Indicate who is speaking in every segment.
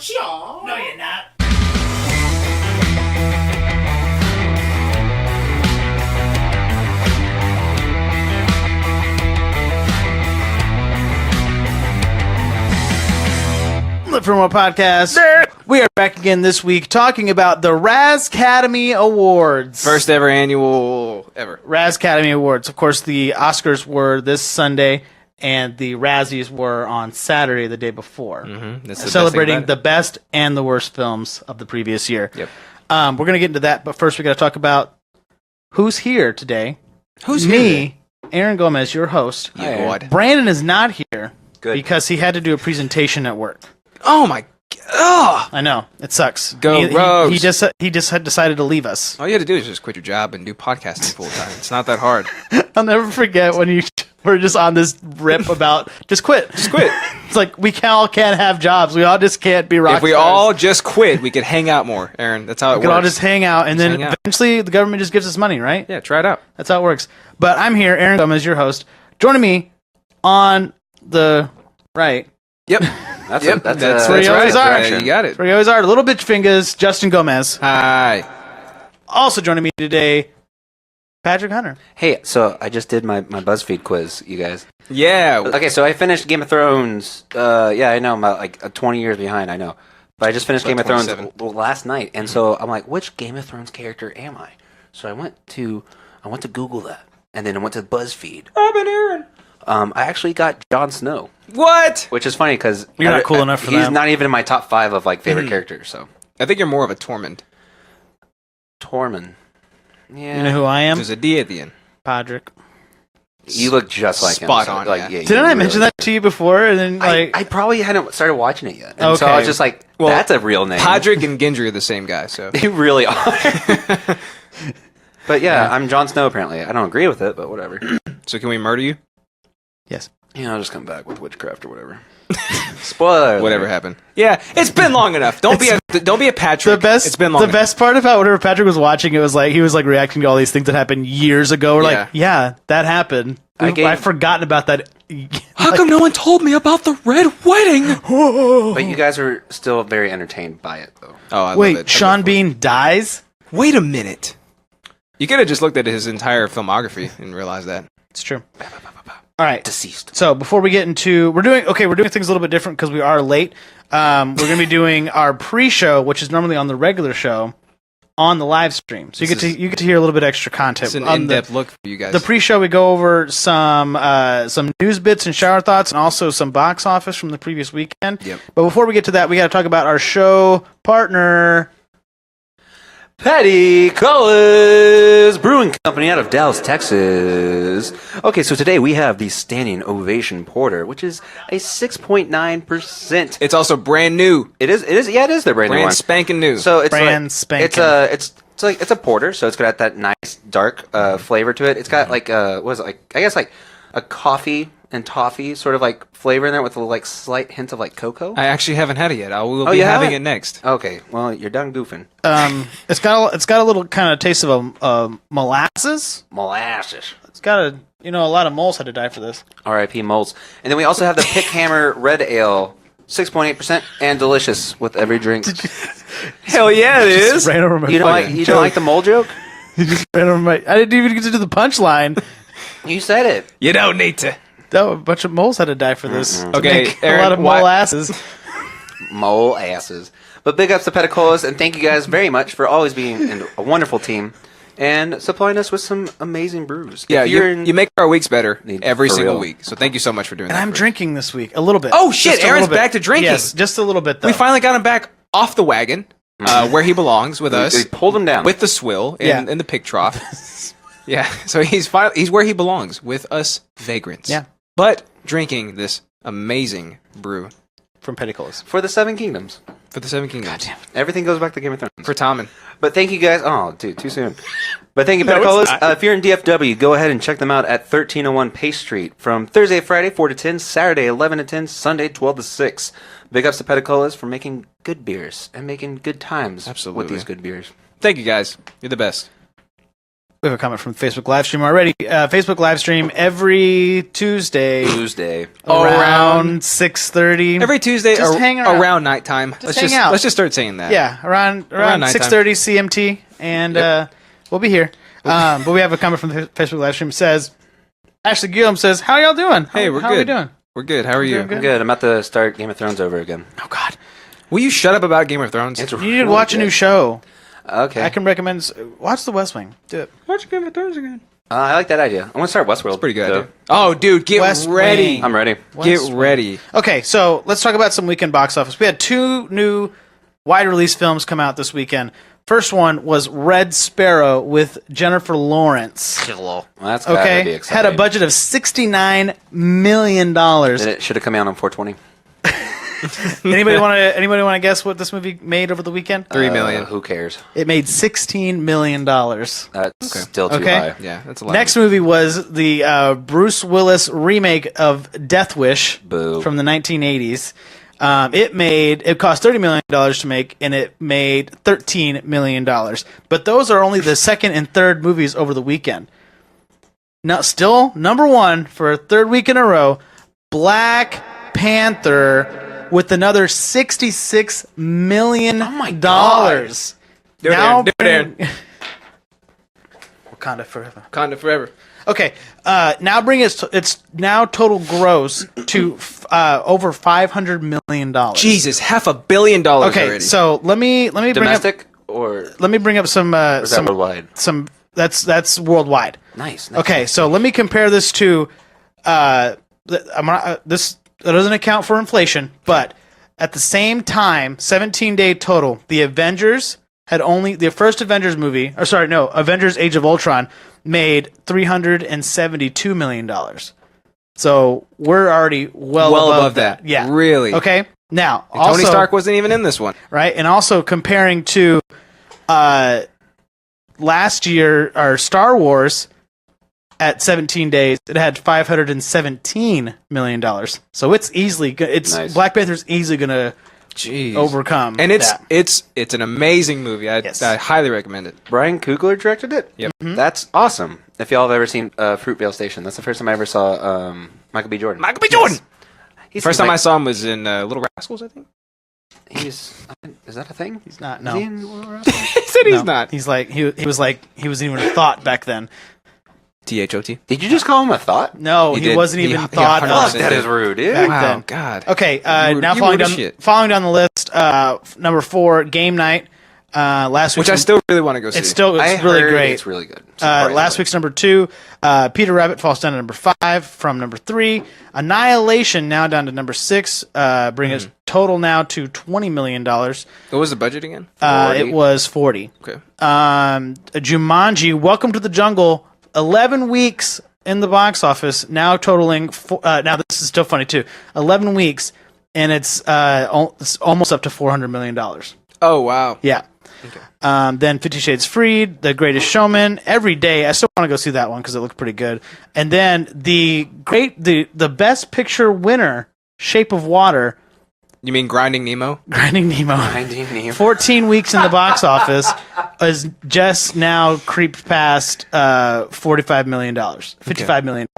Speaker 1: No, you're not. Live for More podcast. We are back again this week talking about the Razzcademy Awards.
Speaker 2: First ever annual ever.
Speaker 1: Razzcademy Awards. Of course, the Oscars were this Sunday, and the Razzies were on Saturday, the day before.
Speaker 2: Mm-hmm.
Speaker 1: Celebrating the best and the worst films of the previous year.
Speaker 2: Yep.
Speaker 1: We're going to get into that, but first we got to talk about who's here today.
Speaker 2: Who's
Speaker 1: me, Aaron Gomez, your host.
Speaker 2: God.
Speaker 1: Brandon is not here
Speaker 3: Good.
Speaker 1: because he had to do a presentation at work.
Speaker 2: Oh my god.
Speaker 1: I know. It sucks.
Speaker 2: Go
Speaker 1: he,
Speaker 2: Rogues.
Speaker 1: he just had decided to leave us.
Speaker 2: All you had to do is just quit your job and do podcasting full time. It's not that hard.
Speaker 1: I'll never forget when you were just on this rip about just quit.
Speaker 2: Just quit.
Speaker 1: It's like we all can't have jobs. We all just can't be rock
Speaker 2: If we
Speaker 1: stars.
Speaker 2: all just quit, we could hang out more, Aaron. That's how it
Speaker 1: We
Speaker 2: works.
Speaker 1: could all just hang out, and then
Speaker 2: hang out.
Speaker 1: eventually the government just gives us money, right?
Speaker 2: Yeah, try it out.
Speaker 1: That's how it works. But I'm here, Aaron Gomez, your host. Joining me on the right.
Speaker 2: Yep.
Speaker 3: That's
Speaker 1: where you always are.
Speaker 2: You got it.
Speaker 1: Where you always are. Little bitch fingers, Justin Gomez.
Speaker 2: Hi.
Speaker 1: Also joining me today, Patrick Hunter.
Speaker 3: Hey, so I just did my BuzzFeed quiz, you guys.
Speaker 2: Yeah.
Speaker 3: Okay, so I finished Game of Thrones. Yeah, I know, I'm about like 20 years behind, I know. But I just finished
Speaker 2: About
Speaker 3: Game of Thrones
Speaker 2: 27.
Speaker 3: last night, and so I'm like, which Game of Thrones character am I? So I went to Google that, and then I went to BuzzFeed.
Speaker 2: I've been Aaron.
Speaker 3: I actually got Jon Snow,
Speaker 2: What?
Speaker 3: which is funny because
Speaker 1: You're not cool enough for
Speaker 3: he's
Speaker 1: that.
Speaker 3: not even in my top 5 of like favorite characters. So
Speaker 2: I think you're more of a Tormund.
Speaker 3: Tormund, yeah,
Speaker 1: You know who I am?
Speaker 2: There's a D at the end.
Speaker 1: Patrick.
Speaker 3: you look just like
Speaker 2: Spot
Speaker 3: him.
Speaker 2: on,
Speaker 3: Like,
Speaker 2: yeah.
Speaker 3: you
Speaker 1: Didn't I
Speaker 3: really
Speaker 1: mention
Speaker 3: do.
Speaker 1: that to you before? And then
Speaker 3: I probably hadn't started watching it yet, and so I
Speaker 1: Okay.
Speaker 3: was just like,
Speaker 2: Well,
Speaker 3: "That's a real name."
Speaker 2: Podrick and Gendry are the same guy, so.
Speaker 3: They really are. But yeah, I'm Jon Snow. Apparently, I don't agree with it, but whatever.
Speaker 2: So can we murder you?
Speaker 1: yes.
Speaker 3: Yeah, I'll just come back with witchcraft or whatever. Spoiler. alert.
Speaker 2: Whatever happened. Yeah, it's been long enough. Don't be a Patrick.
Speaker 1: The best,
Speaker 2: It's been long
Speaker 1: the
Speaker 2: enough.
Speaker 1: best part about whenever Patrick was watching it was like he was like reacting to all these things that happened years ago. We're like, yeah, that happened. I've forgotten about that.
Speaker 2: How come no one told me about the Red Wedding?
Speaker 3: But you guys are still very entertained by it, though.
Speaker 2: Oh, I love
Speaker 1: Wait,
Speaker 2: it.
Speaker 1: Sean Bean dies?
Speaker 2: Wait a minute. You could have just looked at his entire filmography and realized that.
Speaker 1: It's true. All right.
Speaker 3: Deceased.
Speaker 1: So before we get into, we're doing things a little bit different because we are late. We're going to be doing our pre-show, which is normally on the regular show, on the live stream. So you get to hear a little bit extra content.
Speaker 2: It's an
Speaker 1: On
Speaker 2: in-depth look for you guys.
Speaker 1: The pre-show, we go over some news bits and shower thoughts, and also some box office from the previous weekend.
Speaker 2: Yep.
Speaker 1: But before we get to that, we got to talk about our show partner.
Speaker 3: Peticolas Brewing Company out of Dallas, Texas. Okay, so today we have the Standing Ovation Porter, which is a 6.9%.
Speaker 2: It's also brand new.
Speaker 3: It is the brand new one.
Speaker 2: Brand spanking new.
Speaker 3: So it's
Speaker 1: Brand
Speaker 3: like,
Speaker 1: spanking.
Speaker 3: it's a porter, so it's got that nice dark flavor to it. It's got like what is it, like I guess like a coffee and toffee sort of like flavor in there with a like slight hint of like cocoa.
Speaker 2: I actually haven't had it yet. I will
Speaker 3: Oh,
Speaker 2: be
Speaker 3: you
Speaker 2: having
Speaker 3: haven't?
Speaker 2: it next.
Speaker 3: Okay, well you're done goofing.
Speaker 1: It's got a little kind of taste of a molasses.
Speaker 3: Molasses.
Speaker 1: It's got a lot of moles had to die for this.
Speaker 3: R.I.P. moles. And then we also have the Pick Hammer Red Ale, 6.8% and delicious with every drink.
Speaker 2: Hell yeah, it
Speaker 1: Just
Speaker 2: is.
Speaker 1: ran over my
Speaker 3: You don't
Speaker 1: fucking
Speaker 3: like like the mole joke?
Speaker 1: just ran over my. I didn't even get to do the punchline.
Speaker 3: You said it.
Speaker 2: You don't need to.
Speaker 1: No, a bunch of moles had to die for this. To
Speaker 2: Okay,
Speaker 1: make
Speaker 2: Aaron,
Speaker 1: a lot of
Speaker 2: why-
Speaker 1: mole asses.
Speaker 3: Mole asses. But big ups to Peticolas, and thank you guys very much for always being a wonderful team and supplying us with some amazing brews.
Speaker 2: Yeah,
Speaker 3: If
Speaker 2: you make our weeks better every
Speaker 3: For
Speaker 2: single
Speaker 3: real.
Speaker 2: week. So thank you so much for doing
Speaker 1: And
Speaker 2: that.
Speaker 1: I'm
Speaker 2: for us.
Speaker 1: drinking this week a little bit.
Speaker 2: Oh, shit,
Speaker 1: Just a
Speaker 2: Aaron's
Speaker 1: little bit.
Speaker 2: back to drinking.
Speaker 1: Yes, just a little bit though.
Speaker 2: We finally got him back off the wagon, where he belongs with us,
Speaker 3: We pulled him down.
Speaker 2: with the swill and,
Speaker 1: Yeah.
Speaker 2: and the pig trough. Yeah, so he's where he belongs with us vagrants.
Speaker 1: Yeah.
Speaker 2: But drinking this amazing brew
Speaker 1: from Peticolas.
Speaker 3: for the Seven Kingdoms.
Speaker 2: for the Seven Kingdoms.
Speaker 3: Everything goes back to Game of Thrones.
Speaker 2: For Tommen.
Speaker 3: But thank you guys. Oh, dude, too soon. But thank you,
Speaker 1: No, it's
Speaker 3: Peticolas.
Speaker 1: not.
Speaker 3: If you're in DFW, go ahead and check them out at 1301 Pace Street from Thursday, Friday, 4 to 10, Saturday, 11 to 10, Sunday, 12 to 6. Big ups to Peticolas for making good beers and making good times
Speaker 2: Absolutely.
Speaker 3: with these good beers.
Speaker 2: Thank you guys. You're the best.
Speaker 1: We have a comment from the Facebook live stream already. Facebook live stream every Tuesday around 6:30.
Speaker 2: Every Tuesday
Speaker 1: Just hang
Speaker 2: around nighttime.
Speaker 1: hang out.
Speaker 2: Let's just start saying that.
Speaker 1: Yeah, around
Speaker 2: nighttime.
Speaker 1: 6:30 CMT, and we'll be here. But we have a comment from the Facebook live stream. It says, Ashley Gillum says, "How y'all doing?
Speaker 2: Hey, we're
Speaker 1: how
Speaker 2: good.
Speaker 1: are we doing?
Speaker 2: We're good. How are you?
Speaker 3: I'm good. I'm about to start Game of Thrones over again.
Speaker 1: Oh God,
Speaker 2: Will you shut up about Game of Thrones?
Speaker 3: It's
Speaker 1: you need to watch a new show.
Speaker 3: Okay.
Speaker 1: I can recommend. Watch The West Wing. Do it.
Speaker 2: Watch Game of Thrones again.
Speaker 3: I like that idea. I'm going to start Westworld.
Speaker 2: It's pretty good.
Speaker 3: so-
Speaker 2: Idea. Oh, dude, get
Speaker 1: West
Speaker 2: ready.
Speaker 1: Wing.
Speaker 3: I'm ready.
Speaker 2: Get ready.
Speaker 1: Okay, so let's talk about some weekend box office. We had 2 new wide release films come out this weekend. First one was Red Sparrow with Jennifer Lawrence.
Speaker 3: Well, that's gotta be
Speaker 1: Okay,
Speaker 3: exciting.
Speaker 1: had a budget of $69 million.
Speaker 3: And it should have come out on 420.
Speaker 1: Anybody want to guess what this movie made over the weekend?
Speaker 2: $3 million.
Speaker 3: Who cares?
Speaker 1: It made $16 million.
Speaker 3: That's still too
Speaker 1: Okay.
Speaker 3: high.
Speaker 2: Yeah, that's a lot.
Speaker 1: Next movie was the Bruce Willis remake of Death Wish
Speaker 3: Boo.
Speaker 1: from the 1980s. It cost $30 million to make, and it made $13 million. But those are only the second and third movies over the weekend. Now, still number one for a third week in a row, Black Panther with another $66 million.
Speaker 3: Oh my God.
Speaker 2: Do it,
Speaker 1: Now
Speaker 2: Aaron. Do it, Aaron.
Speaker 1: Wakanda forever.
Speaker 2: Wakanda forever.
Speaker 1: Okay, now bring it's now total gross to over $500 million.
Speaker 2: Jesus, $500 million
Speaker 1: Okay,
Speaker 2: already.
Speaker 1: so let me
Speaker 3: Domestic or
Speaker 1: bring up some
Speaker 3: is that worldwide?
Speaker 1: that's worldwide.
Speaker 3: Nice.
Speaker 1: Okay, so let me compare this to this doesn't account for inflation, but at the same time, 17-day total, the Avengers had only the first Avengers movie, Avengers Age of Ultron made $372 million. So we're already well above that. Yeah.
Speaker 2: Really?
Speaker 1: Okay. Now,
Speaker 2: And Tony
Speaker 1: also,
Speaker 2: Stark wasn't even in this one.
Speaker 1: right? And also comparing to last year, our Star Wars at 17 days, it had $517 million. So it's easily
Speaker 3: Nice.
Speaker 1: Black Panther's easily going to
Speaker 2: Jeez.
Speaker 1: overcome
Speaker 2: And
Speaker 1: that.
Speaker 2: it's an amazing movie. I highly recommend it.
Speaker 3: Brian Coogler directed it?
Speaker 2: Yep.
Speaker 3: That's awesome. If y'all have ever seen Fruitvale Station, that's the first time I ever saw Michael B. Jordan.
Speaker 2: Michael B. Jordan!
Speaker 3: He's
Speaker 2: First time I
Speaker 3: like,
Speaker 2: saw him was in Little Rascals, I think.
Speaker 3: is that a thing?
Speaker 1: He's not,
Speaker 3: Is
Speaker 1: no.
Speaker 3: he in Little Rascals?
Speaker 2: He said he's
Speaker 1: No.
Speaker 2: not.
Speaker 1: He's like, he wasn't even a thought back then.
Speaker 2: THOT.
Speaker 3: Did you just call him a thought?
Speaker 1: No,
Speaker 2: He
Speaker 1: he
Speaker 2: did.
Speaker 1: wasn't
Speaker 2: He-
Speaker 1: even
Speaker 2: he
Speaker 1: thought
Speaker 2: 100%
Speaker 1: of.
Speaker 2: did.
Speaker 3: That is rude, dude.
Speaker 1: Back
Speaker 2: Wow,
Speaker 1: then.
Speaker 2: God.
Speaker 1: Okay,
Speaker 2: You
Speaker 1: now
Speaker 2: rude
Speaker 1: following
Speaker 2: as
Speaker 1: down,
Speaker 2: shit.
Speaker 1: following down the list, number 4, Game Night. Last week,
Speaker 2: Which I still really want to go see.
Speaker 1: it's
Speaker 3: I
Speaker 1: really
Speaker 3: heard
Speaker 1: great.
Speaker 3: It's really good.
Speaker 1: Last week's number 2, Peter Rabbit falls down to number 5 from number 3. Annihilation now down to number 6, bring us total now to $20 million.
Speaker 2: What was the budget again?
Speaker 1: It was 40.
Speaker 2: Okay.
Speaker 1: Jumanji, Welcome to the Jungle, 11 weeks in the box office, now totaling. Now this is still funny too. 11 weeks, and it's almost up to $400 million.
Speaker 2: Oh, wow.
Speaker 1: Yeah.
Speaker 2: Okay.
Speaker 1: Then 50 Shades Freed, The Greatest Showman, Every Day. I still want to go see that one because it looked pretty good. And then the Best Picture winner, Shape of Water,
Speaker 2: You mean Grinding Nemo?
Speaker 1: Grinding Nemo.
Speaker 3: Grinding Nemo.
Speaker 1: 14 weeks in the box office, is just now creeped past $45 million, $55 million.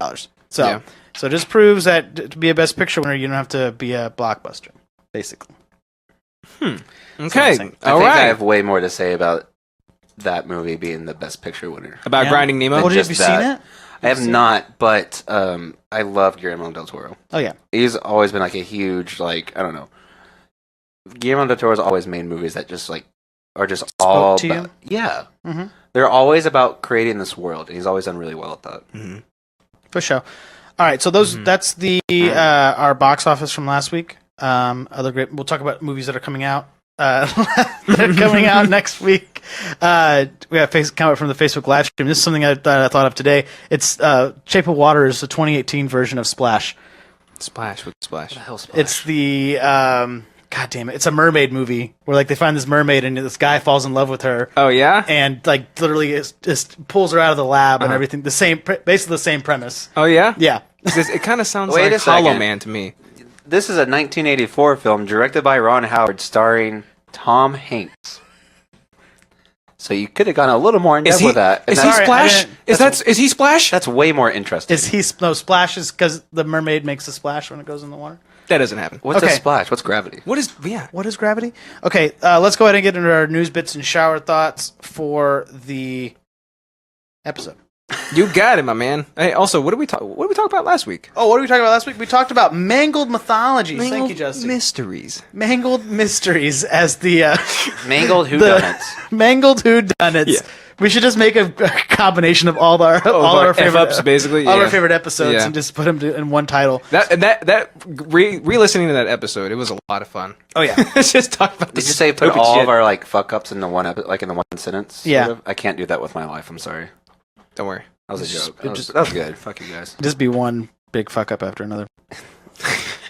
Speaker 1: So,
Speaker 2: Yeah.
Speaker 1: so it just proves that to be a Best Picture winner, you don't have to be a blockbuster, basically.
Speaker 2: Okay.
Speaker 1: saying.
Speaker 3: I
Speaker 2: All
Speaker 3: think I
Speaker 2: right.
Speaker 3: have way more to say about that movie being the Best Picture winner.
Speaker 2: About
Speaker 1: Yeah.
Speaker 2: Grinding Nemo?
Speaker 1: Well, have
Speaker 3: just
Speaker 1: you seen
Speaker 3: that.
Speaker 1: it?
Speaker 3: I have not, but I love Guillermo del Toro.
Speaker 1: Oh yeah,
Speaker 3: He's always been like a huge, like, I don't know. Guillermo del Toro's always made movies that just like are just all
Speaker 1: to you?
Speaker 3: about, yeah.
Speaker 1: Mhm.
Speaker 3: They're always about creating this world, and he's always done really well at that.
Speaker 1: for sure. All right, so that's the our box office from last week. Other great. We'll talk about movies that are coming out. That are coming out next week. We have a comment from the Facebook live stream. This is something I thought of today. It's Shape of Water is the 2018 version of Splash.
Speaker 2: Splash with Splash.
Speaker 1: It's the God damn it! It's a mermaid movie where like they find this mermaid and this guy falls in love with her.
Speaker 2: Oh, yeah?
Speaker 1: And like literally just pulls her out of the lab and everything. Basically the same premise.
Speaker 2: Oh, yeah?
Speaker 1: Yeah.
Speaker 2: It kind of sounds
Speaker 3: Wait
Speaker 2: like
Speaker 3: a second.
Speaker 2: Hollow Man to me.
Speaker 3: This is a 1984 film directed by Ron Howard, starring Tom Hanks. So you could have gone a little more in
Speaker 2: Is
Speaker 3: depth
Speaker 2: he
Speaker 3: with that. And
Speaker 2: is he
Speaker 1: Sorry, I
Speaker 2: Splash?
Speaker 1: didn't-
Speaker 2: Is he Splash?
Speaker 3: that's way more interesting.
Speaker 1: Is he no splashes because the mermaid makes a splash when it goes in the water?
Speaker 2: That doesn't happen.
Speaker 3: What's
Speaker 1: Okay.
Speaker 3: a splash? What's gravity?
Speaker 2: What is? Yeah.
Speaker 1: What is gravity? Okay, let's go ahead and get into our news bits and shower thoughts for the episode.
Speaker 2: You got it, my man. Hey, also, what did we talk about last week?
Speaker 1: Oh, what did we talk about last week? We talked about mangled mythologies. Thank you,
Speaker 2: Mangled
Speaker 1: Justin.
Speaker 2: Mysteries.
Speaker 1: Mangled mysteries as the
Speaker 3: Mangled whodunits.
Speaker 1: mangled whodunits.
Speaker 2: Yeah.
Speaker 1: We should just make a favorite
Speaker 2: All our F-ups, basically.
Speaker 1: all
Speaker 2: yeah.
Speaker 1: our favorite episodes
Speaker 2: Yeah.
Speaker 1: and just put them in one title.
Speaker 2: Re-listening to that episode, it was a lot of fun.
Speaker 1: Oh yeah.
Speaker 2: Let's just talk about
Speaker 3: Did
Speaker 2: this.
Speaker 3: you say put
Speaker 2: stupid
Speaker 3: all
Speaker 2: shit.
Speaker 3: of our like fuck ups in the one in the one sentence?
Speaker 1: Yeah.
Speaker 3: Sort of? I can't do that with my life. I'm sorry.
Speaker 2: Don't worry.
Speaker 3: That was a
Speaker 1: Just-
Speaker 3: joke.
Speaker 1: it
Speaker 3: That was,
Speaker 1: just-
Speaker 3: that was good. Fuck you guys.
Speaker 1: Just be one big fuck up after another.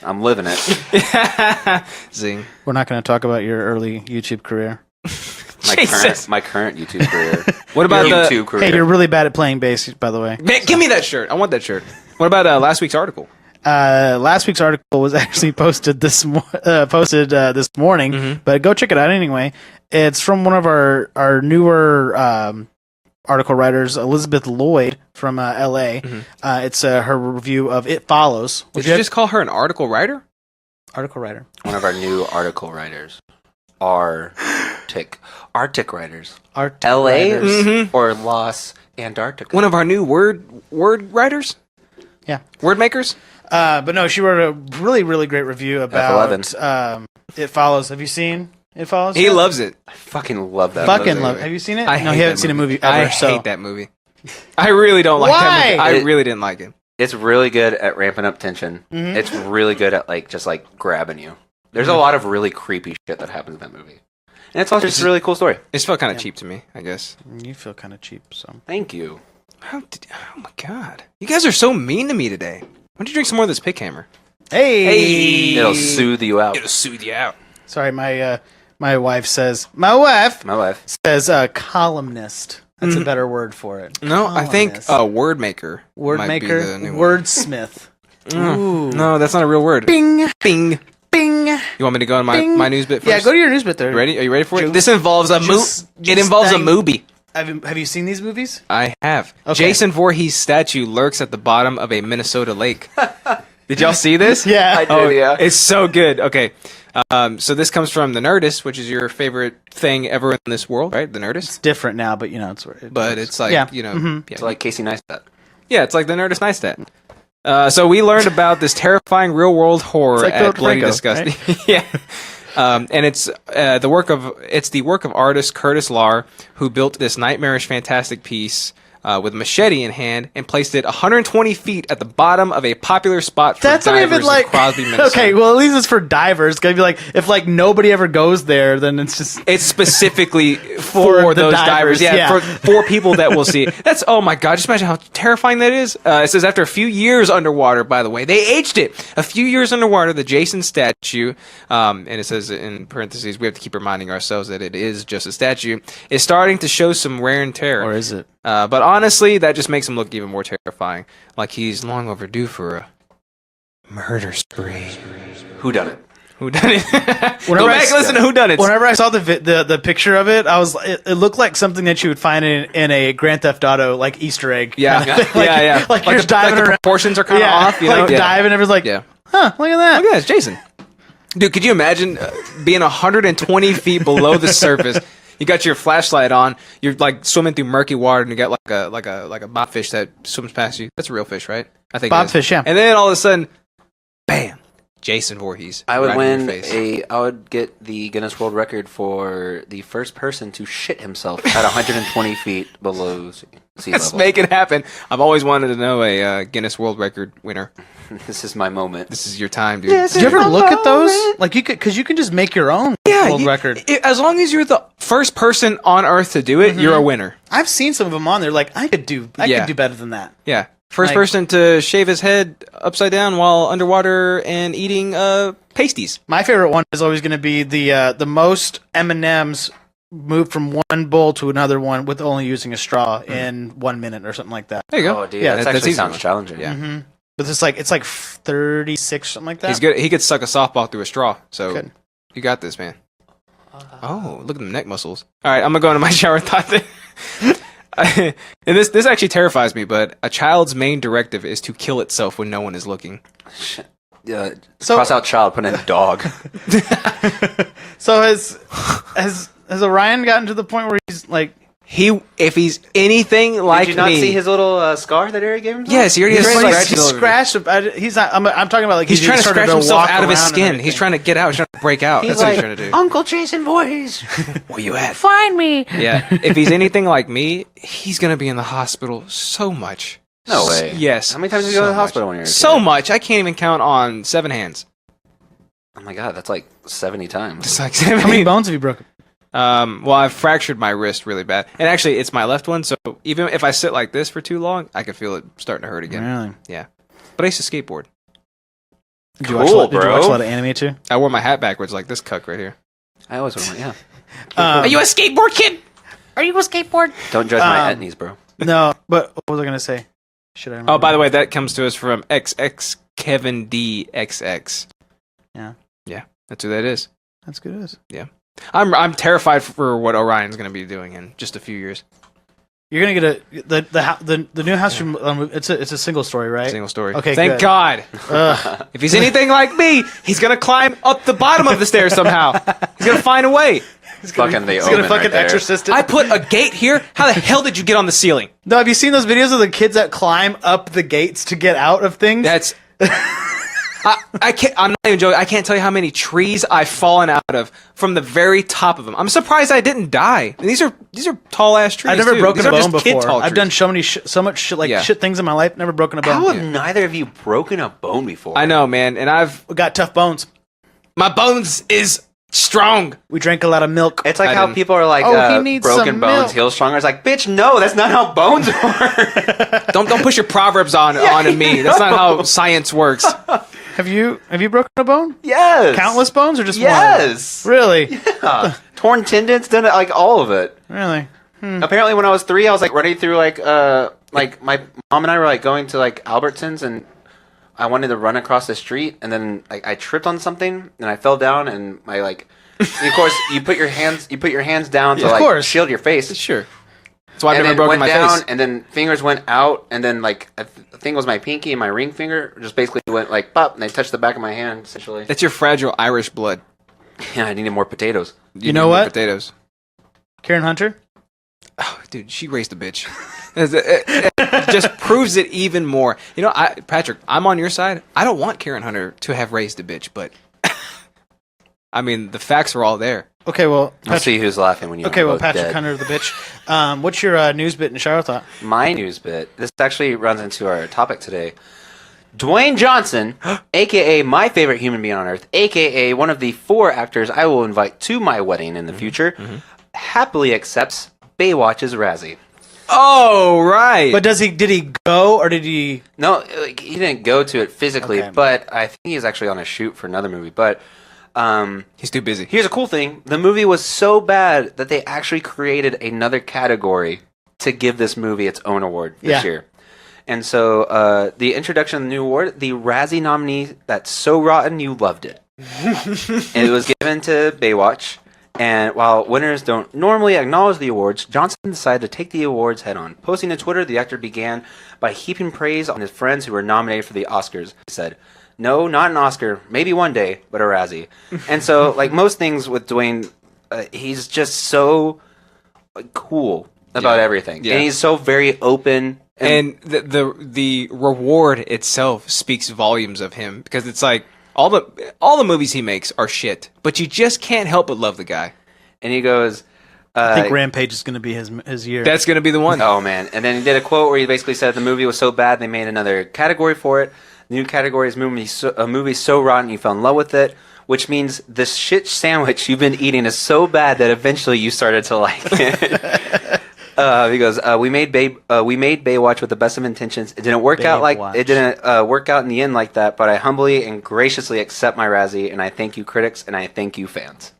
Speaker 3: I'm living it.
Speaker 2: Zing.
Speaker 1: We're not going to talk about your early YouTube career.
Speaker 2: Jesus.
Speaker 3: My current YouTube career.
Speaker 2: What about
Speaker 3: YouTube
Speaker 2: the?
Speaker 3: career?
Speaker 1: Hey, you're really bad at playing bass, by the way.
Speaker 2: Man, give me that shirt. I want that shirt. What about last week's article?
Speaker 1: Last week's article was actually posted this morning, but go check it out anyway. It's from one of our newer article writers, Elizabeth Lloyd from LA. It's her review of It Follows.
Speaker 2: Did you just call her an article writer?
Speaker 1: article writer?
Speaker 3: One of our new article writers. Arctic writers.
Speaker 1: Arctic
Speaker 3: LA
Speaker 1: writers.
Speaker 3: or Los Antarctica.
Speaker 2: One of our new word writers?
Speaker 1: Yeah.
Speaker 2: Word makers?
Speaker 1: But no, she wrote a really, really great review about It Follows. Have you seen It Follows?
Speaker 2: He loves it.
Speaker 3: I fucking love that
Speaker 1: Fucking
Speaker 3: movie.
Speaker 1: love. Have you seen it?
Speaker 2: I
Speaker 1: no,
Speaker 2: hate
Speaker 1: you haven't
Speaker 2: that
Speaker 1: seen a movie ever.
Speaker 2: I
Speaker 1: so.
Speaker 2: hate that movie. I really don't like that movie.
Speaker 1: Why?
Speaker 2: I really didn't like it.
Speaker 3: It's really good at ramping up tension.
Speaker 1: Mhm.
Speaker 3: It's really good at just grabbing you. There's a lot of really creepy shit that happens in that movie. And it's also just a really cool story.
Speaker 2: It just felt kind of cheap to me, I guess.
Speaker 1: You feel kind of cheap, so.
Speaker 3: Thank you.
Speaker 2: Oh my god. You guys are so mean to me today. Why don't you drink some more of this pick hammer?
Speaker 1: Hey.
Speaker 3: It'll soothe you out.
Speaker 2: It'll soothe you out.
Speaker 1: Sorry, my wife says. My wife
Speaker 3: My wife.
Speaker 1: says columnist. That's a better word for it.
Speaker 2: No, I think
Speaker 1: Columnist.
Speaker 2: word maker.
Speaker 1: Word
Speaker 2: might be
Speaker 1: maker,
Speaker 2: the new one.
Speaker 1: wordsmith.
Speaker 2: Ooh. No, that's not a real word.
Speaker 1: Bing,
Speaker 2: Bing.
Speaker 1: bing.
Speaker 2: You want me to go on
Speaker 1: Bing.
Speaker 2: my news bit first?
Speaker 1: Yeah, go to your news bit there.
Speaker 2: You ready? Are you ready for it?
Speaker 1: Juice-
Speaker 2: This involves a
Speaker 1: juice-
Speaker 2: It
Speaker 1: juice
Speaker 2: involves a
Speaker 1: thing.
Speaker 2: movie.
Speaker 1: Have you seen these movies?
Speaker 2: I have.
Speaker 1: Okay.
Speaker 2: Jason Voorhees' statue lurks at the bottom of a Minnesota lake. Did y'all see this?
Speaker 1: Yeah.
Speaker 3: I did, yeah.
Speaker 2: It's so good. Okay. So this comes from The Nerdist, which is your favorite thing ever in this world, right? The Nerdist?
Speaker 1: Different now, but it's.
Speaker 2: But it's like,
Speaker 1: Yeah.
Speaker 2: you know.
Speaker 1: Mhm.
Speaker 2: Yeah.
Speaker 3: It's like Casey Neistat.
Speaker 2: Yeah, it's like the Nerdist Night Stat. So we learned about this terrifying real-world horror
Speaker 1: It's like
Speaker 2: at
Speaker 1: Philip
Speaker 2: Bloody
Speaker 1: Franco,
Speaker 2: Disgusting. Yeah. And it's the work of artist Curtis Lahr, who built this nightmarish, fantastic piece with a machete in hand and placed it 120 feet at the bottom of a popular spot for
Speaker 1: That's not
Speaker 2: divers
Speaker 1: even like
Speaker 2: in Crosby, Minnesota.
Speaker 1: Okay, well at least it's for divers. Gonna be like if nobody ever goes there, then it's just
Speaker 2: It's specifically for
Speaker 1: the
Speaker 2: those
Speaker 1: divers,
Speaker 2: divers. Yeah,
Speaker 1: yeah.
Speaker 2: for people that will see it. That's, oh my God, just imagine how terrifying that is. It says after a few years underwater, by the way, they aged it. A few years underwater, the Jason statue, and it says in parentheses, we have to keep reminding ourselves that it is just a statue, is starting to show some wear and tear.
Speaker 1: or is it?
Speaker 2: But honestly, that just makes him look even more terrifying. Like he's long overdue for a murder spree.
Speaker 3: Who done it?
Speaker 2: Who done it? Go
Speaker 1: Whenever
Speaker 2: back and listen to Who Done It.
Speaker 1: Whenever I saw the picture of it, it looked like something that you would find in a Grand Theft Auto Easter egg.
Speaker 2: Yeah,
Speaker 1: kind of thing.
Speaker 2: yeah.
Speaker 1: Like you're just diving
Speaker 2: the
Speaker 1: around.
Speaker 2: proportions are kind of off. You know?
Speaker 1: diving, and everyone's like,
Speaker 2: Yeah.
Speaker 1: huh, look at that.
Speaker 2: Look at that, it's Jason. Dude, could you imagine being 120 feet below the surface? You got your flashlight on. You're swimming through murky water, and you got like a bobfish that swims past you. That's a real fish, right? I think it is.
Speaker 1: Bobfish, yeah.
Speaker 2: And then all of a sudden, bam, Jason Voorhees.
Speaker 3: I would
Speaker 2: right in your
Speaker 3: win
Speaker 2: face.
Speaker 3: I would get the Guinness World Record for the first person to shit himself at 120 feet below sea
Speaker 2: Let's
Speaker 3: level.
Speaker 2: make it happen. I've always wanted to know a Guinness World Record winner.
Speaker 3: This is my moment.
Speaker 2: This is your time, dude.
Speaker 1: Did you ever look at those? Because you can just make your own world record.
Speaker 2: As long as you're the first person on Earth to do it, you're a winner.
Speaker 1: I've seen some of them on there. Like I could do better than that.
Speaker 2: Yeah. First
Speaker 1: Like-
Speaker 2: person to shave his head upside down while underwater and eating pasties.
Speaker 1: My favorite one is always going to be the most M&Ms moved from one bowl to another one with only using a straw in 1 minute or something like that.
Speaker 2: There you go.
Speaker 3: Oh, dude,
Speaker 1: Yeah,
Speaker 3: that
Speaker 2: that's
Speaker 3: actually
Speaker 2: easy
Speaker 3: sounds
Speaker 2: one.
Speaker 3: challenging.
Speaker 2: Yeah.
Speaker 1: But it's like 36 something like that.
Speaker 2: He's good. He could suck a softball through a straw. So
Speaker 1: Good.
Speaker 2: you got this, man. Oh, look at the neck muscles. All right, I'm gonna go into my shower thought. And this actually terrifies me. But a child's main directive is to kill itself when no one is looking.
Speaker 3: Cross out child, put in dog.
Speaker 1: So has Orion gotten to the point where he's like,
Speaker 2: If he's anything like
Speaker 3: Did you not
Speaker 2: me,
Speaker 3: see his little scar that Eric gave him?
Speaker 2: yes, he already has scratches all over him.
Speaker 1: scratched? He's not. I'm talking about like
Speaker 2: He's trying to
Speaker 1: started
Speaker 2: scratch himself
Speaker 1: walk
Speaker 2: out of his
Speaker 1: around and
Speaker 2: skin.
Speaker 1: everything.
Speaker 2: He's trying to get out. He's trying to break out. That's what he's trying to do.
Speaker 3: Uncle Jason boys.
Speaker 2: Where you at?
Speaker 1: Find me.
Speaker 2: Yeah. If he's anything like me, he's gonna be in the hospital so much.
Speaker 3: No way.
Speaker 2: Yes.
Speaker 3: How many times did you go to the hospital when you were a
Speaker 2: So
Speaker 3: kid?
Speaker 2: much. I can't even count on 7 hands.
Speaker 3: Oh my god, that's like 70 times.
Speaker 2: It's like
Speaker 1: How many bones have you broken?
Speaker 2: Well, I've fractured my wrist really bad, and actually, it's my left one. So even if I sit like this for too long, I can feel it starting to hurt again.
Speaker 1: Really?
Speaker 2: Yeah. But I used to skateboard.
Speaker 1: Did you watch a lot of anime too?
Speaker 2: I wore my hat backwards like this cuck right here.
Speaker 3: I always want, yeah.
Speaker 2: Are you a skateboard kid?
Speaker 1: Are you a skateboard?
Speaker 3: Don't judge my etnies, bro.
Speaker 1: No, but what was I gonna say? Should I? Remember?
Speaker 2: Oh, by the way, that comes to us from XX Kevin D XX.
Speaker 1: Yeah.
Speaker 2: Yeah, that's who that is.
Speaker 1: That's good.
Speaker 2: Yeah. I'm terrified for what Orion's going to be doing in just a few years.
Speaker 1: You're gonna get the new house. It's a single story, right?
Speaker 2: Single story.
Speaker 1: Okay,
Speaker 2: Thank
Speaker 1: good.
Speaker 2: God. If he's anything like me, he's going to climb up the bottom of the stairs somehow. He's going to find a way.
Speaker 3: He's fucking the
Speaker 1: He's gonna
Speaker 3: Omen
Speaker 1: fucking
Speaker 3: right there.
Speaker 1: exorcist it.
Speaker 2: I put a gate here. How the hell did you get on the ceiling?
Speaker 1: No, have you seen those videos of the kids that climb up the gates to get out of things?
Speaker 2: That's. I can't. I'm not even joking. I can't tell you how many trees I've fallen out of from the very top of them. I'm surprised I didn't die. And these are tall ass trees.
Speaker 1: I've never
Speaker 2: too.
Speaker 1: broken
Speaker 2: These
Speaker 1: a
Speaker 2: aren't
Speaker 1: bone
Speaker 2: just kid
Speaker 1: before.
Speaker 2: tall
Speaker 1: I've
Speaker 2: trees.
Speaker 1: done so much shit,
Speaker 2: Yeah.
Speaker 1: shit things in my life. Never broken a bone.
Speaker 3: How have neither of you broken a bone before?
Speaker 2: I know, man, and
Speaker 1: We got tough bones.
Speaker 2: my bones is strong.
Speaker 1: We drank a lot of milk.
Speaker 3: It's like
Speaker 2: I
Speaker 3: how
Speaker 2: didn't.
Speaker 3: people are like,
Speaker 1: Oh, he needs
Speaker 3: broken
Speaker 1: some
Speaker 3: bones
Speaker 1: milk.
Speaker 3: heal stronger. It's like, bitch, no, that's not how bones work.
Speaker 2: Don't push your proverbs on me. That's not how science works.
Speaker 1: Have you broken a bone?
Speaker 3: Yes.
Speaker 1: Countless bones or just
Speaker 3: Yes.
Speaker 1: one? Really?
Speaker 3: Torn tendons, done it, like all of it.
Speaker 1: Really?
Speaker 3: Apparently, when I was 3, I was like running through like my mom and I were like going to like Albertsons, and I wanted to run across the street, and then like I tripped on something, and I fell down, and my like, and of course you put your hands down to
Speaker 1: Of
Speaker 3: like
Speaker 1: course.
Speaker 3: shield your face.
Speaker 2: Sure. That's why I've
Speaker 3: And
Speaker 2: never
Speaker 3: then
Speaker 2: broken
Speaker 3: went
Speaker 2: my
Speaker 3: down,
Speaker 2: face.
Speaker 3: and then fingers went out, and then like I think it was my pinky and my ring finger just basically went like pop, and they touched the back of my hand essentially.
Speaker 2: That's your fragile Irish blood.
Speaker 3: Yeah, I needed more potatoes.
Speaker 1: You know
Speaker 2: need more
Speaker 1: what?
Speaker 2: Potatoes.
Speaker 1: Karen Hunter?
Speaker 2: Oh, dude, she raised a bitch. It just proves it even more. You know, Patrick, I'm on your side. I don't want Karen Hunter to have raised a bitch, but I mean, the facts are all there.
Speaker 1: Okay, well,
Speaker 3: Let's see who's laughing when you.
Speaker 1: Okay,
Speaker 3: are
Speaker 1: well,
Speaker 3: both
Speaker 1: Patrick
Speaker 3: dead.
Speaker 1: Hunter the bitch. What's your news bit in shower thought?
Speaker 3: My news bit. This actually runs into our topic today. Dwayne Johnson, aka my favorite human being on earth, aka one of the 4 actors I will invite to my wedding in the future, happily accepts Baywatch's Razzie.
Speaker 2: Oh, right.
Speaker 1: But did he go or did he?
Speaker 3: No, like, he didn't go to it physically,
Speaker 1: Okay.
Speaker 3: but I think he's actually on a shoot for another movie. But
Speaker 2: he's too busy.
Speaker 3: here's a cool thing: the movie was so bad that they actually created another category to give this movie its own award this
Speaker 1: Yeah.
Speaker 3: year. And so the introduction of the new award, the Razzie nominee that's so rotten you loved it. And it was given to Baywatch. And while winners don't normally acknowledge the awards, Johnson decided to take the awards head on. Posting to Twitter, the actor began by heaping praise on his friends who were nominated for the Oscars. He said, "No, not an Oscar. Maybe one day, but a Razzie." And so, like most things with Dwayne, he's just so cool about everything.
Speaker 2: Yeah.
Speaker 3: And he's so very open.
Speaker 2: And the reward itself speaks volumes of him, because it's like all the movies he makes are shit, but you just can't help but love the guy.
Speaker 3: And he goes,
Speaker 1: I think Rampage is going to be his year.
Speaker 2: That's going to be the one.
Speaker 3: oh man. And then he did a quote where he basically said the movie was so bad they made another category for it. The new category is a movie so rotten you fell in love with it, which means this shit sandwich you've been eating is so bad that eventually you started to like it. He goes, we made Baywatch with the best of intentions. It didn't work out in the end like that, but I humbly and graciously accept my Razzie, and I thank you critics, and I thank you fans.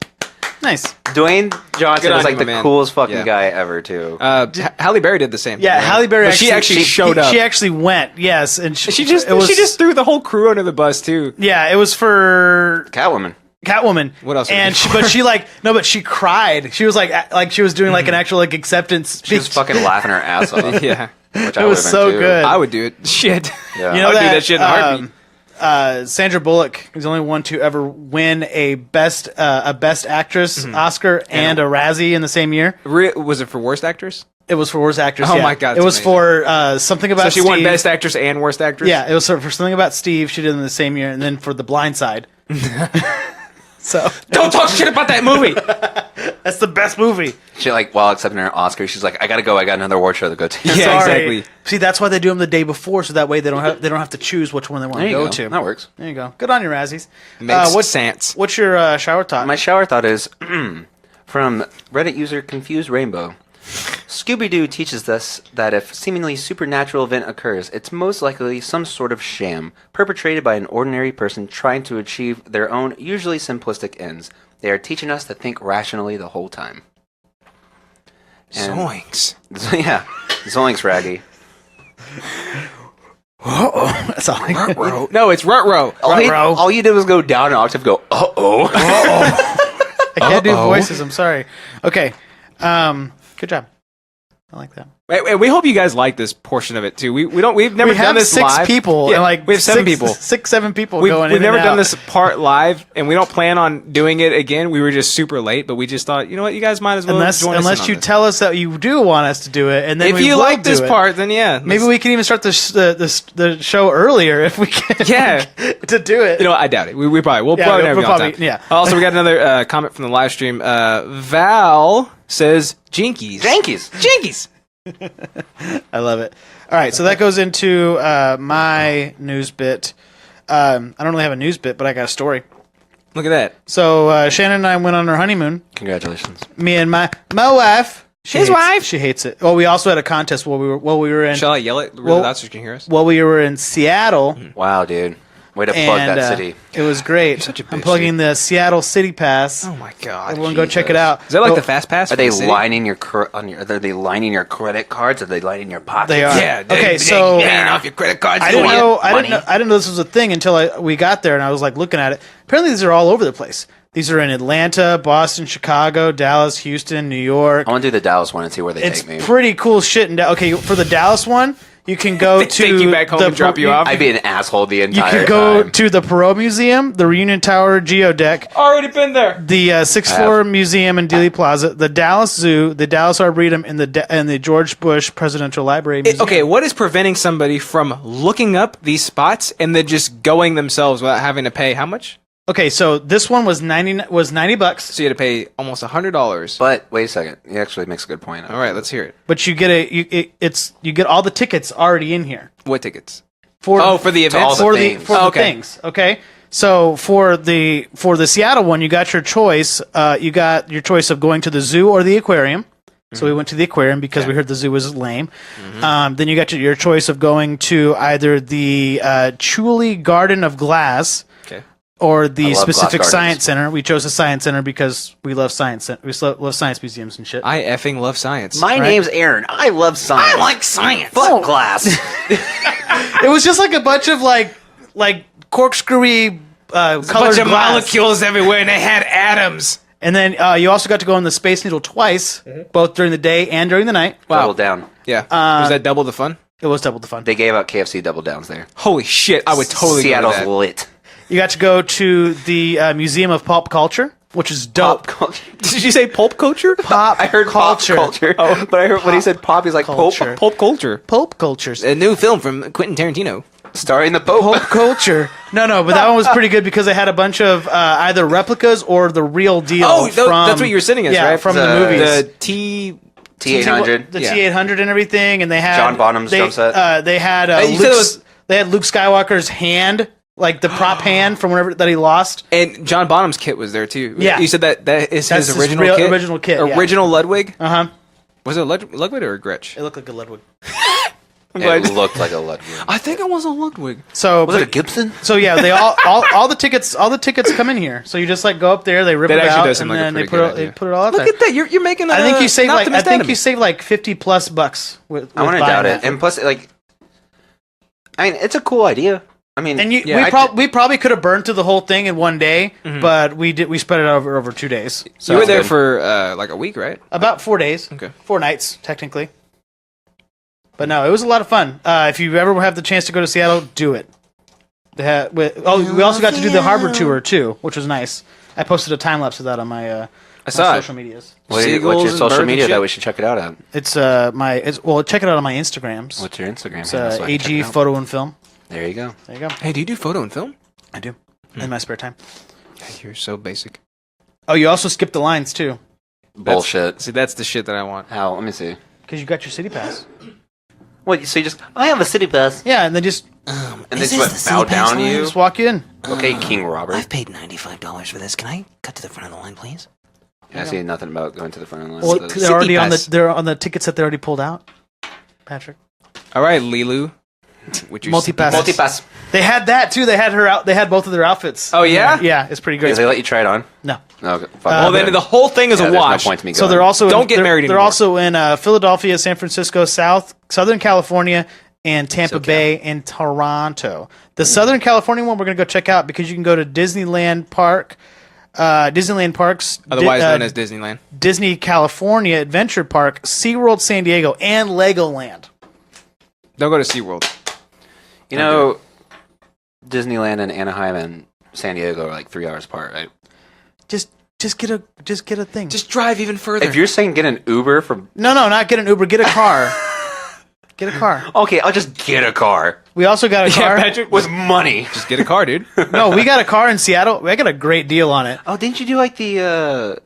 Speaker 1: Nice.
Speaker 3: Dwayne Johnson
Speaker 2: Good on
Speaker 3: was like
Speaker 2: you,
Speaker 3: the
Speaker 2: my man.
Speaker 3: coolest fucking
Speaker 2: Yeah.
Speaker 3: guy ever too.
Speaker 2: Halle Berry did the same thing.
Speaker 1: Yeah,
Speaker 2: right?
Speaker 1: Halle Berry.
Speaker 2: But she actually showed up.
Speaker 1: She actually went. Yes, and
Speaker 2: She just threw the whole crew under the bus too.
Speaker 1: Yeah, it was for
Speaker 3: Catwoman.
Speaker 1: Catwoman.
Speaker 2: What else?
Speaker 1: And but she cried. She was like she was doing like an actual like acceptance speech.
Speaker 3: She was fucking laughing her ass off.
Speaker 2: Yeah.
Speaker 3: Which
Speaker 1: It was so good.
Speaker 2: I would do it. Shit.
Speaker 3: Yeah.
Speaker 1: You know
Speaker 2: I would do that shit in a heartbeat.
Speaker 1: Sandra Bullock is the only one to ever win a best actress Oscar and a Razzie in the same year.
Speaker 2: Was it for worst actress?
Speaker 1: It was for worst actress.
Speaker 2: Oh
Speaker 1: yeah.
Speaker 2: my God,
Speaker 1: It was
Speaker 2: that's
Speaker 1: for something about.
Speaker 2: So she
Speaker 1: Steve.
Speaker 2: won best actress and worst actress?
Speaker 1: Yeah, it was for something about Steve. She did it in the same year, and then for The Blind Side. So
Speaker 2: Don't talk shit about that movie.
Speaker 1: that's the best movie.
Speaker 3: She like while accepting her Oscar, she's like, I gotta go. I got another award show to go to.
Speaker 2: Yeah,
Speaker 1: Sorry.
Speaker 2: exactly.
Speaker 1: See, that's why they do them the day before, so that way they don't have to choose which one they want
Speaker 3: There
Speaker 1: to
Speaker 3: you
Speaker 1: go
Speaker 3: go.
Speaker 1: to.
Speaker 3: That works.
Speaker 1: There you go. Good on your Razzies.
Speaker 2: Makes sense.
Speaker 1: What's your shower thought?
Speaker 3: My shower thought is from Reddit user Confused Rainbow. Scooby-Doo teaches us that if seemingly supernatural event occurs, it's most likely some sort of sham perpetrated by an ordinary person trying to achieve their own, usually simplistic ends. They are teaching us to think rationally the whole time. And-
Speaker 2: Zoinks.
Speaker 3: Yeah, Zoinks, Raggy.
Speaker 1: That's all.
Speaker 2: No, it's Rut-Row.
Speaker 3: All you did was go down an octave, go, uh-oh.
Speaker 1: I can't do voices. I'm sorry. Okay. Good job. I like that.
Speaker 2: Wait, we hope you guys like this portion of it too. We've never
Speaker 1: We
Speaker 2: done
Speaker 1: have
Speaker 2: this
Speaker 1: 6
Speaker 2: live.
Speaker 1: people,
Speaker 2: Yeah,
Speaker 1: and like
Speaker 2: we have 7 people.
Speaker 1: 7 people
Speaker 2: We've
Speaker 1: going in
Speaker 2: never
Speaker 1: and
Speaker 2: done
Speaker 1: out.
Speaker 2: this part live, and we don't plan on doing it again. We were just super late, but we just thought, you know what, you guys might as well join us in
Speaker 1: unless
Speaker 2: on
Speaker 1: you
Speaker 2: this.
Speaker 1: tell us that you do want us to do it, and then
Speaker 2: If
Speaker 1: we
Speaker 2: you
Speaker 1: will
Speaker 2: like this
Speaker 1: do it.
Speaker 2: part, then yeah,
Speaker 1: Maybe we can even start the show earlier if we can.
Speaker 2: Yeah.
Speaker 1: to do it.
Speaker 2: You know, I doubt it. We'll probably
Speaker 1: Yeah,
Speaker 2: never
Speaker 1: we'll
Speaker 2: be on
Speaker 1: probably-
Speaker 2: time.
Speaker 1: yeah.
Speaker 2: Also, we got another comment from the live stream. Val says Jinkies.
Speaker 3: Jankies.
Speaker 1: I love it. All right, so that goes into my news bit. I don't really have a news bit, but I got a story.
Speaker 2: Look at that.
Speaker 1: So Shannon and I went on our honeymoon.
Speaker 3: Congratulations.
Speaker 1: Me and my wife.
Speaker 2: His wife?
Speaker 1: She hates it. Well, we also had a contest while we were in
Speaker 2: Shall I yell it really
Speaker 1: Well-
Speaker 2: loud so you can hear us?
Speaker 1: while we were in Seattle.
Speaker 3: Wow, dude. Way to plug
Speaker 1: And
Speaker 3: that city.
Speaker 1: it was great.
Speaker 2: such a
Speaker 1: I'm
Speaker 2: bitch,
Speaker 1: plugging the Seattle City Pass.
Speaker 2: Oh my god.
Speaker 1: Everyone go check it
Speaker 3: Jesus.
Speaker 1: out.
Speaker 2: Is that like
Speaker 1: Go-
Speaker 2: the fast pass?
Speaker 3: Are
Speaker 2: for
Speaker 3: they
Speaker 2: the city?
Speaker 3: lining your are they lining your credit cards? Are they lining your pockets?
Speaker 1: They are.
Speaker 2: Yeah.
Speaker 1: Okay, so
Speaker 2: paying off your credit cards.
Speaker 1: I didn't know this was a thing until we got there, and I was like looking at it. Apparently, these are all over the place. These are in Atlanta, Boston, Chicago, Dallas, Houston, New York.
Speaker 3: I want to do the Dallas one and see where they
Speaker 1: It's
Speaker 3: take me.
Speaker 1: pretty cool shit. Okay, for the Dallas one, you can go
Speaker 2: They
Speaker 1: to
Speaker 2: take you back home
Speaker 1: the
Speaker 2: and drop you off?
Speaker 3: I'd be an asshole the
Speaker 1: You
Speaker 3: entire
Speaker 1: can go
Speaker 3: time.
Speaker 1: to the Perot Museum, the Reunion Tower Geodeck,
Speaker 2: Already been there.
Speaker 1: the Sixth Floor Museum in Dealey Plaza, the Dallas Zoo, the Dallas Arboretum, and the George Bush Presidential Library Museum.
Speaker 2: Okay, what is preventing somebody from looking up these spots and then just going themselves without having to pay how much?
Speaker 1: Okay, so this one was $90.
Speaker 2: So you had to pay almost $100.
Speaker 3: But wait a second. He actually makes a good point.
Speaker 2: All right, let's hear it.
Speaker 1: But you get you get all the tickets already in here
Speaker 2: What tickets?
Speaker 1: for
Speaker 2: For the event?
Speaker 3: all the
Speaker 1: for
Speaker 3: things.
Speaker 1: the
Speaker 2: Okay.
Speaker 1: things. Okay, so for the Seattle one, you got your choice. You got your choice of going to the zoo or the aquarium. So we went to the aquarium because we heard the zoo was lame. Then you got your choice of going to either the Chuli Garden of Glass
Speaker 2: Okay.
Speaker 1: or
Speaker 3: I
Speaker 1: the
Speaker 3: love
Speaker 1: specific
Speaker 3: glass gardens.
Speaker 1: science center. We chose the science center because we love science. We love science museums and shit.
Speaker 2: I effing love science.
Speaker 3: My
Speaker 1: Right.
Speaker 3: name's Aaron. I love science.
Speaker 2: I like science.
Speaker 3: Fuck glass.
Speaker 1: It was just like a bunch of like corkscrewy
Speaker 2: A
Speaker 1: colored
Speaker 2: bunch of
Speaker 1: glass.
Speaker 2: molecules everywhere, and they had atoms.
Speaker 1: And then you also got to go on the Space Needle twice, both during the day and during the night.
Speaker 2: Wow.
Speaker 3: Double down.
Speaker 2: Yeah. Was that double the fun?
Speaker 1: It was double the fun.
Speaker 3: They gave out KFC double downs there.
Speaker 2: Holy shit! I would totally
Speaker 3: Seattle's
Speaker 2: go to that.
Speaker 3: lit.
Speaker 1: You got to go to the Museum of Pop Culture, which is dope.
Speaker 3: Pop culture.
Speaker 2: Did you say pulp culture?
Speaker 1: Pop
Speaker 3: I heard
Speaker 1: culture.
Speaker 3: pop culture. Oh, but I heard when he said pop, he's like
Speaker 1: culture.
Speaker 3: Pope.
Speaker 2: Pulp culture.
Speaker 1: Pulp cultures.
Speaker 2: A new film from Quentin Tarantino.
Speaker 3: Starring the Pope.
Speaker 1: Pulp culture. No, but that one was pretty good because they had a bunch of either replicas or the real deal.
Speaker 2: Oh,
Speaker 1: from,
Speaker 2: that's what you were sitting as,
Speaker 1: yeah,
Speaker 2: right?
Speaker 1: from the,
Speaker 3: The-
Speaker 1: movies.
Speaker 2: The
Speaker 3: T800.
Speaker 1: The
Speaker 2: Yeah.
Speaker 1: T800 and everything, and they had
Speaker 3: John Bonham's drum set.
Speaker 1: They had
Speaker 2: you said it was-
Speaker 1: they had Luke Skywalker's hand, like the prop hand from whenever that he lost.
Speaker 2: And John Bonham's kit was there too.
Speaker 1: Yeah.
Speaker 2: You said that is
Speaker 1: That's
Speaker 2: his
Speaker 1: his
Speaker 2: original
Speaker 1: real-
Speaker 2: kit.
Speaker 1: original kit, yeah.
Speaker 2: Original Ludwig.
Speaker 1: Uh huh.
Speaker 2: Was it a Ludwig or a Gretsch?
Speaker 1: It looked like a Ludwig.
Speaker 2: I'm
Speaker 3: It
Speaker 2: glad-
Speaker 3: looked like a Ludwig.
Speaker 2: I think it was a Ludwig.
Speaker 1: So
Speaker 3: Was it a Gibson?
Speaker 1: So yeah, they all the tickets come in here. So you just like go up there, they rip
Speaker 2: That
Speaker 1: it
Speaker 2: actually
Speaker 1: out,
Speaker 2: does seem
Speaker 1: and
Speaker 2: like a
Speaker 1: then they
Speaker 2: pretty
Speaker 1: put
Speaker 2: good
Speaker 1: it, they
Speaker 2: idea.
Speaker 1: put it all out
Speaker 2: Look
Speaker 1: there.
Speaker 2: at that! You're making.
Speaker 1: I think you save
Speaker 2: an
Speaker 1: like
Speaker 2: Optimus Academy.
Speaker 1: like $50+ with
Speaker 3: I want to
Speaker 1: buying
Speaker 3: doubt
Speaker 1: that.
Speaker 3: it. And plus, like, I mean, it's a cool idea. I mean,
Speaker 1: And
Speaker 2: Yeah,
Speaker 1: we probably could have burned through the whole thing in one day, but we spread it over 2 days. So
Speaker 2: you were there
Speaker 3: good.
Speaker 2: for like a week, right?
Speaker 1: about 4 days.
Speaker 2: Okay.
Speaker 1: 4 nights technically. But no, it was a lot of fun. If you ever have the chance to go to Seattle, do it. We also got to do the harbor tour too, which was nice. I posted a time lapse of that on my
Speaker 2: saw it.
Speaker 1: social medias.
Speaker 3: what's
Speaker 2: Seagulls
Speaker 3: your
Speaker 2: and
Speaker 3: social
Speaker 2: birds and
Speaker 3: media
Speaker 2: shit?
Speaker 3: that we should check it out at?
Speaker 1: It's check it out on my Instagrams.
Speaker 3: What's your Instagram?
Speaker 1: It's
Speaker 3: handle so I can check
Speaker 1: AG
Speaker 3: it out?
Speaker 1: Photo and Film.
Speaker 3: There you go.
Speaker 1: There you go.
Speaker 2: Hey, do you do photo and film?
Speaker 1: I do in my spare time.
Speaker 2: You're so basic.
Speaker 1: Oh, you also skipped the lines too
Speaker 3: Bullshit.
Speaker 2: See, that's the shit that I want.
Speaker 3: How? Let me see.
Speaker 1: because you got your city pass.
Speaker 3: What? So you just? I have a city pass.
Speaker 1: Yeah, and then just
Speaker 3: And they just bow down to you.
Speaker 1: just walk you in.
Speaker 3: Okay, King Robert.
Speaker 4: I've paid $95 for this. Can I cut to the front of the line, please?
Speaker 3: I see nothing about going to the front of the line.
Speaker 1: Well,
Speaker 3: So-
Speaker 1: they're already
Speaker 2: pass.
Speaker 1: they're on the tickets that they already pulled out. Patrick,
Speaker 2: All right, Lilu. With your
Speaker 1: Multi-pass.
Speaker 3: multi-pass.
Speaker 1: they had that too. They had her out. They had both of their outfits.
Speaker 2: Oh, yeah?
Speaker 1: Yeah, it's pretty
Speaker 3: Did
Speaker 1: great.
Speaker 3: they let you try it on?
Speaker 1: No.
Speaker 3: No. Okay. Fuck
Speaker 2: Well,
Speaker 3: that.
Speaker 2: then the whole thing is
Speaker 3: Yeah,
Speaker 2: a
Speaker 3: there's
Speaker 2: wash.
Speaker 3: no point to me
Speaker 1: So
Speaker 3: going.
Speaker 1: they're also
Speaker 2: Don't get married
Speaker 1: They're
Speaker 2: anymore.
Speaker 1: also in Philadelphia, San Francisco, Southern California, and Tampa
Speaker 3: SoCal.
Speaker 1: Bay and Toronto. The Southern California one we're gonna go check out because you can go to Disneyland Park, Disneyland Parks,
Speaker 2: Otherwise known as Disneyland.
Speaker 1: Disney California Adventure Park, SeaWorld San Diego, and Legoland.
Speaker 2: Don't go to SeaWorld.
Speaker 3: You know, Disneyland and Anaheim and San Diego are like 3 hours apart, right?
Speaker 1: Just get a thing.
Speaker 2: Just drive even further.
Speaker 3: If you're saying get an Uber from,
Speaker 1: no, not get an Uber. Get a car. Get a car.
Speaker 3: okay, I'll just get a car
Speaker 1: We also got a car.
Speaker 2: Patrick,
Speaker 3: with money.
Speaker 2: just get a car, dude.
Speaker 1: No, we got a car in Seattle. We got a great deal on it.
Speaker 3: Oh, didn't you do like the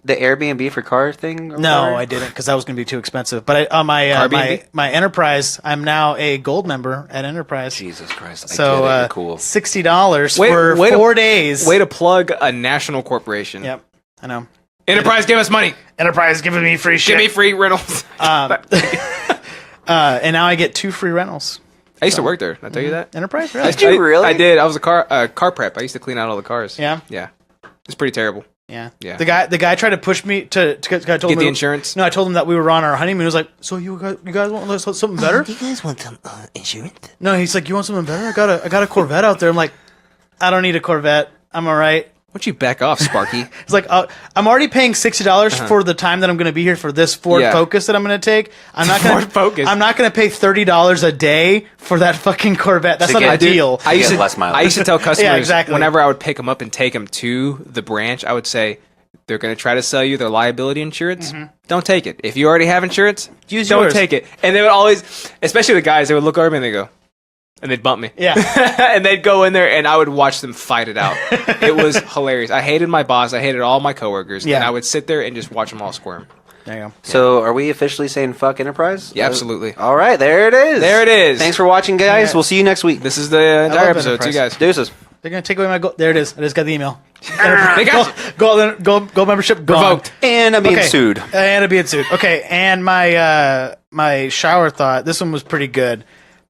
Speaker 3: Airbnb for car thing? or
Speaker 1: No,
Speaker 3: whatever?
Speaker 1: I didn't because that was going to be too expensive. But on my
Speaker 2: Airbnb?
Speaker 1: my Enterprise, I'm now a gold member at Enterprise.
Speaker 3: Jesus Christ! I
Speaker 1: So
Speaker 3: get it, you're cool.
Speaker 1: $60
Speaker 2: Wait-
Speaker 1: for
Speaker 2: wait a-
Speaker 1: 4 days.
Speaker 2: Way to plug a national corporation.
Speaker 1: Yep, I know.
Speaker 2: Enterprise, give us money.
Speaker 1: Enterprise giving me free shit.
Speaker 2: Give me free rentals.
Speaker 1: And now I get 2 free rentals.
Speaker 2: I used to work there. Did I tell you that?
Speaker 1: Enterprise, really?
Speaker 3: Did you really?
Speaker 2: I did. I was a car prep. I used to clean out all the cars.
Speaker 1: Yeah,
Speaker 2: Yeah. It's pretty terrible.
Speaker 1: yeah.
Speaker 2: Yeah.
Speaker 1: The guy tried to push me to I told
Speaker 2: Get
Speaker 1: him
Speaker 2: the insurance.
Speaker 1: No, I told him that we were on our honeymoon. He was like, "So you guys want something better?"
Speaker 4: Do you guys want some insurance?
Speaker 1: No, he's like, "You want something better? I got a Corvette out there." I'm like, "I don't need a Corvette. I'm all right."
Speaker 2: Why don't you back off, Sparky?
Speaker 1: It's like I'm already paying $60 for the time that I'm going to be here for this Ford
Speaker 2: Yeah.
Speaker 1: Focus that I'm going to take. I'm not going
Speaker 2: Ford Focus.
Speaker 1: I'm not going to pay $30 a day for that fucking Corvette. That's
Speaker 3: To
Speaker 1: not a
Speaker 3: get-
Speaker 1: deal.
Speaker 2: I used
Speaker 3: get
Speaker 2: to
Speaker 3: less mileage.
Speaker 2: I used to tell customers
Speaker 1: exactly.
Speaker 2: whenever I would pick them up and take them to the branch, I would say they're going to try to sell you their liability insurance. Don't take it. If you already have insurance,
Speaker 1: Use
Speaker 2: don't
Speaker 1: yours.
Speaker 2: take it. And they would always, especially the guys, they would look over me and they go, and they'd bump me.
Speaker 1: Yeah.
Speaker 2: And they'd go in there and I would watch them fight it out. It was hilarious. I hated my boss. I hated all my coworkers.
Speaker 1: Yeah.
Speaker 2: And I would sit there and just watch them all squirm.
Speaker 1: There you go.
Speaker 3: So, are we officially saying fuck Enterprise?
Speaker 2: Yeah, absolutely.
Speaker 3: All right, there it is.
Speaker 2: There it is.
Speaker 3: Thanks for watching, guys.
Speaker 1: Yeah.
Speaker 3: We'll see you next week.
Speaker 2: This is the entire
Speaker 1: love
Speaker 2: episode. See you
Speaker 1: Enterprise.
Speaker 2: guys.
Speaker 3: Deuces.
Speaker 1: They're going to take away my gold. There it is. I just got the email.
Speaker 2: They got you.
Speaker 1: Gold membership gone.
Speaker 2: Revoked.
Speaker 3: And I'm being sued.
Speaker 1: And I'm being sued. Okay, and my shower thought, this one was pretty good.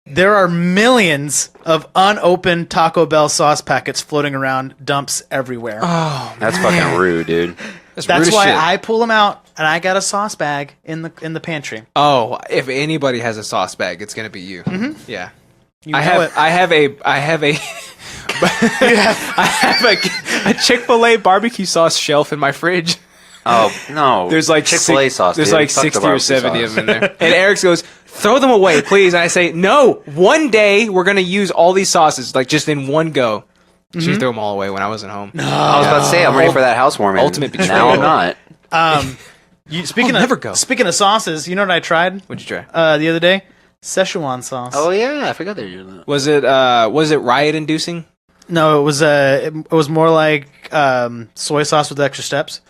Speaker 1: There are millions of unopened Taco Bell sauce packets floating around dumps everywhere.
Speaker 3: That's fucking rude, dude.
Speaker 1: That's
Speaker 2: rude as
Speaker 1: why
Speaker 2: shit.
Speaker 1: I pull them out, and I got a sauce bag in the pantry.
Speaker 2: Oh, if anybody has a sauce bag, it's gonna be you. Mm-hmm. Yeah.
Speaker 1: You
Speaker 2: I
Speaker 1: know
Speaker 2: have
Speaker 1: it.
Speaker 2: I have a Chick-fil-A barbecue sauce shelf in my fridge.
Speaker 3: Oh no.
Speaker 2: There's like
Speaker 3: Chick-fil-A sauce.
Speaker 2: There's
Speaker 3: dude.
Speaker 2: like
Speaker 3: Fuck the
Speaker 2: 60 or
Speaker 3: barbecue
Speaker 2: 70
Speaker 3: sauce.
Speaker 2: of them in there. And Eric goes, "Throw them away, please." And I say, "No, one day we're gonna use all these sauces, like just in one go." She would throw them all away when I wasn't home.
Speaker 3: I was about to say I'm ready for that housewarming.
Speaker 2: Ultimate betrayal.
Speaker 3: Now I'm not.
Speaker 1: Speaking
Speaker 2: never go.
Speaker 1: Speaking of sauces, you know what I tried
Speaker 2: What'd you try?
Speaker 1: the other day? Szechuan sauce.
Speaker 3: Oh yeah, I forgot they were doing that.
Speaker 2: Was it riot inducing?
Speaker 1: No, it was more like soy sauce with extra steps.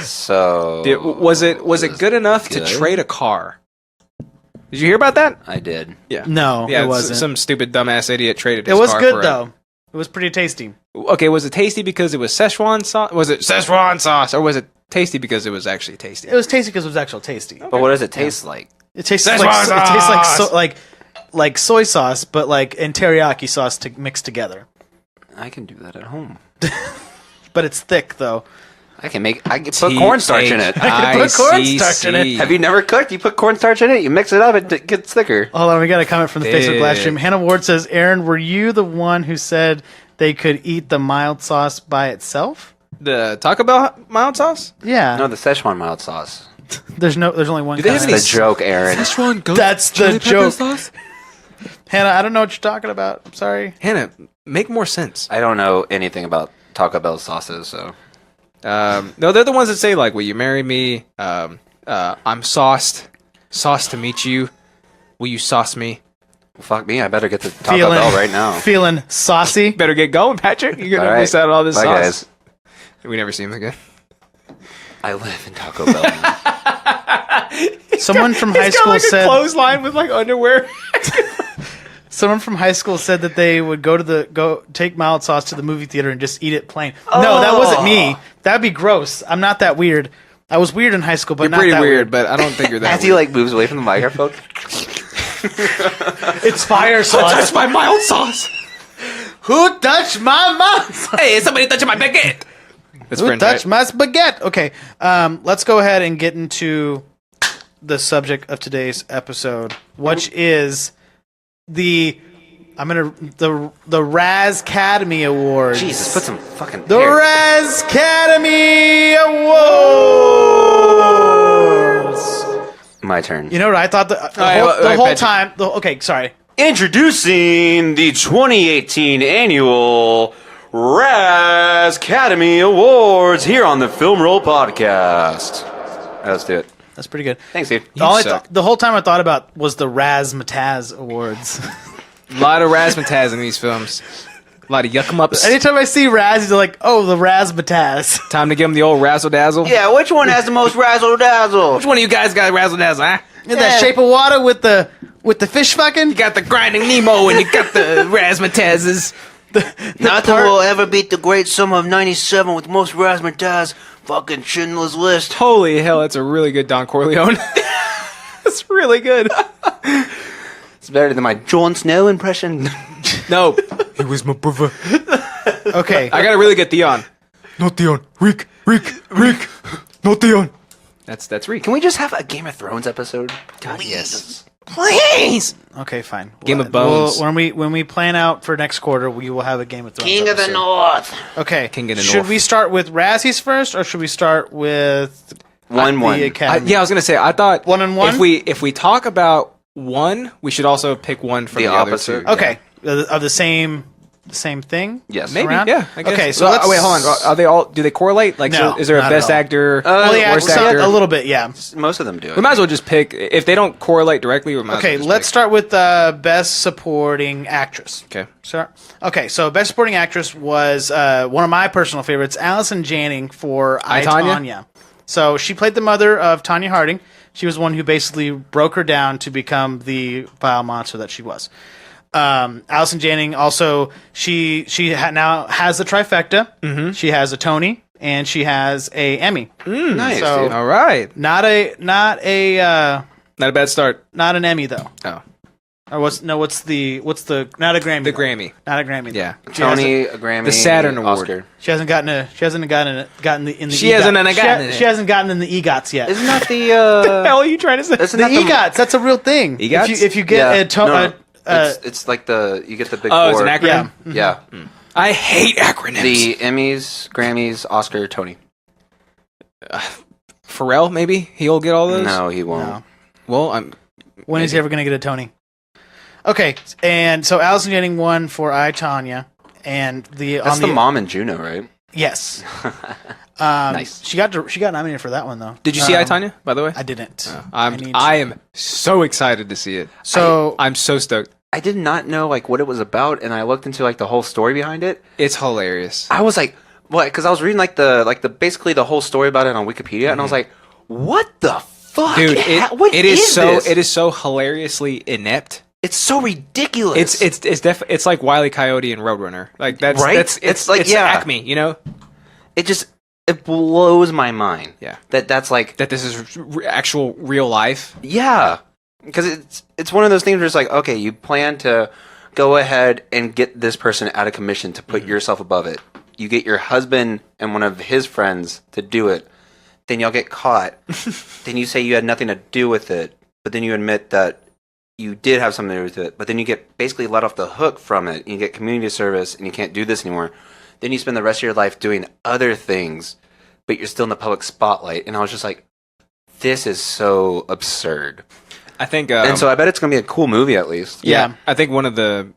Speaker 3: So
Speaker 2: Was it good enough to
Speaker 3: good?
Speaker 2: trade a car? Did you hear about that?
Speaker 3: I did.
Speaker 2: Yeah.
Speaker 1: No,
Speaker 2: Yeah,
Speaker 1: it wasn't.
Speaker 2: some stupid dumbass idiot traded
Speaker 1: It
Speaker 2: his
Speaker 1: was
Speaker 2: car
Speaker 1: good
Speaker 2: for
Speaker 1: though. It was pretty tasty.
Speaker 2: Okay, was it tasty because it was Szechuan sauce? Was it Szechuan sauce, or was it tasty because it was actually tasty?
Speaker 1: It was tasty because it was actually tasty.
Speaker 3: But what does it taste like?
Speaker 1: It tastes
Speaker 2: Szechuan
Speaker 1: like soy sauce, but like and teriyaki sauce mixed together.
Speaker 3: I can do that at home.
Speaker 1: But it's thick though.
Speaker 3: I can put cornstarch in it.
Speaker 1: I can put cornstarch in it.
Speaker 3: Have you never cooked? You put cornstarch in it, you mix it up, it gets thicker.
Speaker 1: Hold on, we got a comment from the Facebook live stream. Hannah Ward says, Aaron, were you the one who said they could eat the mild sauce by itself?
Speaker 2: The Taco Bell mild sauce?
Speaker 1: Yeah.
Speaker 3: No, the Szechuan mild sauce.
Speaker 1: There's only one.
Speaker 2: Do they have
Speaker 1: kind.
Speaker 2: any
Speaker 3: That's the joke, Aaron.
Speaker 2: Szechuan ghost
Speaker 1: That's the
Speaker 2: chili pepper
Speaker 1: joke.
Speaker 2: sauce?
Speaker 1: Hannah, I don't know what you're talking about. I'm sorry.
Speaker 2: Hannah, make more sense.
Speaker 3: I don't know anything about Taco Bell sauces, so.
Speaker 2: No, they're the ones that say, like, will you marry me? I'm sauced to meet you. Will you sauce me?
Speaker 3: Well, fuck me, I better get the Taco Bell right now.
Speaker 1: Feeling saucy.
Speaker 2: Better get going, Patrick. You're going
Speaker 3: All
Speaker 2: to
Speaker 3: right.
Speaker 2: miss out on all this
Speaker 3: Bye,
Speaker 2: sauce.
Speaker 3: guys.
Speaker 2: We never see him again.
Speaker 3: I live in Taco Bell now.
Speaker 1: Someone from high
Speaker 2: He's got
Speaker 1: school
Speaker 2: like
Speaker 1: said.
Speaker 2: a clothesline with like underwear.
Speaker 1: Someone from high school said that they would go take mild sauce to the movie theater and just eat it plain. No, that wasn't me. That'd be gross. I'm not that weird. I was weird in high school, but
Speaker 2: You're
Speaker 1: not
Speaker 2: pretty
Speaker 1: that
Speaker 2: weird, but I don't think you're that
Speaker 3: As he
Speaker 2: weird.
Speaker 3: like moves away from the microphone.
Speaker 1: It's fire sauce.
Speaker 2: That's my mild sauce.
Speaker 1: Who touched my mild sauce?
Speaker 2: Hey, somebody touching my baguette. That's
Speaker 1: Who
Speaker 2: French,
Speaker 1: touched
Speaker 2: right?
Speaker 1: my spaghetti? Okay, let's go ahead and get into the subject of today's episode, which is the Razzcademy Awards.
Speaker 3: Jesus, put some fucking
Speaker 1: The
Speaker 3: hair.
Speaker 1: Razzcademy Awards.
Speaker 3: My turn.
Speaker 1: You know what I thought the
Speaker 2: wait,
Speaker 1: whole
Speaker 2: Patrick.
Speaker 1: time. Okay, sorry.
Speaker 3: Introducing the 2018 annual Razzcademy Awards here on the Film Roll Podcast. All right, let's do it.
Speaker 1: That's pretty good.
Speaker 3: Thanks, dude.
Speaker 1: The whole time I thought about was the Razzmatazz Awards.
Speaker 2: A lot of razzmatazz in these films. A lot of yuck 'em ups.
Speaker 1: Anytime I see Razzies, they're like, oh, the Razzmatazz.
Speaker 2: Time to give them the old razzle dazzle.
Speaker 3: Yeah, which one has the most razzle dazzle?
Speaker 2: Which one of you guys got razzle dazzle, huh?
Speaker 1: In that Shape of Water with the fish fucking.
Speaker 2: You got the grinding Nemo and you got the razzmatazzes.
Speaker 4: Nothing will ever beat the great sum of 97 with most razzmatazz. Fucking Schindler's List.
Speaker 2: Holy hell, that's a really good Don Corleone. That's really good.
Speaker 3: It's better than my Jon Snow impression.
Speaker 2: No. It was my brother.
Speaker 1: Okay.
Speaker 2: I got a really good Theon.
Speaker 5: Not Theon. Rick. Not Theon.
Speaker 2: That's Reek.
Speaker 3: Can we just have a Game of Thrones episode?
Speaker 2: God, yes.
Speaker 4: Please!
Speaker 1: Okay, fine.
Speaker 2: Game of Bones.
Speaker 1: When we plan out for next quarter, we will have a Game of Thrones.
Speaker 4: King of the
Speaker 1: episode.
Speaker 4: North.
Speaker 1: Okay.
Speaker 2: King of the
Speaker 1: Should
Speaker 2: North.
Speaker 1: we start with Razzies first, or should we start with
Speaker 3: One.
Speaker 1: the Academy?
Speaker 2: Yeah, I was gonna say. I thought
Speaker 1: 1 and 1?
Speaker 2: If we talk about one, we should also pick one from
Speaker 3: The
Speaker 2: the other
Speaker 3: opposite.
Speaker 2: two.
Speaker 1: Okay. Of the same thing.
Speaker 3: Yes.
Speaker 2: Maybe.
Speaker 1: Around?
Speaker 2: Yeah. I guess.
Speaker 1: Okay, so
Speaker 2: Well,
Speaker 1: let's-
Speaker 2: wait, hold on. Are they all? Do they correlate? Like,
Speaker 1: No,
Speaker 2: is there a
Speaker 1: not
Speaker 2: best
Speaker 1: at all.
Speaker 2: actor?
Speaker 1: Well, yeah,
Speaker 2: worst
Speaker 1: so
Speaker 2: actor?
Speaker 1: a little bit, yeah.
Speaker 3: Most of them do.
Speaker 2: We might as well just pick. If they don't correlate directly, we might.
Speaker 1: Okay,
Speaker 2: as well
Speaker 1: let's
Speaker 2: just
Speaker 1: start with Best Supporting Actress.
Speaker 2: pick. Okay.
Speaker 1: Sure. Okay, so Best Supporting Actress was one of my personal favorites, Allison Janney for I,
Speaker 2: Tonya?
Speaker 1: Tonya. So she played the mother of Tonya Harding. She was one who basically broke her down to become the vile monster that she was. Allison Janney also she now has the trifecta. Mm-hmm. She has a Tony and she has a Emmy.
Speaker 3: Nice,
Speaker 1: So-
Speaker 3: dude.
Speaker 2: All right.
Speaker 1: Not a
Speaker 2: Not a bad start.
Speaker 1: not an Emmy though.
Speaker 2: Oh,
Speaker 1: Or what's the not a Grammy.
Speaker 2: the
Speaker 1: though.
Speaker 2: Grammy.
Speaker 1: Not a Grammy.
Speaker 2: Yeah.
Speaker 1: She hasn't-
Speaker 3: Tony, a Grammy,
Speaker 2: The Saturn Award.
Speaker 3: Oscar.
Speaker 1: She hasn't gotten in the
Speaker 2: She hasn't gotten it.
Speaker 1: She hasn't gotten in the EGOTs yet.
Speaker 3: Isn't that the?
Speaker 2: What the hell are you trying to say?
Speaker 3: Isn't
Speaker 1: The
Speaker 3: that the?
Speaker 1: EGOTs, that's a real thing.
Speaker 2: EGOTs?
Speaker 1: If you get
Speaker 3: Yeah.
Speaker 1: a
Speaker 3: No, it's like you get the big
Speaker 2: Oh, it's
Speaker 3: four.
Speaker 2: an acronym.
Speaker 1: yeah.
Speaker 3: Yeah.
Speaker 2: I hate acronyms.
Speaker 3: The Emmys, Grammys, Oscar, Tony.
Speaker 2: Pharrell, maybe he'll get all those.
Speaker 3: No, he won't.
Speaker 1: No.
Speaker 2: Well, I'm.
Speaker 1: When is he ever going to get a Tony? Okay, and so Allison Janney won for I, Tonya, and
Speaker 3: That's the mom in Juno, right?
Speaker 1: Yes.
Speaker 3: Nice.
Speaker 1: She got nominated for that one though.
Speaker 2: Did you see I, Tonya? By the way,
Speaker 1: I didn't.
Speaker 2: I
Speaker 1: need to.
Speaker 2: am so excited to see it.
Speaker 1: So
Speaker 2: I'm so stoked.
Speaker 3: I did not know like what it was about, and I looked into like the whole story behind it.
Speaker 2: It's hilarious.
Speaker 3: I was like, what? Because I was reading like the basically the whole story about it on Wikipedia, and I was like, what the fuck,
Speaker 2: Dude,
Speaker 3: What
Speaker 2: it is so
Speaker 3: this?
Speaker 2: it is so hilariously inept.
Speaker 3: It's so ridiculous.
Speaker 2: It's like Wile E. Coyote and Roadrunner. Like that's
Speaker 3: Right?
Speaker 2: It's
Speaker 3: It's like,
Speaker 2: it's
Speaker 3: yeah.
Speaker 2: Acme, you know.
Speaker 3: It blows my mind.
Speaker 2: Yeah.
Speaker 3: That's like
Speaker 2: That this is actual real life.
Speaker 3: yeah, because it's one of those things where it's like, okay, you plan to go ahead and get this person out of commission to put yourself above it. you get your husband and one of his friends to do it, then y'all get caught. Then you say you had nothing to do with it, but then you admit that you did have something to do with it, but then you get basically let off the hook from it. You get community service and you can't do this anymore. Then you spend the rest of your life doing other things, but you're still in the public spotlight. And I was just like, this is so absurd.
Speaker 2: I think,
Speaker 3: and so I bet it's going to be a cool movie at least.
Speaker 2: Yeah. I think one of the,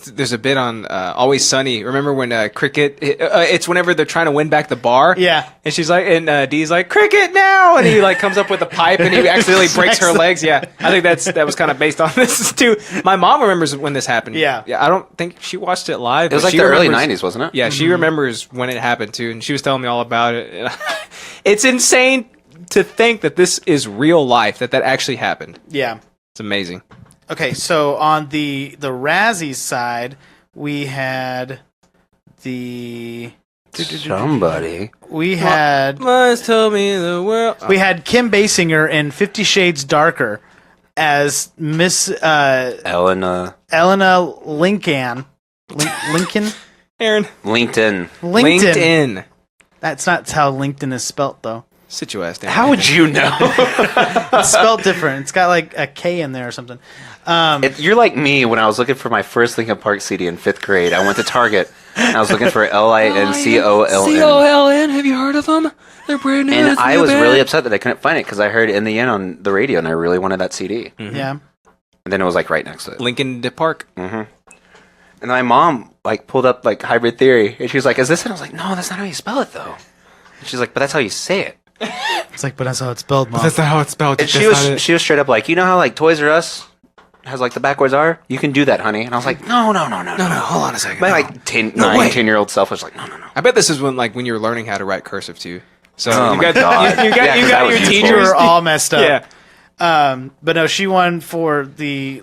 Speaker 2: there's a bit on Always Sunny. Remember when Cricket? It's whenever they're trying to win back the bar.
Speaker 1: Yeah,
Speaker 2: and she's like, and Dee's like, "Cricket now!" And he like comes up with a pipe, and he accidentally breaks her legs. Yeah, I think that was kind of based on this too. My mom remembers when this happened.
Speaker 1: Yeah.
Speaker 2: I don't think she watched it live.
Speaker 3: It was
Speaker 2: but
Speaker 3: like
Speaker 2: she
Speaker 3: the early
Speaker 2: remembers-
Speaker 3: 90s, wasn't it?
Speaker 2: Yeah, she remembers when it happened too, and she was telling me all about it. It's insane to think that this is real life. That actually happened.
Speaker 1: yeah.
Speaker 2: It's amazing.
Speaker 1: Okay, so on the Razzies side, we had
Speaker 3: Somebody.
Speaker 1: we had
Speaker 2: Must tell me the world.
Speaker 1: we had Kim Basinger in 50 Shades Darker as Miss
Speaker 3: Elena.
Speaker 1: Elena Lincoln. Lincoln?
Speaker 2: Aaron.
Speaker 3: LinkedIn.
Speaker 2: LinkedIn.
Speaker 1: That's not how LinkedIn is spelt, though.
Speaker 2: Sit your ass down.
Speaker 3: How would you know?
Speaker 1: It's spelled different. It's got like a K in there or something.
Speaker 3: You're like me when I was looking for my first Linkin Park CD in 5th grade. I went to Target and I was looking for LINCOLN.
Speaker 2: COLN. Have you heard of them? They're brand new.
Speaker 3: And I was really upset that I couldn't find it because I heard In the End on the radio and I really wanted that CD.
Speaker 1: Yeah.
Speaker 3: And then it was like right next to it.
Speaker 2: Lincoln Park.
Speaker 3: And my mom like pulled up like Hybrid Theory and she was like, "Is this it?" I was like, "No, that's not how you spell it though." And she's like, "But that's how you say it."
Speaker 1: It's like, but that's how it's spelled, Mom.
Speaker 5: That's not how it's spelled.
Speaker 3: And she was straight up like, "You know how like Toys R Us has like the backwards R? You can do that, honey." And I was like, No.
Speaker 2: Hold on a second.
Speaker 3: My like 10-year-old self was like, No.
Speaker 2: I bet this is when you were learning how to write cursive too. So
Speaker 3: Oh
Speaker 2: you
Speaker 3: my
Speaker 2: got
Speaker 3: God.
Speaker 2: you
Speaker 3: Yeah, 'cause that
Speaker 2: got
Speaker 3: was
Speaker 2: your
Speaker 3: useful.
Speaker 1: You
Speaker 2: teachers.
Speaker 1: were all messed up.
Speaker 2: Yeah.
Speaker 1: But no, she won for the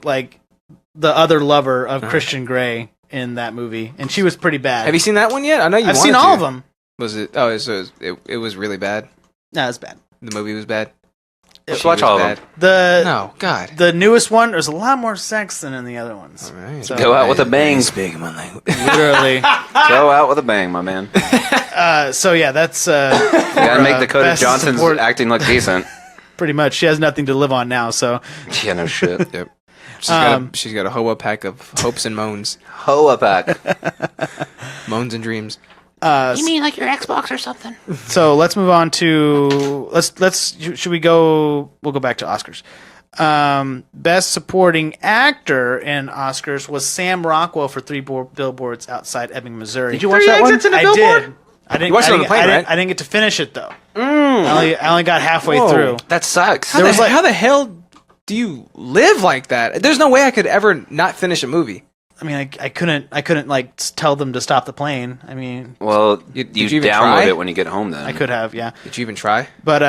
Speaker 1: other lover of Christian Grey in that movie, and she was pretty bad.
Speaker 2: Have you seen that one yet? I know you.
Speaker 1: I've
Speaker 2: wanted
Speaker 1: seen all
Speaker 2: to.
Speaker 1: of them.
Speaker 2: Was it? Oh, it was really bad.
Speaker 1: No, it's bad.
Speaker 2: The movie was bad.
Speaker 3: Let's
Speaker 2: She
Speaker 3: watch
Speaker 2: was
Speaker 3: all of
Speaker 2: bad.
Speaker 3: them.
Speaker 2: No, God.
Speaker 1: The newest one, there's a lot more sex than in the other ones.
Speaker 2: All right.
Speaker 1: So,
Speaker 3: Go out with a bang.
Speaker 2: Speaking my language.
Speaker 1: literally.
Speaker 3: Go out with a bang, my man.
Speaker 1: So yeah, that's
Speaker 3: You gotta make Dakota
Speaker 1: best
Speaker 3: Johnson's
Speaker 1: support-
Speaker 3: acting look decent.
Speaker 1: pretty much. She has nothing to live on now, so
Speaker 3: Yeah, no shit.
Speaker 2: Yep. She's got a hoa pack of hopes and moans,
Speaker 3: Hoa pack.
Speaker 2: moans and dreams.
Speaker 4: You mean like your Xbox or something?
Speaker 1: So let's move on to should we go? We'll go back to Oscars. Best Supporting Actor in Oscars was Sam Rockwell for Three Billboards Outside Ebbing, Missouri.
Speaker 3: Did you watch that one?
Speaker 1: I did. I didn't.
Speaker 2: You watched it on the plane, right?
Speaker 1: I didn't get to finish it though. I only got halfway through.
Speaker 3: That sucks.
Speaker 2: How the hell do you live like that? There's no way I could ever not finish a movie.
Speaker 1: I mean, I couldn't like tell them to stop the plane. I mean,
Speaker 3: Well,
Speaker 2: Did
Speaker 3: you
Speaker 2: you even
Speaker 3: download
Speaker 2: try?
Speaker 3: it when you get home then.
Speaker 1: I could have, yeah.
Speaker 2: Did you even try?
Speaker 1: But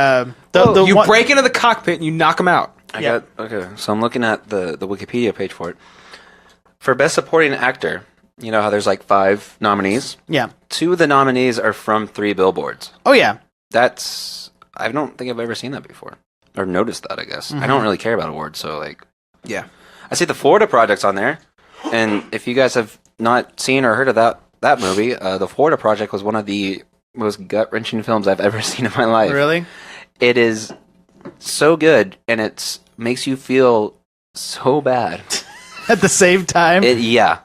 Speaker 2: You
Speaker 1: one,
Speaker 2: break into the cockpit and you knock them out.
Speaker 3: Okay, so I'm looking at the Wikipedia page for it. For Best Supporting Actor, you know how there's like 5 nominees?
Speaker 1: yeah.
Speaker 3: 2 of the nominees are from 3 Billboards.
Speaker 1: Oh yeah.
Speaker 3: I don't think I've ever seen that before. Or noticed that, I guess. I don't really care about awards, so like...
Speaker 2: Yeah.
Speaker 3: I see the Florida Project's on there. And if you guys have not seen or heard of that movie, the Florida Project was one of the most gut-wrenching films I've ever seen in my life.
Speaker 1: Really?
Speaker 3: It is so good, and it makes you feel so bad.
Speaker 1: At the same time.
Speaker 3: Yeah.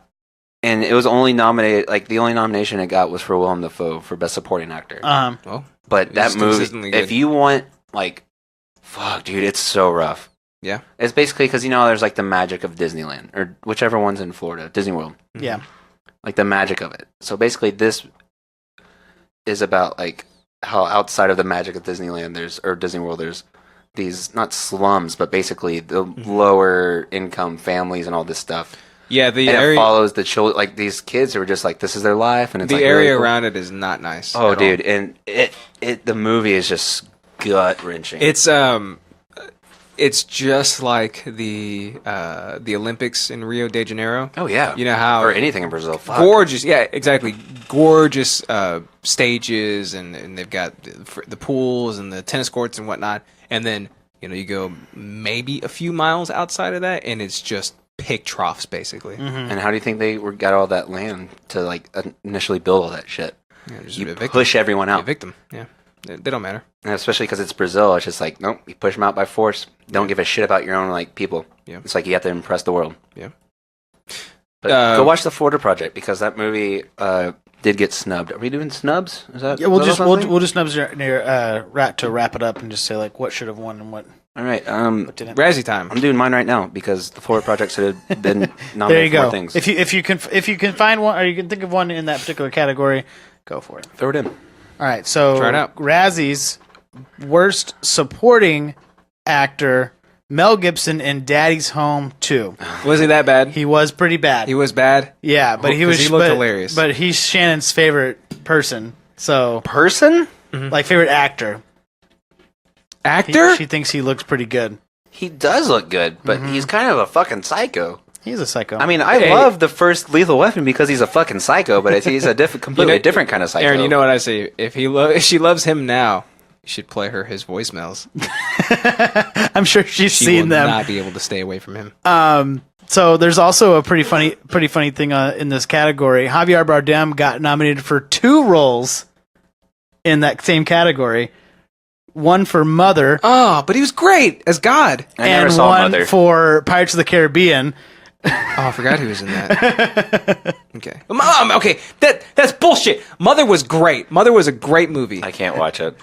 Speaker 3: And it was only nominated, like, the only nomination it got was for Willem Dafoe for Best Supporting Actor.
Speaker 2: Well,
Speaker 3: But that
Speaker 2: it's
Speaker 3: movie,
Speaker 2: consistently good.
Speaker 3: if you want, like, fuck, dude, it's so rough.
Speaker 2: yeah.
Speaker 3: It's basically because, you know, there's, like, the magic of Disneyland, or whichever one's in Florida, Disney World.
Speaker 1: yeah.
Speaker 3: Like, the magic of it. So basically, this is about, like, how outside of the magic of Disneyland, or Disney World, there's these, not slums, but basically the lower income families and all this stuff.
Speaker 2: Yeah, the
Speaker 3: And it
Speaker 2: area
Speaker 3: follows the children, like, these kids who are just like, this is their life, and it's
Speaker 2: the
Speaker 3: like
Speaker 2: area
Speaker 3: really cool.
Speaker 2: around it is not nice.
Speaker 3: Oh,
Speaker 2: at
Speaker 3: dude,
Speaker 2: all.
Speaker 3: and the movie is just gut wrenching.
Speaker 2: It's just like the Olympics in Rio de Janeiro.
Speaker 3: Oh yeah,
Speaker 2: You know how
Speaker 3: or anything in Brazil. Fuck.
Speaker 2: gorgeous, yeah, exactly, gorgeous stages, and they've got the pools and the tennis courts and whatnot. And then you go maybe a few miles outside of that, and it's just pig troughs, basically.
Speaker 3: And how do you think they got all that land to like initially build all that shit?
Speaker 2: Yeah, just
Speaker 3: You
Speaker 2: evict
Speaker 3: push everyone
Speaker 2: them.
Speaker 3: out,
Speaker 2: Evict them. Yeah, they don't matter.
Speaker 3: and especially because it's Brazil. It's just like nope, you push them out by force. Don't give a shit about your own like people.
Speaker 2: Yeah.
Speaker 3: It's like you have to impress the world.
Speaker 2: Yeah.
Speaker 3: But go watch the Florida Project because that movie did get snubbed. Are we doing snubs? Is that
Speaker 1: Yeah, we'll
Speaker 3: is that
Speaker 1: just
Speaker 3: something?
Speaker 1: we'll just snubs near to wrap it up and just say like what should have won and what
Speaker 3: All right.
Speaker 1: didn't.
Speaker 2: Razzie time.
Speaker 3: I'm doing mine right now because the Florida Project should have been
Speaker 1: There
Speaker 3: nominated
Speaker 1: you
Speaker 3: for more
Speaker 1: go.
Speaker 3: things.
Speaker 1: If you can find one or you can think of one in that particular category, go for it.
Speaker 3: Throw it in.
Speaker 1: All right, so
Speaker 2: Try it out.
Speaker 1: Razzies worst supporting actor Mel Gibson in Daddy's Home 2.
Speaker 2: Was he that bad?
Speaker 1: He was pretty bad.
Speaker 2: He was bad.
Speaker 1: Yeah, but he
Speaker 2: 'Cause
Speaker 1: was
Speaker 2: he looked
Speaker 1: but-
Speaker 2: hilarious.
Speaker 1: But he's Shannon's favorite person. So
Speaker 3: Person?
Speaker 1: like favorite actor.
Speaker 2: Actor?
Speaker 1: She thinks he looks pretty good.
Speaker 3: He does look good, but
Speaker 1: Mm-hmm.
Speaker 3: he's kind of a fucking psycho.
Speaker 1: He's a psycho.
Speaker 3: I mean, I
Speaker 2: Hey.
Speaker 3: love the first Lethal Weapon because he's a fucking psycho, but he's a completely different kind of psycho.
Speaker 2: Aaron, you know what I say? If she loves him now, you should play her his voicemails.
Speaker 1: I'm sure she's
Speaker 2: She
Speaker 1: seen
Speaker 2: will
Speaker 1: them.
Speaker 2: not be able to stay away from him.
Speaker 1: So there's also a pretty funny thing in this category. Javier Bardem got nominated for 2 roles in that same category. One for Mother
Speaker 2: Oh, but he was great as God.
Speaker 3: I never
Speaker 1: and
Speaker 3: saw
Speaker 1: one
Speaker 3: Mother.
Speaker 1: for Pirates of the Caribbean.
Speaker 2: Oh, I forgot he was in that. Okay. Okay, that's bullshit. Mother was great. Mother was a great movie.
Speaker 3: I can't watch it.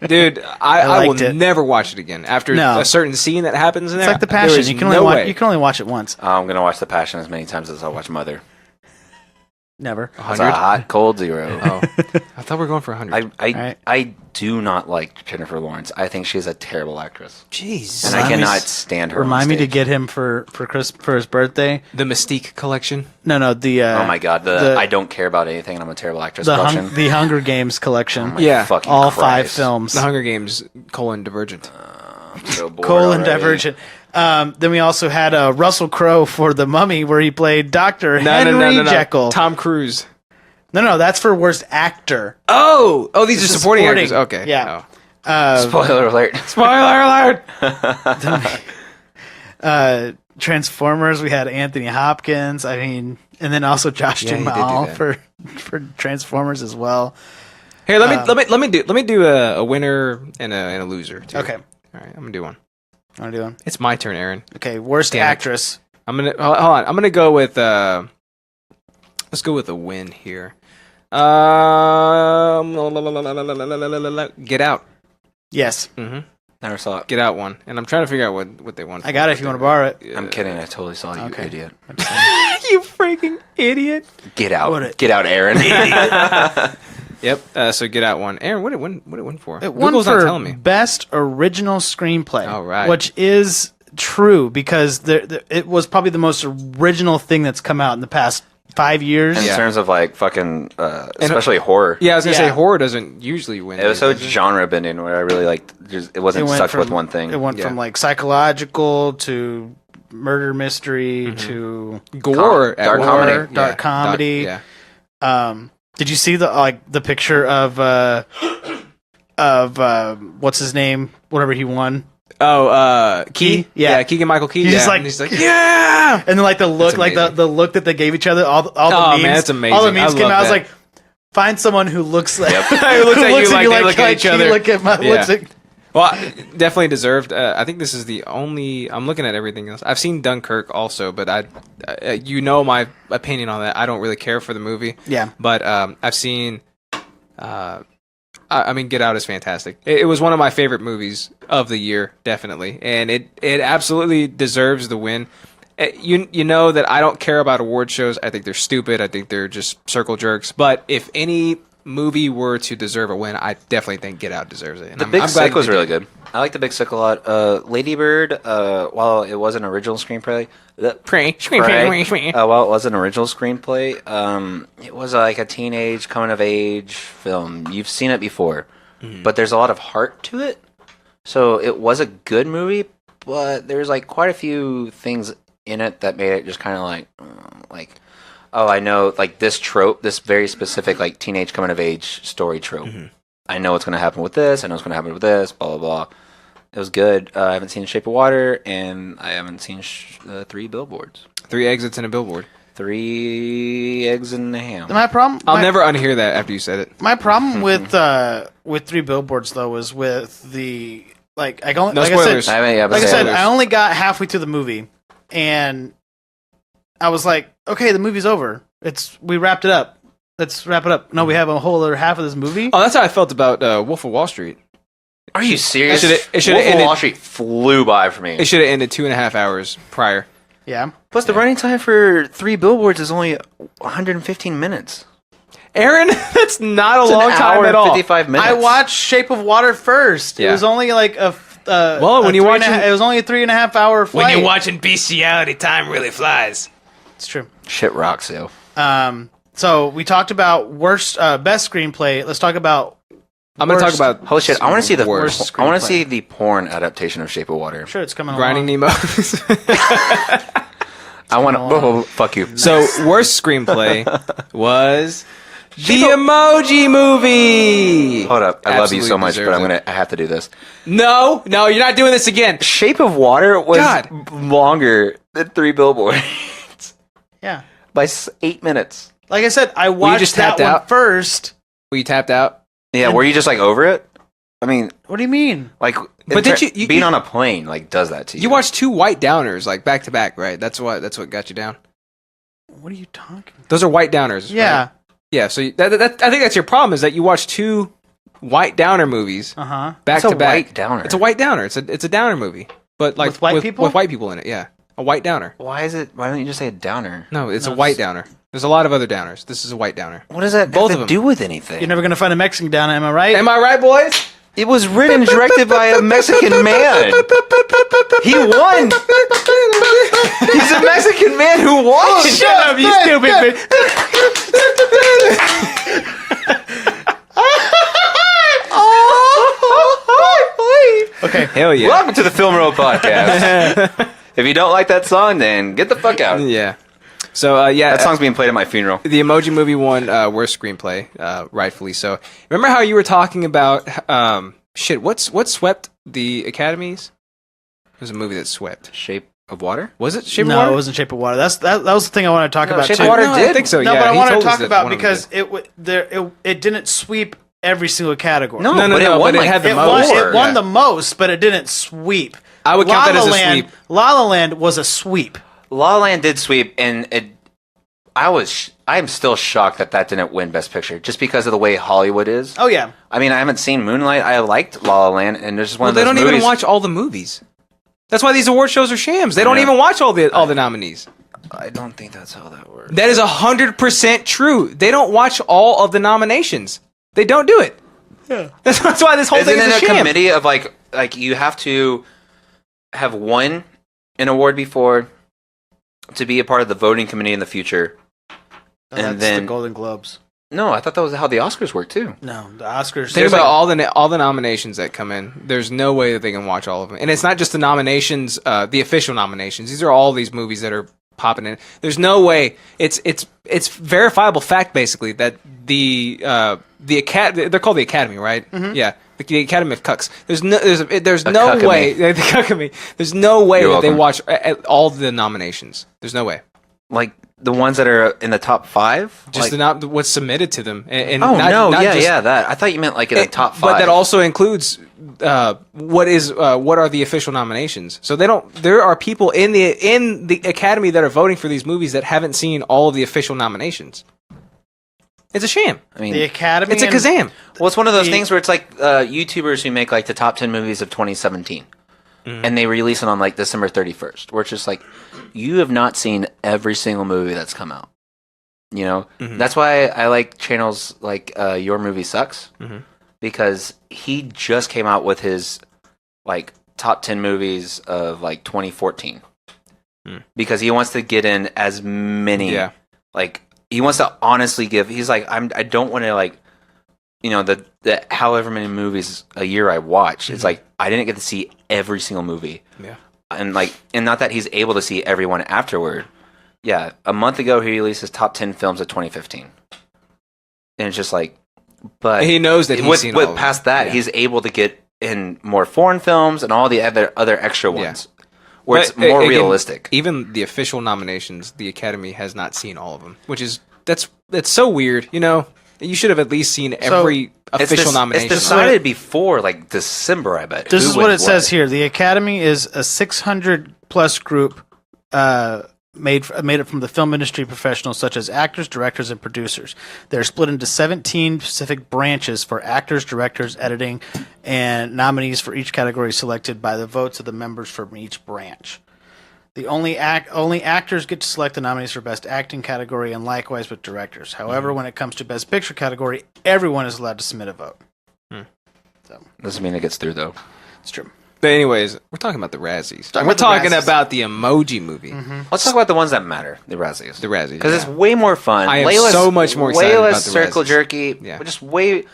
Speaker 2: Dude, I will
Speaker 1: liked it.
Speaker 2: never watch it again. After
Speaker 1: No.
Speaker 2: a certain scene that happens in
Speaker 1: It's
Speaker 2: there,
Speaker 1: like The
Speaker 2: there
Speaker 1: Passion.
Speaker 2: is
Speaker 1: You can only
Speaker 2: no way.
Speaker 1: you can only watch it once.
Speaker 3: I'm gonna watch The Passion as many times as I watch Mother.
Speaker 1: Never.
Speaker 3: It's a hot, cold 0.
Speaker 2: Oh, I thought we were going for 100.
Speaker 3: I I do not like Jennifer Lawrence. I think she's a terrible actress,
Speaker 2: Jeez.
Speaker 3: and I
Speaker 1: Remind me-
Speaker 3: cannot stand her.
Speaker 1: Remind
Speaker 3: on
Speaker 1: me to
Speaker 3: stage.
Speaker 1: get him for his birthday.
Speaker 2: The Mystique collection.
Speaker 1: No, the
Speaker 3: Oh my god, the I don't care about anything, and I'm a terrible actress collection.
Speaker 1: the Hunger Games collection.
Speaker 2: Yeah.
Speaker 3: Fucking
Speaker 1: All
Speaker 3: Christ.
Speaker 1: 5 films.
Speaker 2: The Hunger Games, Divergent.
Speaker 3: I'm so bored
Speaker 1: Colon
Speaker 3: already.
Speaker 1: Divergent. Then we also had Russell Crowe for The Mummy, where he played Dr. Henry Jekyll.
Speaker 2: Tom Cruise.
Speaker 1: No, that's for worst actor.
Speaker 2: Oh, these are
Speaker 1: This is
Speaker 2: supporting
Speaker 1: supporting.
Speaker 2: actors. Okay.
Speaker 1: Yeah.
Speaker 2: Oh.
Speaker 3: Spoiler alert.
Speaker 2: Spoiler alert.
Speaker 1: Transformers, we had Anthony Hopkins. I mean, and then also Josh
Speaker 2: Yeah, he did do
Speaker 1: Duhamel
Speaker 2: that.
Speaker 1: for Transformers as well.
Speaker 2: Here, let me do a winner and a loser. Too.
Speaker 1: Okay,
Speaker 2: All right, I'm gonna do one.
Speaker 1: want to do one?
Speaker 2: It's my turn, Aaron.
Speaker 1: Okay, worst
Speaker 2: Damn it.
Speaker 1: actress.
Speaker 2: I'm gonna hold on. I'm gonna go with let's go with a win here. Get Out.
Speaker 1: Yes,
Speaker 3: Never saw it.
Speaker 2: Get Out one, and I'm trying to figure out what they want.
Speaker 1: I got it. If you want to borrow it.
Speaker 3: I'm kidding. I totally saw you,
Speaker 1: Okay.
Speaker 3: idiot.
Speaker 2: you freaking idiot.
Speaker 3: Get out.
Speaker 1: What it-
Speaker 3: Get out, Aaron.
Speaker 2: Yep. So Get Out one. Aaron, what did it win for?
Speaker 1: It won
Speaker 2: Google's
Speaker 1: for
Speaker 2: not telling me.
Speaker 1: best original screenplay.
Speaker 2: All right.
Speaker 1: Which is true because it was probably the most original thing that's come out in the past 5 years.
Speaker 3: In
Speaker 2: Yeah.
Speaker 3: terms of like fucking, especially horror.
Speaker 2: Yeah, I was gonna
Speaker 1: Yeah.
Speaker 2: say horror doesn't usually win.
Speaker 3: It was so
Speaker 2: does it?
Speaker 3: genre bending where I really liked. It wasn't stuck with one thing.
Speaker 1: It went
Speaker 2: Yeah.
Speaker 1: from like psychological to murder mystery to
Speaker 2: Gore, at
Speaker 3: dark
Speaker 2: war.
Speaker 3: comedy.
Speaker 1: dark comedy.
Speaker 2: Yeah.
Speaker 1: Did you see the picture of what's his name? Whatever he won.
Speaker 2: Oh, Key?
Speaker 1: Yeah.
Speaker 2: Keegan Michael Key.
Speaker 1: He's
Speaker 2: yeah.
Speaker 1: just like,
Speaker 2: And he's like, yeah.
Speaker 1: And then like the look, like
Speaker 2: amazing.
Speaker 1: the look that they gave each other, all the
Speaker 2: Oh,
Speaker 1: memes.
Speaker 2: man, that's amazing.
Speaker 1: All the memes
Speaker 2: I
Speaker 1: came
Speaker 2: love
Speaker 1: out. I was
Speaker 2: that.
Speaker 1: like, find someone who looks like
Speaker 2: Who looks at you like they look at each
Speaker 1: you
Speaker 2: other.
Speaker 1: Look at my,
Speaker 2: Yeah.
Speaker 1: looks like,
Speaker 2: Well, definitely deserved. I think this is the only. I'm looking at everything else. I've seen Dunkirk also, but you know my opinion on that. I don't really care for the movie.
Speaker 1: Yeah.
Speaker 2: But I've seen. I mean, Get Out is fantastic. It was one of my favorite movies of the year, definitely, and it absolutely deserves the win. You know that I don't care about award shows. I think they're stupid. I think they're just circle jerks. But if any movie were to deserve a win, I definitely think Get Out deserves it. And
Speaker 3: The
Speaker 2: I'm
Speaker 3: Big
Speaker 2: glad
Speaker 3: Sick was
Speaker 2: they
Speaker 3: really
Speaker 2: did.
Speaker 3: good. I like The Big Sick a lot. Lady Bird, while it was an original screenplay, while it was an original screenplay, it was like a teenage coming of age film. You've seen it before, but there's a lot of heart to it. So it was a good movie, but there's like quite a few things in it that made it just kind of like, oh, I know, like this trope, this very specific like teenage coming of age story trope. I know what's going to happen with this. I know what's going to happen with this. Blah blah blah. It was good. I haven't seen Shape of Water, and I haven't seen 3 Billboards.
Speaker 2: 3 exits and a billboard.
Speaker 3: 3 eggs and a ham.
Speaker 1: My problem.
Speaker 2: I'll never unhear that after you said it.
Speaker 1: My problem with 3 Billboards though was with the like I only
Speaker 2: No
Speaker 1: like
Speaker 2: spoilers.
Speaker 1: I said,
Speaker 3: I mean, yeah, but
Speaker 1: like I said,
Speaker 2: spoilers.
Speaker 1: I only got halfway through the movie, and I was like, okay, the movie's over. We wrapped it up. Let's wrap it up. No, we have a whole other half of this movie.
Speaker 2: Oh, that's how I felt about Wolf of Wall Street.
Speaker 3: Are you serious?
Speaker 2: It should've
Speaker 3: Wolf of
Speaker 2: ended-
Speaker 3: Wall Street flew by for me.
Speaker 2: It should have ended 2.5 hours prior.
Speaker 1: Yeah.
Speaker 3: Plus, the running time for 3 Billboards is only 115 minutes.
Speaker 2: Aaron, that's not a
Speaker 3: It's
Speaker 2: long
Speaker 3: an
Speaker 2: time
Speaker 3: hour
Speaker 2: at
Speaker 3: and
Speaker 2: all.
Speaker 3: 55 minutes.
Speaker 1: I watched Shape of Water first.
Speaker 2: Yeah.
Speaker 1: It was only like a.
Speaker 2: Well, when
Speaker 1: a
Speaker 2: you're
Speaker 1: three and a
Speaker 2: watching-
Speaker 1: half- it was only a 3.5 hour flight.
Speaker 2: watching bestiality, time really flies.
Speaker 1: It's true.
Speaker 3: Shit rocks, yo.
Speaker 1: So we talked about best screenplay. Let's talk about.
Speaker 2: I'm going to talk
Speaker 1: worst-
Speaker 2: about
Speaker 3: Holy shit! I want to see the
Speaker 1: Worst
Speaker 3: I want
Speaker 1: screenplay.
Speaker 3: to see the porn adaptation of Shape of Water.
Speaker 1: Sure, it's coming
Speaker 2: Grinding
Speaker 1: along.
Speaker 2: Nemo.
Speaker 3: I want to. Oh, fuck you.
Speaker 2: So, worst screenplay was the Emoji Movie.
Speaker 3: Hold up! I love you so
Speaker 2: Absolutely
Speaker 3: much, but
Speaker 2: deserves
Speaker 3: I have to do this.
Speaker 2: No, you're not doing this again.
Speaker 3: Shape of Water was
Speaker 2: God.
Speaker 3: longer than 3 Billboards
Speaker 1: Yeah.
Speaker 3: by 8 minutes.
Speaker 1: Like I said, I watched
Speaker 2: just
Speaker 1: that
Speaker 2: tapped
Speaker 1: one
Speaker 2: out?
Speaker 1: first.
Speaker 2: Were you tapped out?
Speaker 3: Yeah, were you just like over it? I mean,
Speaker 1: What do you mean?
Speaker 3: like,
Speaker 2: But did you-
Speaker 3: being on a plane like does that to you?
Speaker 2: You watched 2 white downers like back to back, right? That's what got you down.
Speaker 1: What are you talking?
Speaker 2: Those are white downers.
Speaker 1: Yeah.
Speaker 2: right? Yeah. So that I think that's your problem is that you watch 2 white downer movies
Speaker 1: Uh huh.
Speaker 2: back
Speaker 3: What's
Speaker 2: to
Speaker 3: a
Speaker 2: back.
Speaker 3: white downer?
Speaker 2: It's a white downer. It's a downer movie, but like
Speaker 1: With white people?
Speaker 2: with white people in it. Yeah, a white downer.
Speaker 3: Why don't you just say a downer?
Speaker 2: No, it's
Speaker 1: No,
Speaker 2: a white
Speaker 1: it's-
Speaker 2: downer. There's a lot of other downers. This is a white downer.
Speaker 3: What does that
Speaker 2: Both
Speaker 3: have
Speaker 2: of
Speaker 3: to
Speaker 2: them.
Speaker 3: do with anything?
Speaker 1: You're never gonna find a Mexican down, am I right?
Speaker 2: Am I right, boys?
Speaker 3: It was written and directed by a Mexican man. He won. He's a Mexican man who won.
Speaker 2: Shut up, you stupid bitch.
Speaker 1: Okay.
Speaker 2: Hell yeah.
Speaker 3: Welcome to the Film Roll Podcast. If you don't like that song, then get the fuck out.
Speaker 2: Yeah. So yeah,
Speaker 3: That song's being played at my funeral.
Speaker 2: the Emoji Movie won worst screenplay, rightfully so. Remember how you were talking about what swept the Academies? It was a movie that swept.
Speaker 3: Shape of Water?
Speaker 2: Was it Shape of
Speaker 1: No,
Speaker 2: Water?
Speaker 1: it wasn't Shape of Water. That was the thing I wanted to talk
Speaker 3: No,
Speaker 1: about
Speaker 3: Shape
Speaker 1: too.
Speaker 3: of Water
Speaker 2: No, I
Speaker 3: did.
Speaker 2: think so.
Speaker 1: No,
Speaker 2: yeah,
Speaker 1: but I
Speaker 2: he
Speaker 1: wanted
Speaker 2: told
Speaker 1: to
Speaker 2: us
Speaker 1: talk
Speaker 2: that
Speaker 1: about
Speaker 2: one of them
Speaker 1: because
Speaker 2: did.
Speaker 1: it didn't sweep every single category.
Speaker 3: No,
Speaker 2: No,
Speaker 3: but it won
Speaker 2: but it
Speaker 3: like
Speaker 2: had the
Speaker 1: it
Speaker 2: most.
Speaker 1: won, it won
Speaker 2: Yeah.
Speaker 1: the most, but it didn't sweep.
Speaker 2: I would count that as a sweep.
Speaker 1: La La Land was a sweep.
Speaker 3: La La Land did sweep, and I am still shocked that didn't win Best Picture, just because of the way Hollywood is.
Speaker 1: Oh yeah.
Speaker 3: I mean, I haven't seen Moonlight. I liked La La Land, and there's just one
Speaker 2: Well,
Speaker 3: of
Speaker 2: they
Speaker 3: those
Speaker 2: don't
Speaker 3: movies.
Speaker 2: even watch all the movies. That's why these award shows are shams. They don't
Speaker 3: know.
Speaker 2: even watch all the nominees.
Speaker 3: I don't think that's how that works.
Speaker 2: That is 100% true. They don't watch all of the nominations. They don't do it. Yeah. That's why this whole
Speaker 3: Isn't
Speaker 2: thing is a
Speaker 3: it a
Speaker 2: sham.
Speaker 3: committee of like you have to have won an award before to be a part of the voting committee in the future?
Speaker 1: That's
Speaker 3: And then
Speaker 1: the Golden Globes.
Speaker 3: no, I thought that was how the Oscars work too.
Speaker 1: No, the Oscars.
Speaker 2: Think about all the nominations that come in. There's no way that they can watch all of them, and it's not just the nominations, the official nominations. These are all these movies that are popping in. There's no way. It's verifiable fact basically that the they're called the Academy, right?
Speaker 1: Mm-hmm.
Speaker 2: Yeah, the Academy of Cucks. There's no
Speaker 3: Cuckamy.
Speaker 2: way the Cuckamy. There's no way
Speaker 3: You're
Speaker 2: that they
Speaker 3: welcome.
Speaker 2: watch all the nominations. There's no way.
Speaker 3: Like the ones that are in the top 5.
Speaker 2: Just what's submitted to them. And
Speaker 3: oh
Speaker 2: not,
Speaker 3: no,
Speaker 2: not
Speaker 3: yeah,
Speaker 2: just,
Speaker 3: yeah, that. I thought you meant like in the top 5.
Speaker 2: But that also includes what are the official nominations. So there are people in the Academy that are voting for these movies that haven't seen all of the official nominations. It's a sham.
Speaker 3: I mean,
Speaker 1: the Academy.
Speaker 2: It's a
Speaker 1: and-
Speaker 2: kazam.
Speaker 3: well, it's one of those things where it's like YouTubers who make like the top 10 movies of 2017. And they release it on like December 31st, where it's just like, you have not seen every single movie that's come out. You know, that's why I like channels like Your Movie Sucks, because he just came out with his like top 10 movies of like 2014, because he wants to get in as many.
Speaker 2: Yeah.
Speaker 3: Like he wants to honestly give. He's like, I don't want to like, you know, the however many movies a year I watch. It's like I didn't get to see every single movie.
Speaker 2: Yeah.
Speaker 3: And like, and not that he's able to see everyone afterward. Yeah, a month ago he released his top 10 films of 2015, and it's just like, but
Speaker 2: He knows that he's seen all of them.
Speaker 3: past that,
Speaker 2: Yeah.
Speaker 3: he's able to get in more foreign films and all the other extra ones, where it's
Speaker 2: But,
Speaker 3: more
Speaker 2: again,
Speaker 3: realistic.
Speaker 2: Even the official nominations, the Academy has not seen all of them, which is that's so weird. You know, you should have at least seen every official nomination.
Speaker 3: It's decided before like December, I bet.
Speaker 1: This
Speaker 3: Who
Speaker 1: is what
Speaker 3: wins
Speaker 1: it says here. The Academy is a 600 plus group made up from the film industry professionals such as actors, directors, and producers. They're split into 17 specific branches for actors, directors, editing, and nominees for each category selected by the votes of the members from each branch. The only actors get to select the nominees for Best Acting category, and likewise with directors. However, when it comes to Best Picture category, everyone is allowed to submit a vote.
Speaker 3: Doesn't mean it gets through though.
Speaker 1: It's true.
Speaker 2: But anyways, we're talking about the Razzies. We're
Speaker 1: about the
Speaker 2: talking
Speaker 1: Razzies.
Speaker 2: about the Emoji Movie.
Speaker 3: Let's talk about the ones that matter. The Razzies.
Speaker 2: The Razzies,
Speaker 3: because
Speaker 2: yeah.
Speaker 3: it's way more fun.
Speaker 2: I am
Speaker 3: way less,
Speaker 2: so much more excited
Speaker 3: way
Speaker 2: about
Speaker 3: less
Speaker 2: the
Speaker 3: circle
Speaker 2: Razzies.
Speaker 3: jerky.
Speaker 2: Yeah.
Speaker 3: Just way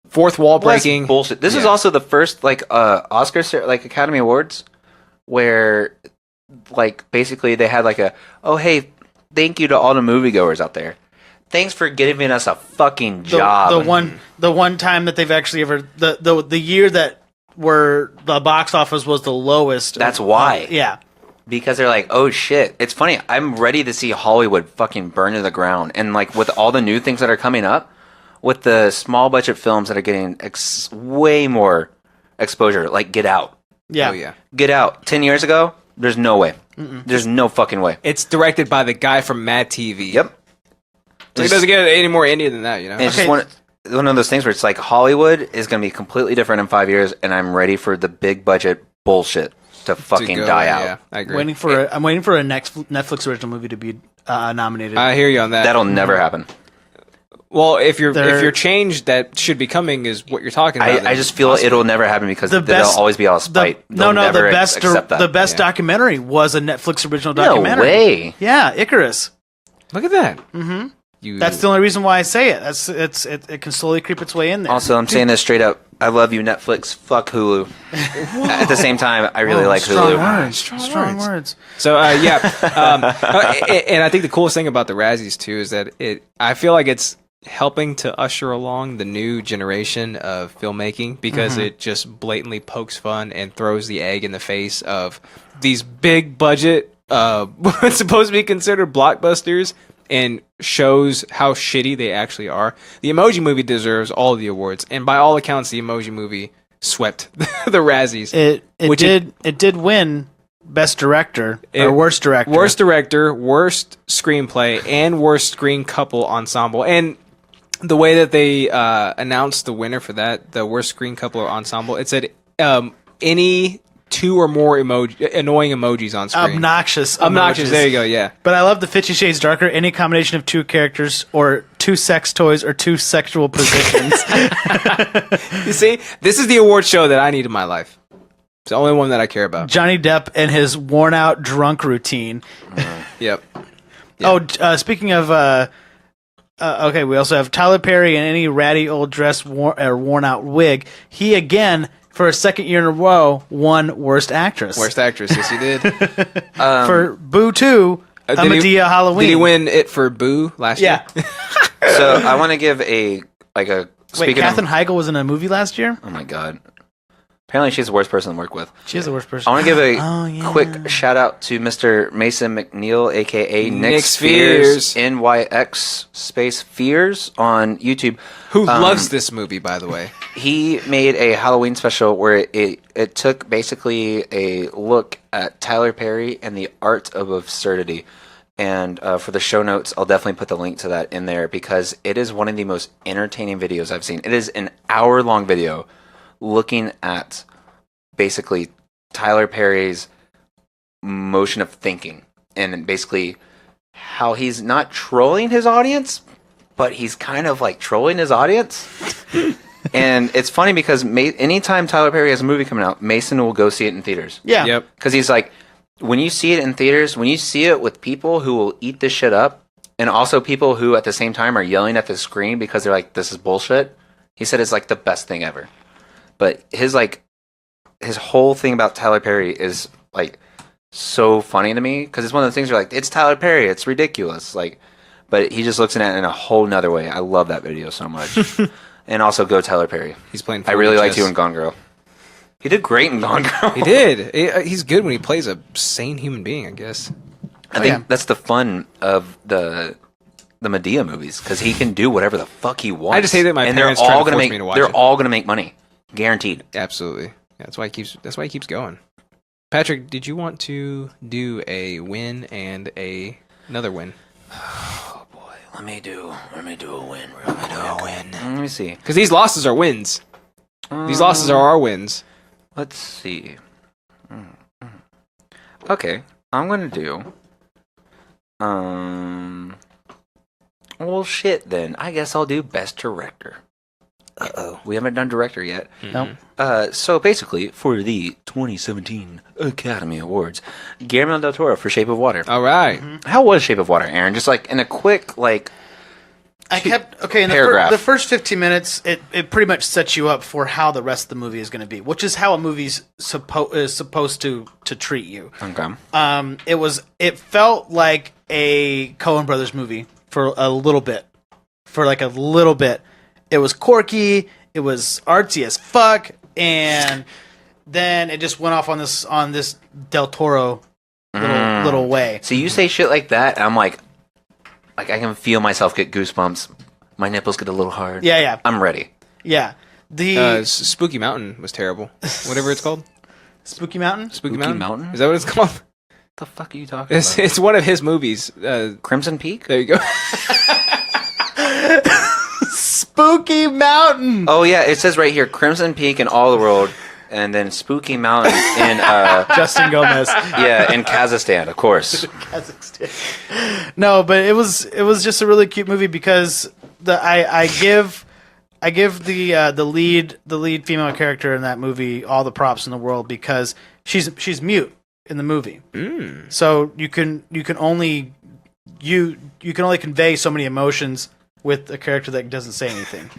Speaker 2: Fourth wall
Speaker 3: less
Speaker 2: breaking.
Speaker 3: bullshit. This is
Speaker 2: Yeah.
Speaker 3: also the first like like Academy Awards where like basically they had like hey, thank you to all the moviegoers out there. Thanks for giving us a fucking job.
Speaker 1: The one time that they've actually ever the year that where the box office was the lowest.
Speaker 3: That's why.
Speaker 1: Yeah.
Speaker 3: Because they're like, oh shit. It's funny. I'm ready to see Hollywood fucking burn to the ground. And like with all the new things that are coming up, with the small budget films that are getting way more exposure, like Get Out.
Speaker 1: Yeah.
Speaker 2: Oh yeah.
Speaker 3: Get Out 10 years ago, there's no way. There's no fucking way.
Speaker 2: It's directed by the guy from Mad TV.
Speaker 3: Yep.
Speaker 2: So it doesn't get any more indie than that, you know?
Speaker 3: And it's
Speaker 1: Okay.
Speaker 3: just one of those things where it's like Hollywood is going to be completely different in 5 years, and I'm ready for the big budget bullshit to fucking
Speaker 2: To go,
Speaker 3: die
Speaker 2: yeah,
Speaker 3: out.
Speaker 2: I agree.
Speaker 1: I'm waiting for a next Netflix original movie to be nominated.
Speaker 2: I hear you on that.
Speaker 3: That'll never happen.
Speaker 2: Well, if your
Speaker 1: They're-
Speaker 2: change that should be coming is what you're talking about,
Speaker 3: I
Speaker 2: then
Speaker 3: just feel
Speaker 2: possibly.
Speaker 3: it'll never happen because
Speaker 1: The
Speaker 3: they'll
Speaker 1: best-
Speaker 3: always be out of spite.
Speaker 1: the
Speaker 3: They'll never accept that.
Speaker 1: the best
Speaker 2: Yeah.
Speaker 1: documentary was a Netflix original
Speaker 3: No
Speaker 1: documentary.
Speaker 3: way.
Speaker 1: Yeah, Icarus.
Speaker 2: Look at that. Mm-hmm.
Speaker 1: That's the only reason why I say it. It can slowly creep its way in there.
Speaker 3: Also, I'm saying this straight up. I love you, Netflix. Fuck Hulu. At the same time, I really like
Speaker 1: strong
Speaker 3: Hulu.
Speaker 1: words. Strong words.
Speaker 2: So yeah, and I think the coolest thing about the Razzies too is that I feel like it's helping to usher along the new generation of filmmaking because it just blatantly pokes fun and throws the egg in the face of these big budget, what's supposed to be considered blockbusters, and shows how shitty they actually are. The Emoji Movie deserves all of the awards, and by all accounts, the Emoji Movie swept the Razzies.
Speaker 1: It did win Best Director or Worst Director.
Speaker 2: Worst director, worst screenplay, and worst screen couple ensemble. And the way that they announced the winner for that, the worst screen couple or ensemble, it said any two or more annoying emojis on screen.
Speaker 1: Obnoxious.
Speaker 2: Obnoxious.
Speaker 1: emojis.
Speaker 2: There you go. Yeah.
Speaker 1: But I love the 50 Shades Darker. Any combination of two characters or two sex toys or two sexual positions.
Speaker 2: You see, this is the award show that I need in my life. It's the only one that I care about.
Speaker 1: Johnny Depp and his worn out drunk routine.
Speaker 2: Yep.
Speaker 1: Oh, speaking of, okay, we also have Tyler Perry in any ratty old dress or worn out wig. He again, for a second year in a row, won Worst Actress.
Speaker 2: Worst actress. Yes, he did.
Speaker 1: For Boo 2, Medea Halloween.
Speaker 2: Did he win it for Boo last year?
Speaker 1: Yeah.
Speaker 3: So I want to give a
Speaker 1: Wait,
Speaker 3: speaking
Speaker 1: Katherine
Speaker 3: of,
Speaker 1: Heigl was in a movie last year?
Speaker 3: oh my god. Apparently she's the worst person to work with.
Speaker 1: She is the worst person.
Speaker 3: I want to give a
Speaker 1: Oh, yeah.
Speaker 3: quick shout out to Mr. Mason McNeil, aka Nick
Speaker 2: Nick
Speaker 3: Spears,
Speaker 2: Spears.
Speaker 3: NYX space Fears on YouTube.
Speaker 2: Who loves this movie, by the way?
Speaker 3: He made a Halloween special where it took basically a look at Tyler Perry and the art of absurdity. And for the show notes, I'll definitely put the link to that in there because it is one of the most entertaining videos I've seen. It is an hour-long video looking at basically Tyler Perry's motion of thinking and basically how he's not trolling his audience, but he's kind of like trolling his audience. And it's funny because anytime Tyler Perry has a movie coming out, Mason will go see it in theaters.
Speaker 1: Yeah.
Speaker 2: Yep.
Speaker 3: Because he's like, when you see it in theaters, when you see it with people who will eat this shit up, and also people who at the same time are yelling at the screen because they're like, this is bullshit, he said it's like the best thing ever. But his whole thing about Tyler Perry is like so funny to me because it's one of those things where like, it's Tyler Perry, it's ridiculous. Like, but he just looks at it in a whole nother way. I love that video so much. And also go Tyler Perry.
Speaker 2: He's playing.
Speaker 3: I really
Speaker 2: 4D
Speaker 3: liked
Speaker 2: chess.
Speaker 3: you in Gone Girl. He did great in Gone Girl.
Speaker 2: He did. He's good when he plays a sane human being, I guess.
Speaker 3: I think that's the fun of the Medea movies because he can do whatever the fuck he wants.
Speaker 2: I just hate that my parents
Speaker 3: they're
Speaker 2: try
Speaker 3: all
Speaker 2: to
Speaker 3: gonna
Speaker 2: force
Speaker 3: make
Speaker 2: me to watch
Speaker 3: they're
Speaker 2: it.
Speaker 3: all gonna make money, guaranteed.
Speaker 2: Absolutely. Yeah, that's why he keeps going. Patrick, did you want to do a win and another win?
Speaker 3: Oh boy, let me do a win. Let me see.
Speaker 2: Because these losses are wins. These losses are our wins.
Speaker 3: Let's see. Okay, I'm gonna do. Well, shit. Then I guess I'll do best director. We haven't done director yet.
Speaker 1: No.
Speaker 3: So basically, for the 2017 Academy Awards, Guillermo del Toro for Shape of Water.
Speaker 2: All right.
Speaker 3: How was Shape of Water, Aaron? Just like in a quick, like.
Speaker 1: I kept in
Speaker 3: paragraph.
Speaker 1: the first 15 minutes. It pretty much sets you up for how the rest of the movie is going to be, which is how a movie's supposed to treat you.
Speaker 3: Okay.
Speaker 1: It felt like a Coen Brothers movie for a little bit. It was quirky. It was artsy as fuck, and then it just went off on this Del Toro little way.
Speaker 3: So you say shit like that, and I'm like I can feel myself get goosebumps. My nipples get a little hard.
Speaker 1: Yeah.
Speaker 3: I'm ready.
Speaker 1: Yeah. The
Speaker 2: Spooky Mountain was terrible. Whatever it's called.
Speaker 1: Spooky Mountain?
Speaker 2: Spooky
Speaker 3: Spooky
Speaker 2: Mountain?
Speaker 3: Mountain?
Speaker 2: Is that what it's called?
Speaker 3: What the fuck are you talking about?
Speaker 2: It's one of his movies.
Speaker 3: Crimson Peak?
Speaker 2: There you go.
Speaker 1: Spooky Mountain.
Speaker 3: Oh yeah, it says right here Crimson Peak in All the World, and then Spooky Mountain in
Speaker 1: Justin Gomez.
Speaker 3: in Kazakhstan, of course.
Speaker 1: Kazakhstan. No, but it was just a really cute movie because I give the lead female character in that movie all the props in the world because she's mute in the movie. So you can only convey so many emotions with a character that doesn't say anything.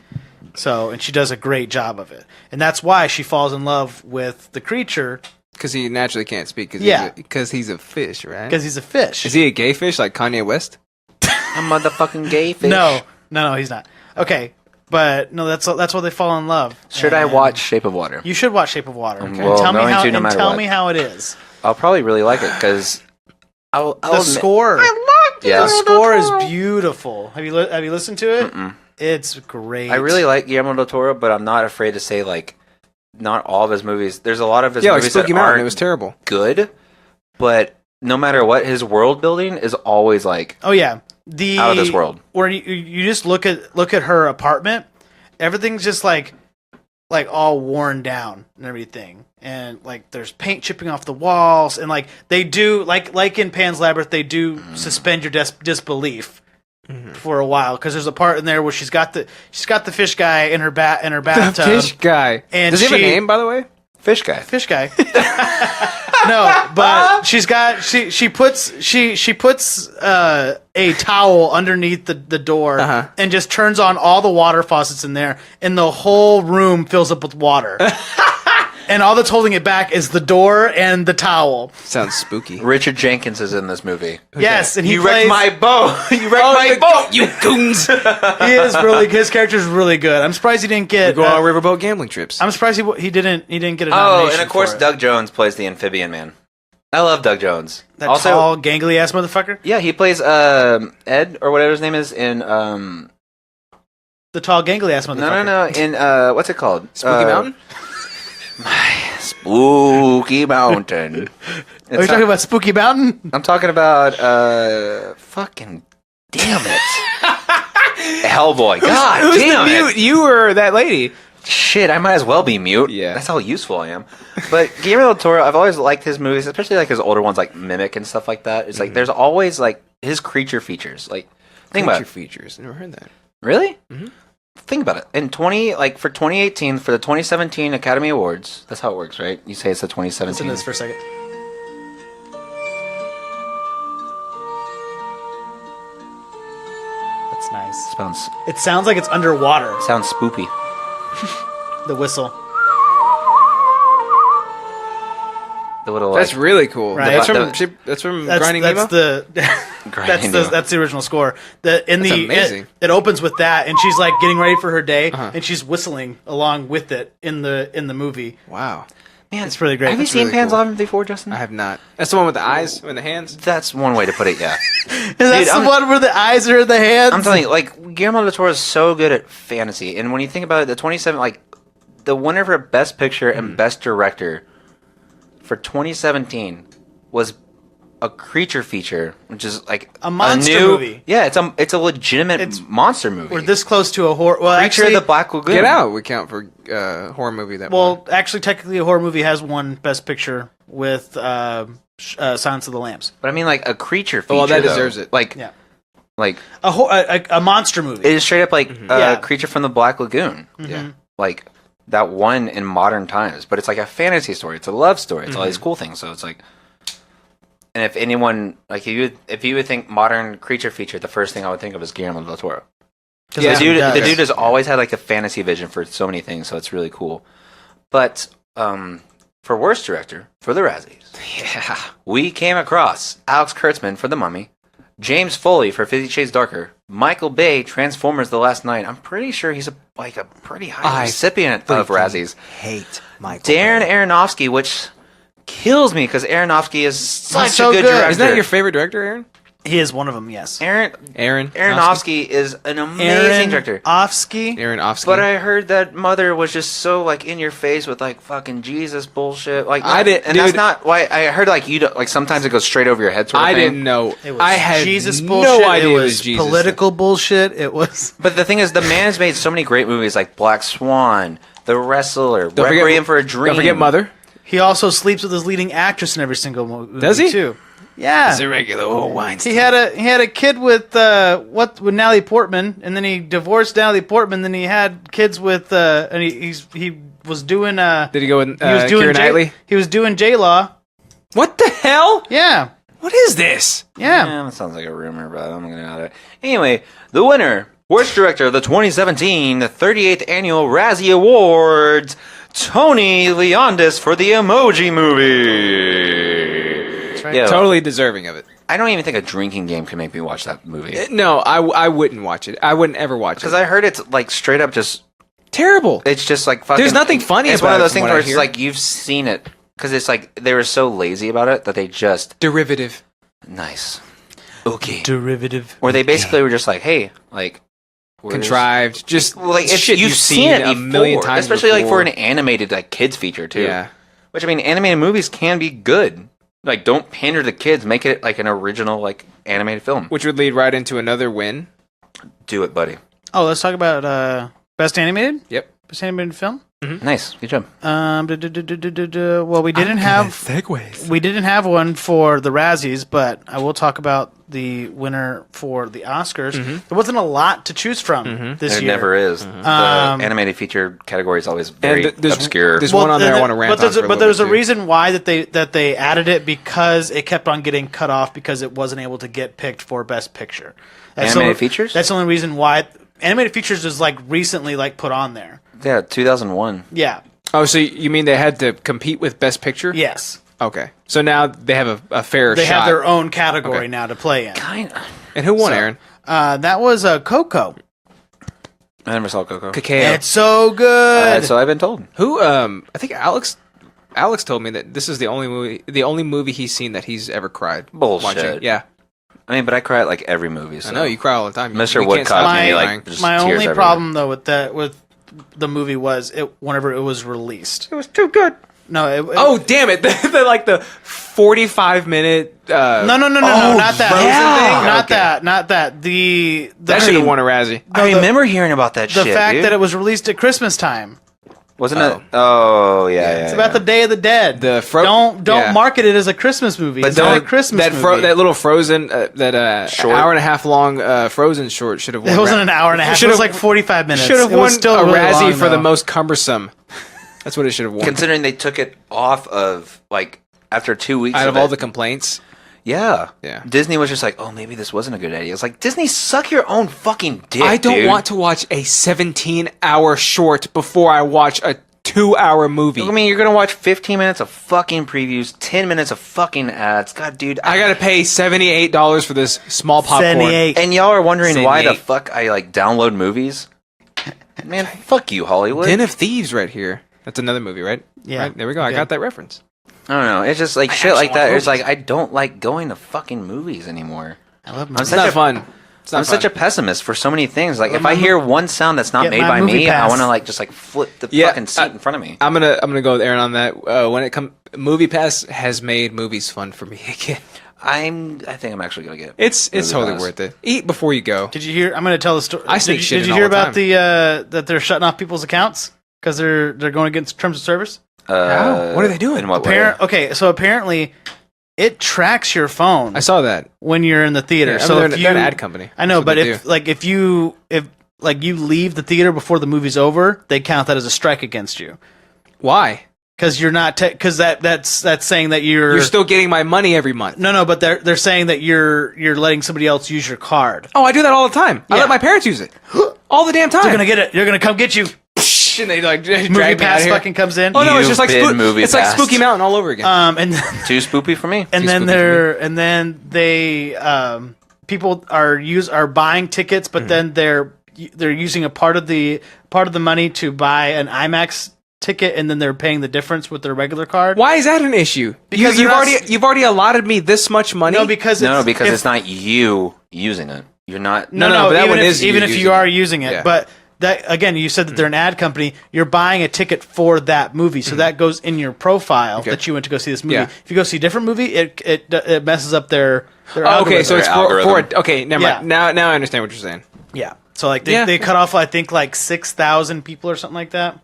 Speaker 1: So, and she does a great job of it. And that's why she falls in love with the creature.
Speaker 2: Because he naturally can't speak. Because he's a fish, right?
Speaker 1: Because he's a fish.
Speaker 2: Is he a gay fish like Kanye West?
Speaker 3: A motherfucking gay fish.
Speaker 1: No, he's not. Okay, but no, that's why they fall in love.
Speaker 3: Should I watch Shape of Water?
Speaker 1: You should watch Shape of Water.
Speaker 3: Okay.
Speaker 1: And
Speaker 3: Well,
Speaker 1: tell me
Speaker 3: going
Speaker 1: how.
Speaker 3: to no
Speaker 1: And
Speaker 3: matter
Speaker 1: tell
Speaker 3: what.
Speaker 1: me how it is.
Speaker 3: I'll probably really like it because I'll
Speaker 1: The
Speaker 3: admit-
Speaker 1: score.
Speaker 3: Yeah.
Speaker 1: The score is beautiful. Have you listened to it? It's great.
Speaker 3: I really like Guillermo del Toro, but I'm not afraid to say like not all of his movies. There's a lot of his
Speaker 2: Yeah, like
Speaker 3: movies
Speaker 2: Spooky
Speaker 3: that
Speaker 2: Mountain.
Speaker 3: aren't
Speaker 2: It was terrible.
Speaker 3: good, but no matter what, his world building is always like
Speaker 1: Oh yeah,
Speaker 3: out of this world.
Speaker 1: Where you just look at her apartment, everything's just like all worn down and everything, and like there's paint chipping off the walls, and like they do like in Pan's Labyrinth, they do suspend your disbelief for a while because there's a part in there where she's got the fish guy in her bathtub.
Speaker 2: Fish guy.
Speaker 1: And
Speaker 2: Does he have a
Speaker 1: she-
Speaker 2: name, by the way?
Speaker 3: Fish guy.
Speaker 1: Fish guy. No, but she puts a towel underneath the door and just turns on all the water faucets in there, and the whole room fills up with water. And all that's holding it back is the door and the towel.
Speaker 2: Sounds spooky.
Speaker 3: Richard Jenkins is in this movie.
Speaker 1: Yes, and he
Speaker 3: You
Speaker 1: plays,
Speaker 3: wrecked my boat. You wrecked my boat.
Speaker 2: You goons!
Speaker 1: his character's really good. I'm surprised he didn't get.
Speaker 2: Go on riverboat gambling trips.
Speaker 1: I'm surprised he didn't get a
Speaker 3: Oh,
Speaker 1: nomination.
Speaker 3: and of course
Speaker 1: for it.
Speaker 3: Doug Jones plays the amphibian man. I love Doug Jones.
Speaker 1: That
Speaker 3: also,
Speaker 1: tall, gangly ass motherfucker.
Speaker 3: yeah, he plays Ed or whatever his name is in
Speaker 1: The tall, gangly ass motherfucker.
Speaker 3: no in what's it called?
Speaker 2: Spooky Mountain?
Speaker 3: Spooky Mountain.
Speaker 1: Are you talking about Spooky Mountain?
Speaker 3: I'm talking about fucking damn it. Hellboy. God
Speaker 2: Who's
Speaker 3: damn
Speaker 2: the
Speaker 3: it.
Speaker 2: mute? You were that lady.
Speaker 3: Shit, I might as well be mute.
Speaker 2: Yeah.
Speaker 3: That's how useful I am. But Guillermo del Toro, I've always liked his movies, especially like his older ones like Mimic and stuff like that. It's like there's always like his creature features. Like think about
Speaker 2: Creature
Speaker 3: it.
Speaker 2: features. Never heard that.
Speaker 3: Really? Mm-hmm. Think about it. In 2018 for the 2017 Academy Awards, that's how it works, right? You say it's the 2017.
Speaker 1: Listen to this for a second. That's nice. It sounds like it's underwater.
Speaker 3: Sounds spoopy.
Speaker 1: The whistle.
Speaker 3: The little
Speaker 2: That's
Speaker 3: like,
Speaker 2: really cool.
Speaker 1: Right.
Speaker 2: That's from Grinding Nemo?
Speaker 3: Grinding Nemo.
Speaker 1: That's the original score.
Speaker 2: amazing.
Speaker 1: It opens with that, and she's like getting ready for her day, and she's whistling along with it in the movie.
Speaker 2: Wow.
Speaker 3: Man,
Speaker 1: It's really great.
Speaker 3: Have you
Speaker 1: It's
Speaker 3: seen
Speaker 2: really
Speaker 3: Pan's
Speaker 2: cool.
Speaker 3: Labyrinth before, Justin?
Speaker 2: I have not. That's the one with the eyes and the hands.
Speaker 3: That's one way to put it. Yeah.
Speaker 1: And that's
Speaker 3: Dude,
Speaker 1: the one where the eyes are in the hands.
Speaker 3: I'm telling you, like Guillermo del Toro is so good at fantasy, and when you think about it, the 27, like the winner for Best Picture and Best Director for 2017 was a creature feature, which is like
Speaker 1: A monster
Speaker 3: new,
Speaker 1: movie.
Speaker 3: Yeah, it's a legitimate monster movie.
Speaker 1: We're this close to a horror. Well,
Speaker 3: Creature
Speaker 1: actually,
Speaker 3: of the Black Lagoon.
Speaker 2: Get Out. We count for horror movie that. won.
Speaker 1: well, actually, technically, a horror movie has won Best Picture with Silence of the Lambs.
Speaker 3: But I mean, like a creature feature.
Speaker 2: Well, that
Speaker 3: though.
Speaker 2: deserves it.
Speaker 3: Like,
Speaker 1: Yeah,
Speaker 3: like
Speaker 1: a monster movie.
Speaker 3: it is straight up like
Speaker 1: Yeah.
Speaker 3: Creature from the Black Lagoon.
Speaker 2: Yeah.
Speaker 3: Like that one in modern times, but it's like a fantasy story. It's a love story. It's all these cool things. So it's like, and if anyone like if you would think modern creature feature, the first thing I would think of is Guillermo del Toro.
Speaker 2: Yeah.
Speaker 3: The dude has always had like a fantasy vision for so many things, so it's really cool. But for worst director for the Razzies,
Speaker 2: Yeah.
Speaker 3: we came across Alex Kurtzman for The Mummy, James Foley for 50 Shades Darker, Michael Bay, Transformers: The Last Night. I'm pretty sure he's a pretty high recipient of Razzies.
Speaker 4: Hate Michael.
Speaker 3: Darren Aronofsky, which kills me because Aronofsky is such
Speaker 1: so
Speaker 3: a good
Speaker 1: good.
Speaker 3: director.
Speaker 2: Isn't that your favorite director, Aaron?
Speaker 1: He is one of them. Yes,
Speaker 2: Aaron.
Speaker 3: Aronofsky is an amazing director.
Speaker 1: Aronofsky.
Speaker 2: Aronofsky.
Speaker 3: But I heard that Mother was just so like in your face with like fucking Jesus bullshit. Like
Speaker 2: I didn't-
Speaker 3: and that's
Speaker 2: dude.
Speaker 3: not why I heard like you don't like sometimes it goes straight over your head. Sort of
Speaker 2: I
Speaker 3: thing.
Speaker 2: didn't know.
Speaker 1: It was
Speaker 2: I had
Speaker 1: Jesus
Speaker 2: no
Speaker 1: bullshit.
Speaker 2: idea
Speaker 1: it was
Speaker 2: Jesus.
Speaker 1: political bullshit. It was.
Speaker 3: But the thing is, the man has made so many great movies like Black Swan, The Wrestler,
Speaker 2: Don't forget-
Speaker 3: Requiem for a Dream.
Speaker 2: Don't forget Mother.
Speaker 1: He also sleeps with his leading actress in every single movie.
Speaker 2: Does he?
Speaker 1: Too. Yeah.
Speaker 2: It's irregular old Weinstein.
Speaker 1: He had a kid with with Natalie Portman, and then he divorced Natalie Portman. Then he had kids with and he was doing
Speaker 2: Did he go with
Speaker 1: he was doing
Speaker 2: Keira Knightley?
Speaker 1: He was doing J Law.
Speaker 2: What the hell?
Speaker 1: Yeah,
Speaker 2: What is this?
Speaker 1: yeah.
Speaker 3: Yeah, that sounds like a rumor, but I'm gonna know that. Anyway, the winner, worst director of the 2017 38th annual Razzie Awards, Tony Leondis for the Emoji Movie.
Speaker 1: right.
Speaker 3: Yeah,
Speaker 2: Totally deserving of it.
Speaker 3: I don't even think a drinking game could make me watch that movie
Speaker 2: No, I wouldn't watch it. I wouldn't ever watch it.
Speaker 3: because I heard it's like straight up just.
Speaker 2: Terrible.
Speaker 3: It's just like fucking.
Speaker 2: There's nothing funny
Speaker 3: It's
Speaker 2: about
Speaker 3: one of
Speaker 2: it
Speaker 3: those
Speaker 2: from
Speaker 3: things
Speaker 2: what I
Speaker 3: where it's
Speaker 2: hear.
Speaker 3: like you've seen it because it's like they were so lazy about it that they just
Speaker 2: Derivative.
Speaker 3: nice. Okay.
Speaker 1: Derivative.
Speaker 3: Or they basically were just like, hey, like where's-
Speaker 2: Contrived. Just
Speaker 3: Well, like it's,
Speaker 2: shit
Speaker 3: you've seen it
Speaker 2: a million
Speaker 3: before,
Speaker 2: times,
Speaker 3: especially like for
Speaker 2: before.
Speaker 3: an animated like kids feature too.
Speaker 2: Yeah.
Speaker 3: Which I mean, animated movies can be good. Like, don't pander to kids. Make it like an original like animated film.
Speaker 2: Which would lead right into another win.
Speaker 3: Do it, buddy.
Speaker 1: Oh, let's talk about best animated.
Speaker 2: Yep.
Speaker 1: Best animated film.
Speaker 3: Nice, good job.
Speaker 1: Well, we didn't have
Speaker 5: Segways.
Speaker 1: we didn't have one for the Razzies, but I will talk about the winner for the Oscars. There wasn't a lot to choose from this
Speaker 3: There
Speaker 1: year.
Speaker 3: never is. The animated feature category is always very
Speaker 2: there's-
Speaker 3: obscure.
Speaker 2: there's one on there I wanna rant
Speaker 1: but there's
Speaker 2: on
Speaker 1: a,
Speaker 2: for a
Speaker 1: but
Speaker 2: little
Speaker 1: there's
Speaker 2: bit,
Speaker 1: a
Speaker 2: too.
Speaker 1: reason why that they added it because it kept on getting cut off because it wasn't able to get picked for Best Picture.
Speaker 3: Animated features?
Speaker 1: That's the only reason why animated features is like recently like put on there.
Speaker 3: Yeah, 2001.
Speaker 1: Yeah.
Speaker 2: Oh, so you mean they had to compete with Best Picture?
Speaker 1: Yes.
Speaker 2: Okay. So now they have a fair
Speaker 1: They
Speaker 2: shot.
Speaker 1: have their own category
Speaker 2: Okay.
Speaker 1: now to play in.
Speaker 3: Kind of.
Speaker 2: And who won,
Speaker 1: So,
Speaker 2: Aaron?
Speaker 1: That was Coco.
Speaker 3: I never saw Coco.
Speaker 2: Cacao.
Speaker 1: It's so good.
Speaker 3: So I've been told.
Speaker 2: Who? I think Alex told me that this is the only movie he's seen that he's ever cried.
Speaker 3: Bullshit.
Speaker 2: Watching. Yeah,
Speaker 3: I mean, but I cry at like every movie. So.
Speaker 2: I know you cry all the time.
Speaker 3: Mr.
Speaker 2: You can't
Speaker 3: Woodcock
Speaker 2: stop
Speaker 3: made me
Speaker 2: crying.
Speaker 3: like just
Speaker 1: My
Speaker 3: tears
Speaker 1: only
Speaker 3: everywhere.
Speaker 1: problem though with the movie was whenever it was released.
Speaker 2: It was too good.
Speaker 1: No.
Speaker 2: Oh damn it! the 45-minute.
Speaker 1: No, not that.
Speaker 2: yeah.
Speaker 1: Not
Speaker 2: Okay.
Speaker 1: that. Not that. The
Speaker 2: That should have won a Razzie.
Speaker 3: I remember hearing about that
Speaker 1: the
Speaker 3: shit.
Speaker 1: fact
Speaker 3: dude.
Speaker 1: that it was released at Christmas time.
Speaker 3: Wasn't it? Oh yeah, yeah.
Speaker 1: It's about the Day of the Dead. Don't
Speaker 2: yeah.
Speaker 1: market it as a Christmas movie.
Speaker 3: But
Speaker 1: It's not a
Speaker 3: don't-
Speaker 1: Christmas movie.
Speaker 2: that little Frozen
Speaker 3: Short?
Speaker 2: hour and a half long Frozen short should have won.
Speaker 1: It wasn't an hour and a half. It was like 45 minutes.
Speaker 2: Should have
Speaker 1: It
Speaker 2: won
Speaker 1: was still
Speaker 2: a
Speaker 1: really
Speaker 2: Razzie
Speaker 1: long,
Speaker 2: for the
Speaker 1: though.
Speaker 2: most cumbersome. That's what it should have won.
Speaker 3: Considering they took it off of like after 2 weeks
Speaker 2: Out of
Speaker 3: it.
Speaker 2: all the complaints.
Speaker 3: Yeah.
Speaker 2: Disney
Speaker 3: was just like, oh, maybe this wasn't a good idea. It's like, Disney, suck your own fucking dick,
Speaker 2: I don't
Speaker 3: dude.
Speaker 2: want to watch a 17-hour short before I watch a 2-hour movie.
Speaker 3: I mean, you're going to watch 15 minutes of fucking previews, 10 minutes of fucking ads. God, dude.
Speaker 2: I gotta pay $78 for this small popcorn.
Speaker 1: 78.
Speaker 3: And y'all are wondering why the
Speaker 2: 78.
Speaker 3: fuck I, like, download movies? Man, fuck you, Hollywood.
Speaker 2: Den of Thieves right here. That's another movie, right?
Speaker 1: Yeah.
Speaker 2: Right, there we go. I
Speaker 1: Good.
Speaker 2: got that reference.
Speaker 3: I don't know. It's just like shit
Speaker 2: actually
Speaker 3: like that.
Speaker 2: want
Speaker 3: It's like
Speaker 2: movies.
Speaker 3: I don't like going to fucking movies anymore.
Speaker 1: I love
Speaker 3: I'm
Speaker 1: movies.
Speaker 2: It's not fun. It's not
Speaker 3: I'm
Speaker 2: fun.
Speaker 3: such a pessimist for so many things. Like
Speaker 1: Get
Speaker 3: if
Speaker 1: my
Speaker 3: I hear one sound that's not
Speaker 1: get
Speaker 3: made
Speaker 1: my
Speaker 3: by
Speaker 1: movie
Speaker 3: me, I
Speaker 1: pass.
Speaker 3: want to like just like flip the
Speaker 2: Yeah,
Speaker 3: fucking seat in front of me.
Speaker 2: I'm gonna go with Aaron on that. When it comes, Movie Pass has made movies fun for me again.
Speaker 3: I think I'm actually gonna get.
Speaker 2: It's
Speaker 3: Movie
Speaker 2: totally
Speaker 3: Pass.
Speaker 2: worth it. Eat before you go.
Speaker 1: Did you hear? I'm going to tell the story.
Speaker 2: I sneak
Speaker 1: did,
Speaker 2: shit
Speaker 1: Did
Speaker 2: in
Speaker 1: you
Speaker 2: all
Speaker 1: hear
Speaker 2: the
Speaker 1: about
Speaker 2: time.
Speaker 1: the that they're shutting off people's accounts because they're going against terms of service?
Speaker 2: How? What are they doing?
Speaker 3: In what way?
Speaker 1: Okay, so apparently it tracks your phone
Speaker 2: I saw that.
Speaker 1: when you're in the theater.
Speaker 2: Yeah,
Speaker 1: so
Speaker 2: they're,
Speaker 1: if
Speaker 2: they're an
Speaker 1: you,
Speaker 2: ad company.
Speaker 1: I know,
Speaker 2: That's
Speaker 1: but
Speaker 2: what they
Speaker 1: if
Speaker 2: do.
Speaker 1: if you leave the theater before the movie's over, they count that as a strike against you
Speaker 2: Why?
Speaker 1: because you're not because that's saying that you're
Speaker 2: You're still getting my money every month.
Speaker 1: no, but they're saying that you're letting somebody else use your card.
Speaker 2: Oh, I do that all the time. I
Speaker 1: Yeah.
Speaker 2: let my parents use it all the damn time.
Speaker 1: They're gonna get it. They're gonna come get you.
Speaker 2: and they like drag
Speaker 1: Movie
Speaker 2: me out
Speaker 1: pass
Speaker 2: of here.
Speaker 1: fucking comes in.
Speaker 2: Oh no, it's
Speaker 3: You've
Speaker 2: just like
Speaker 3: been movie
Speaker 2: it's like
Speaker 3: passed.
Speaker 2: Spooky Mountain all over again.
Speaker 1: And
Speaker 3: Too spoopy for me.
Speaker 1: and then
Speaker 2: spooky
Speaker 1: then they people are buying tickets, but then they're using a part of the money to buy an IMAX ticket, and then they're paying the difference with their regular card.
Speaker 2: Why is that an issue?
Speaker 1: Because
Speaker 2: you've
Speaker 1: they're not-
Speaker 2: you've already allotted me this much money.
Speaker 1: No, because
Speaker 3: No,
Speaker 1: it's,
Speaker 3: because
Speaker 1: if-
Speaker 3: it's not you using it. You're not.
Speaker 1: no,
Speaker 2: No, but that
Speaker 1: even
Speaker 2: one
Speaker 1: if,
Speaker 2: is you
Speaker 1: even if you
Speaker 2: using
Speaker 1: are
Speaker 2: it.
Speaker 1: using it,
Speaker 2: Yeah.
Speaker 1: but. That again, you said that they're an ad company. You're buying a ticket for that movie, so that goes in your profile that you went to go see this movie.
Speaker 2: Yeah.
Speaker 1: If you go see a different movie, it messes up their
Speaker 2: Oh, okay,
Speaker 1: algorithm.
Speaker 2: so it's
Speaker 3: Their
Speaker 2: for
Speaker 3: algorithm.
Speaker 2: okay. Never mind. Now I understand what you're saying.
Speaker 1: yeah. So like they,
Speaker 2: Yeah.
Speaker 1: they cut off I think like 6,000 people or something like that.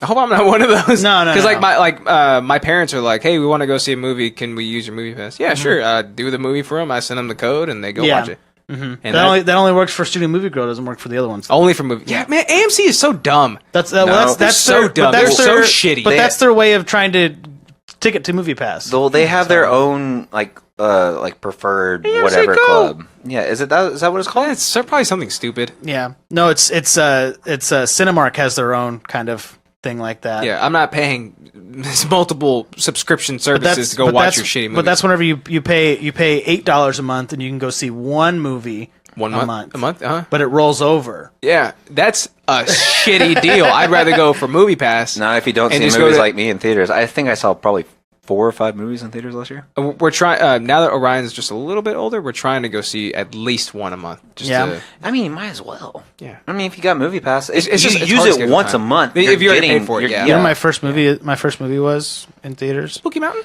Speaker 2: I hope I'm not one of those.
Speaker 1: No,
Speaker 2: Because
Speaker 1: no.
Speaker 2: my parents are like, hey, we want to go see a movie. Can we use your movie pass? Yeah, sure. Do the movie for them. I send them the code and they go
Speaker 1: Yeah.
Speaker 2: watch it. And
Speaker 1: That only works for Studio Movie Girl. Doesn't work for the other ones.
Speaker 2: only for movie. Yeah, man, AMC is so dumb.
Speaker 1: That's
Speaker 3: No,
Speaker 1: that's
Speaker 3: they're
Speaker 2: so
Speaker 1: their,
Speaker 2: dumb.
Speaker 1: But that's
Speaker 2: They're
Speaker 1: their,
Speaker 2: so shitty.
Speaker 1: But
Speaker 2: They-
Speaker 1: that's their way of trying to ticket to Movie Pass.
Speaker 3: They have their own like preferred
Speaker 2: AMC
Speaker 3: whatever
Speaker 2: Go.
Speaker 3: club. Yeah, is it that? Is that what it's called?
Speaker 2: It's probably something stupid.
Speaker 1: Yeah. No, it's Cinemark has their own kind of thing like that.
Speaker 2: Yeah, I'm not paying multiple subscription
Speaker 1: But
Speaker 2: services to go watch your shitty movie.
Speaker 1: But that's whenever you pay $8 a month and you can go see one movie a month.
Speaker 2: A month? Uh-huh.
Speaker 1: But it rolls over.
Speaker 2: Yeah, that's a shitty deal. I'd rather go for Movie Pass.
Speaker 3: Now, if you don't
Speaker 2: And
Speaker 3: see
Speaker 2: just go
Speaker 3: movies
Speaker 2: to-
Speaker 3: like me in theaters, I think I saw probably 4 or 5 movies in theaters last year.
Speaker 2: We're trying now that Orion's just a little bit older. We're trying to go see at least one a month. Just
Speaker 1: Yeah.
Speaker 2: to,
Speaker 3: I mean, you might as well.
Speaker 2: yeah.
Speaker 3: I mean, if you got Movie Pass,
Speaker 2: It's
Speaker 3: you
Speaker 2: just- it's
Speaker 3: use
Speaker 2: hard to
Speaker 3: it
Speaker 2: schedule
Speaker 3: once a
Speaker 2: time.
Speaker 3: month.
Speaker 2: If
Speaker 3: you're
Speaker 2: you already
Speaker 3: getting-
Speaker 2: paid for it,
Speaker 3: you're-
Speaker 2: yeah.
Speaker 1: You know what my first movie was in theaters?
Speaker 2: Spooky Mountain.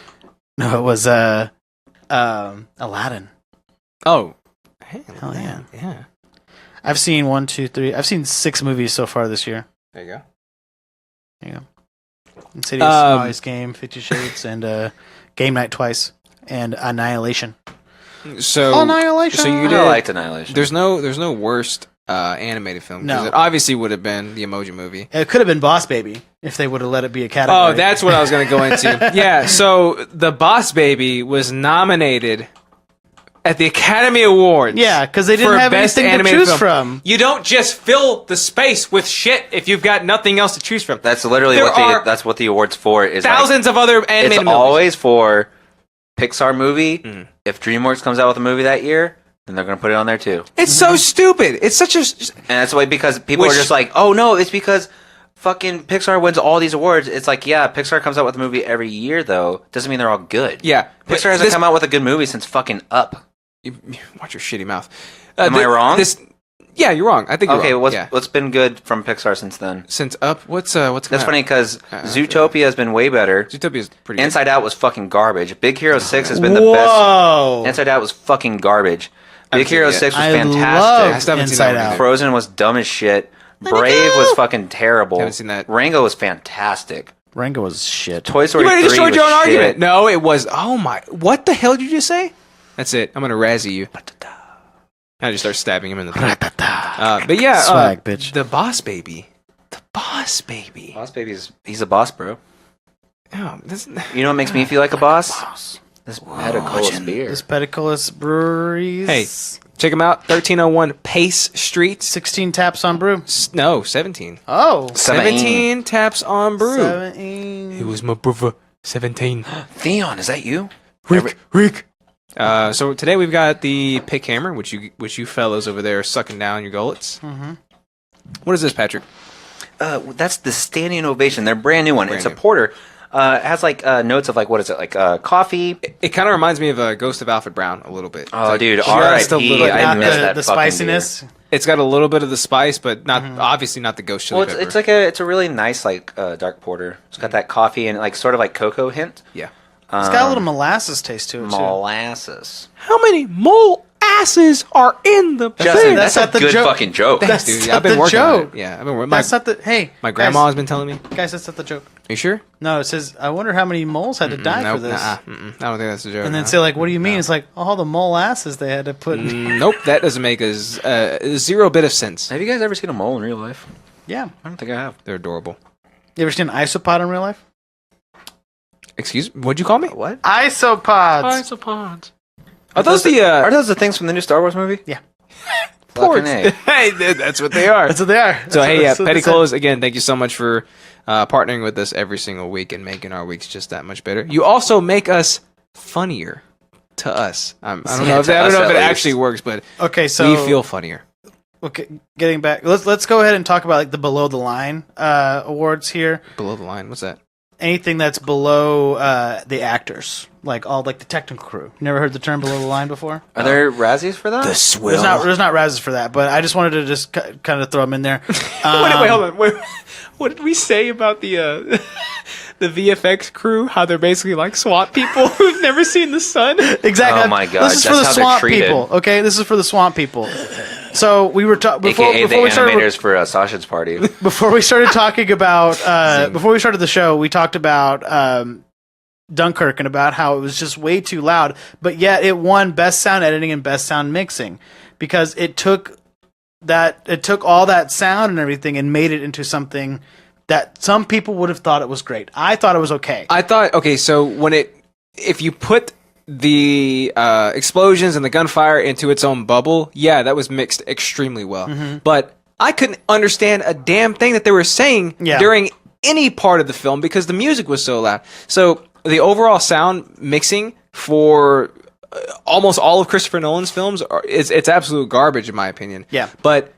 Speaker 1: No, it was Aladdin.
Speaker 2: Oh, hey,
Speaker 1: Hell yeah.
Speaker 2: yeah.
Speaker 1: I've seen 1, 2, 3. I've seen 6 movies so far this year.
Speaker 2: There you go.
Speaker 1: There you go. Insidious, Molly's Game, 50 Shades, and Game Night twice, and Annihilation.
Speaker 2: So
Speaker 1: Annihilation.
Speaker 2: So you
Speaker 3: I
Speaker 2: did.
Speaker 3: liked Annihilation.
Speaker 2: There's no worst animated film. 'Cause
Speaker 1: No.
Speaker 2: it obviously would have been the Emoji Movie.
Speaker 1: It could have been Boss Baby if they would have let it be a category.
Speaker 2: Oh, that's what I was going to go into. Yeah, so The Boss Baby was nominated at the Academy Awards.
Speaker 1: Yeah, because they didn't
Speaker 2: for
Speaker 1: have
Speaker 2: best
Speaker 1: anything to
Speaker 2: animated
Speaker 1: choose
Speaker 2: film.
Speaker 1: from.
Speaker 2: You don't just fill the space with shit if you've got nothing else to choose from.
Speaker 3: That's literally
Speaker 2: There
Speaker 3: what
Speaker 2: are
Speaker 3: that's what the award's for. Is like,
Speaker 2: Thousands of other animated
Speaker 3: it's
Speaker 2: movies.
Speaker 3: always for Pixar movie. If DreamWorks comes out with a movie that year, then they're going to put it on there too.
Speaker 2: It's so stupid. It's such a.
Speaker 3: And that's why because people
Speaker 2: Which-
Speaker 3: are just like, oh no, it's because fucking Pixar wins all these awards. It's like, yeah, Pixar comes out with a movie every year though. Doesn't mean th're all good.
Speaker 2: Yeah, but
Speaker 3: Pixar hasn't
Speaker 2: this-
Speaker 3: come out with a good movie since fucking Up.
Speaker 2: Watch your shitty mouth.
Speaker 3: Am I wrong?
Speaker 2: Yeah, you're wrong. I think you're
Speaker 3: Okay,
Speaker 2: wrong.
Speaker 3: what's
Speaker 2: Yeah.
Speaker 3: what's been good from Pixar since then?
Speaker 2: Since Up, what's coming
Speaker 3: That's
Speaker 2: out?
Speaker 3: funny because
Speaker 2: after
Speaker 3: Zootopia has been way better.
Speaker 2: Zootopia's pretty good.
Speaker 3: Inside Out was fucking garbage. Big Hero 6 has been the
Speaker 1: Whoa.
Speaker 3: best. Inside Out was fucking garbage. Big
Speaker 2: haven't seen
Speaker 3: Hero
Speaker 2: it yet.
Speaker 3: 6 was
Speaker 1: I
Speaker 3: fantastic.
Speaker 1: love
Speaker 2: still haven't seen
Speaker 1: Inside
Speaker 2: that one
Speaker 1: Out.
Speaker 2: either.
Speaker 3: Frozen was dumb as shit. Brave was fucking terrible.
Speaker 2: Haven't seen that.
Speaker 3: Rango was fantastic.
Speaker 1: Rango was shit.
Speaker 3: Toy Story
Speaker 2: You already
Speaker 3: 3
Speaker 2: destroyed
Speaker 3: was
Speaker 2: your own
Speaker 3: shit.
Speaker 2: argument. No, it was. Oh my! What the hell did you just say? That's it. I'm gonna razzie you. I just start stabbing him in the throat. But yeah,
Speaker 1: Swag, bitch.
Speaker 2: The Boss Baby. The Boss Baby.
Speaker 3: Boss Baby's he's a boss, bro.
Speaker 2: Oh, this,
Speaker 3: You know what makes me feel like a boss? This Peticolas beer.
Speaker 1: This Peticolas Breweries.
Speaker 2: hey, check him out. 1301 Pace Street.
Speaker 1: 16 taps on brew.
Speaker 2: No, 17.
Speaker 1: Oh.
Speaker 2: 17 taps on brew.
Speaker 1: 17.
Speaker 2: was my brother. 17.
Speaker 3: Theon, is that you?
Speaker 5: Rick.
Speaker 2: So today we've got the pick hammer, which you fellows over there are sucking down your gullets.
Speaker 1: Mhm.
Speaker 2: What is this, Patrick?
Speaker 3: That's the standing ovation. They're brand new one.
Speaker 2: Brand
Speaker 3: it's
Speaker 2: new.
Speaker 3: a porter. It has like notes of like what is it like coffee?
Speaker 2: It kind of reminds me of a Ghost of Alfred Brown a little bit.
Speaker 3: Oh,
Speaker 2: It's like
Speaker 3: dude,
Speaker 2: just
Speaker 3: R.I.P.
Speaker 2: a little-
Speaker 3: I
Speaker 1: Not
Speaker 3: miss that
Speaker 1: the
Speaker 3: fucking
Speaker 1: spiciness.
Speaker 2: It's got a little bit of the spice, but not obviously not the ghost chili
Speaker 3: Well,
Speaker 2: pepper.
Speaker 3: it's like it's a really nice like dark porter. It's got that coffee and like sort of like cocoa hint.
Speaker 2: yeah.
Speaker 1: It's got a little molasses taste to it too.
Speaker 3: Molasses.
Speaker 2: How many mole asses are in the
Speaker 3: Justin,
Speaker 1: that's
Speaker 3: that's, a
Speaker 1: not the
Speaker 3: good
Speaker 1: joke.
Speaker 3: fucking joke.
Speaker 1: That's
Speaker 2: Dude,
Speaker 1: not
Speaker 2: I've been
Speaker 1: the
Speaker 2: working on
Speaker 1: joke.
Speaker 2: it. Yeah, I've been working.
Speaker 1: That's not the. Hey,
Speaker 2: My grandma has been telling me.
Speaker 1: Guys, that's not the joke.
Speaker 2: Are you sure?
Speaker 1: No, it says, I wonder how many moles had to die
Speaker 2: Nope.
Speaker 1: for this.
Speaker 2: I don't think that's a joke.
Speaker 1: And then
Speaker 2: no.
Speaker 1: say, like, what do you mean? It's like, all the molasses they had to put in.
Speaker 2: Nope, that doesn't make zero bit of sense.
Speaker 3: Have you guys ever seen a mole in real life?
Speaker 1: Yeah.
Speaker 3: I don't think I have.
Speaker 2: They're adorable.
Speaker 1: You ever seen an isopod in real life?
Speaker 2: Excuse me? What'd you call me?
Speaker 3: What?
Speaker 1: Isopods.
Speaker 2: Isopods. Are those the
Speaker 3: Are those the things from the new Star Wars movie?
Speaker 1: Yeah.
Speaker 3: Fucking A.
Speaker 2: Hey, that's what they are.
Speaker 1: That's what they are.
Speaker 2: So hey, yeah,
Speaker 1: That's what they said.
Speaker 2: Peticolas, again, thank you so much for partnering with us every single week and making our weeks just that much better. You also make us funnier to us. I don't know if
Speaker 3: to us
Speaker 2: it
Speaker 3: at least.
Speaker 2: actually works, but
Speaker 1: Okay, so
Speaker 2: we feel funnier.
Speaker 1: okay, getting back. Let's go ahead and talk about like the below the line awards here.
Speaker 2: Below the line, what's that?
Speaker 1: Anything that's below the actors, like all like the technical crew. Never heard the term below the line before?
Speaker 3: Are there Razzies for that?
Speaker 1: There's not Razzes for that, but I just wanted to just kind of throw them in there.
Speaker 2: wait, hold on. Wait, what did we say about the the VFX crew? How they're basically like SWAT people who've never seen the sun?
Speaker 1: Exactly.
Speaker 3: Oh my God,
Speaker 1: This is
Speaker 3: that's
Speaker 1: for the
Speaker 3: how they're
Speaker 1: swamp
Speaker 3: treated.
Speaker 1: people. Okay, this is for the swamp people. So we were talking
Speaker 3: AKA the
Speaker 1: before we started
Speaker 3: animators for a sausage party.
Speaker 1: before we started talking about before we started the show. We talked about Dunkirk and about how it was just way too loud, but yet it won best sound editing and best sound mixing because it took all that sound and everything and made it into something that some people would have thought it was great. I thought it was okay.
Speaker 2: I thought, okay, so if you put the explosions and the gunfire into its own bubble, yeah, that was mixed extremely well. But I couldn't understand a damn thing that they were saying
Speaker 1: Yeah.
Speaker 2: during any part of the film because the music was so loud. So the overall sound mixing for almost all of Christopher Nolan's films it's absolute garbage in my opinion.
Speaker 1: Yeah.
Speaker 2: But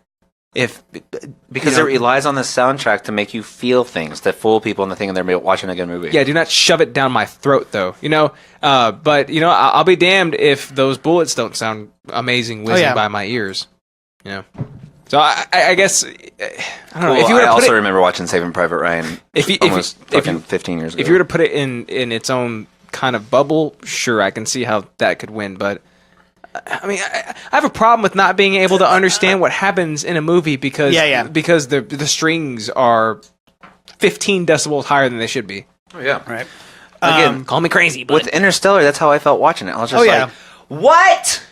Speaker 3: Because it relies on the soundtrack to make you feel things, to fool people into thinking they're watching a good movie.
Speaker 2: yeah, do not shove it down my throat, though. But I'll be damned if those bullets don't sound amazing whizzing by my ears. So I guess I don't know.
Speaker 3: Well,
Speaker 2: If you were
Speaker 3: I
Speaker 2: to put
Speaker 3: also
Speaker 2: it,
Speaker 3: remember watching Saving Private Ryan almost fucking 15 years ago.
Speaker 2: if you were to put it in its own kind of bubble, sure, I can see how that could win. But I mean, I have a problem with not being able to understand what happens in a movie because because the strings are 15 decibels higher than they should be.
Speaker 3: Oh, yeah.
Speaker 1: Right.
Speaker 3: Again,
Speaker 2: Call me crazy, but
Speaker 3: with Interstellar, that's how I felt watching it. I was just like, what?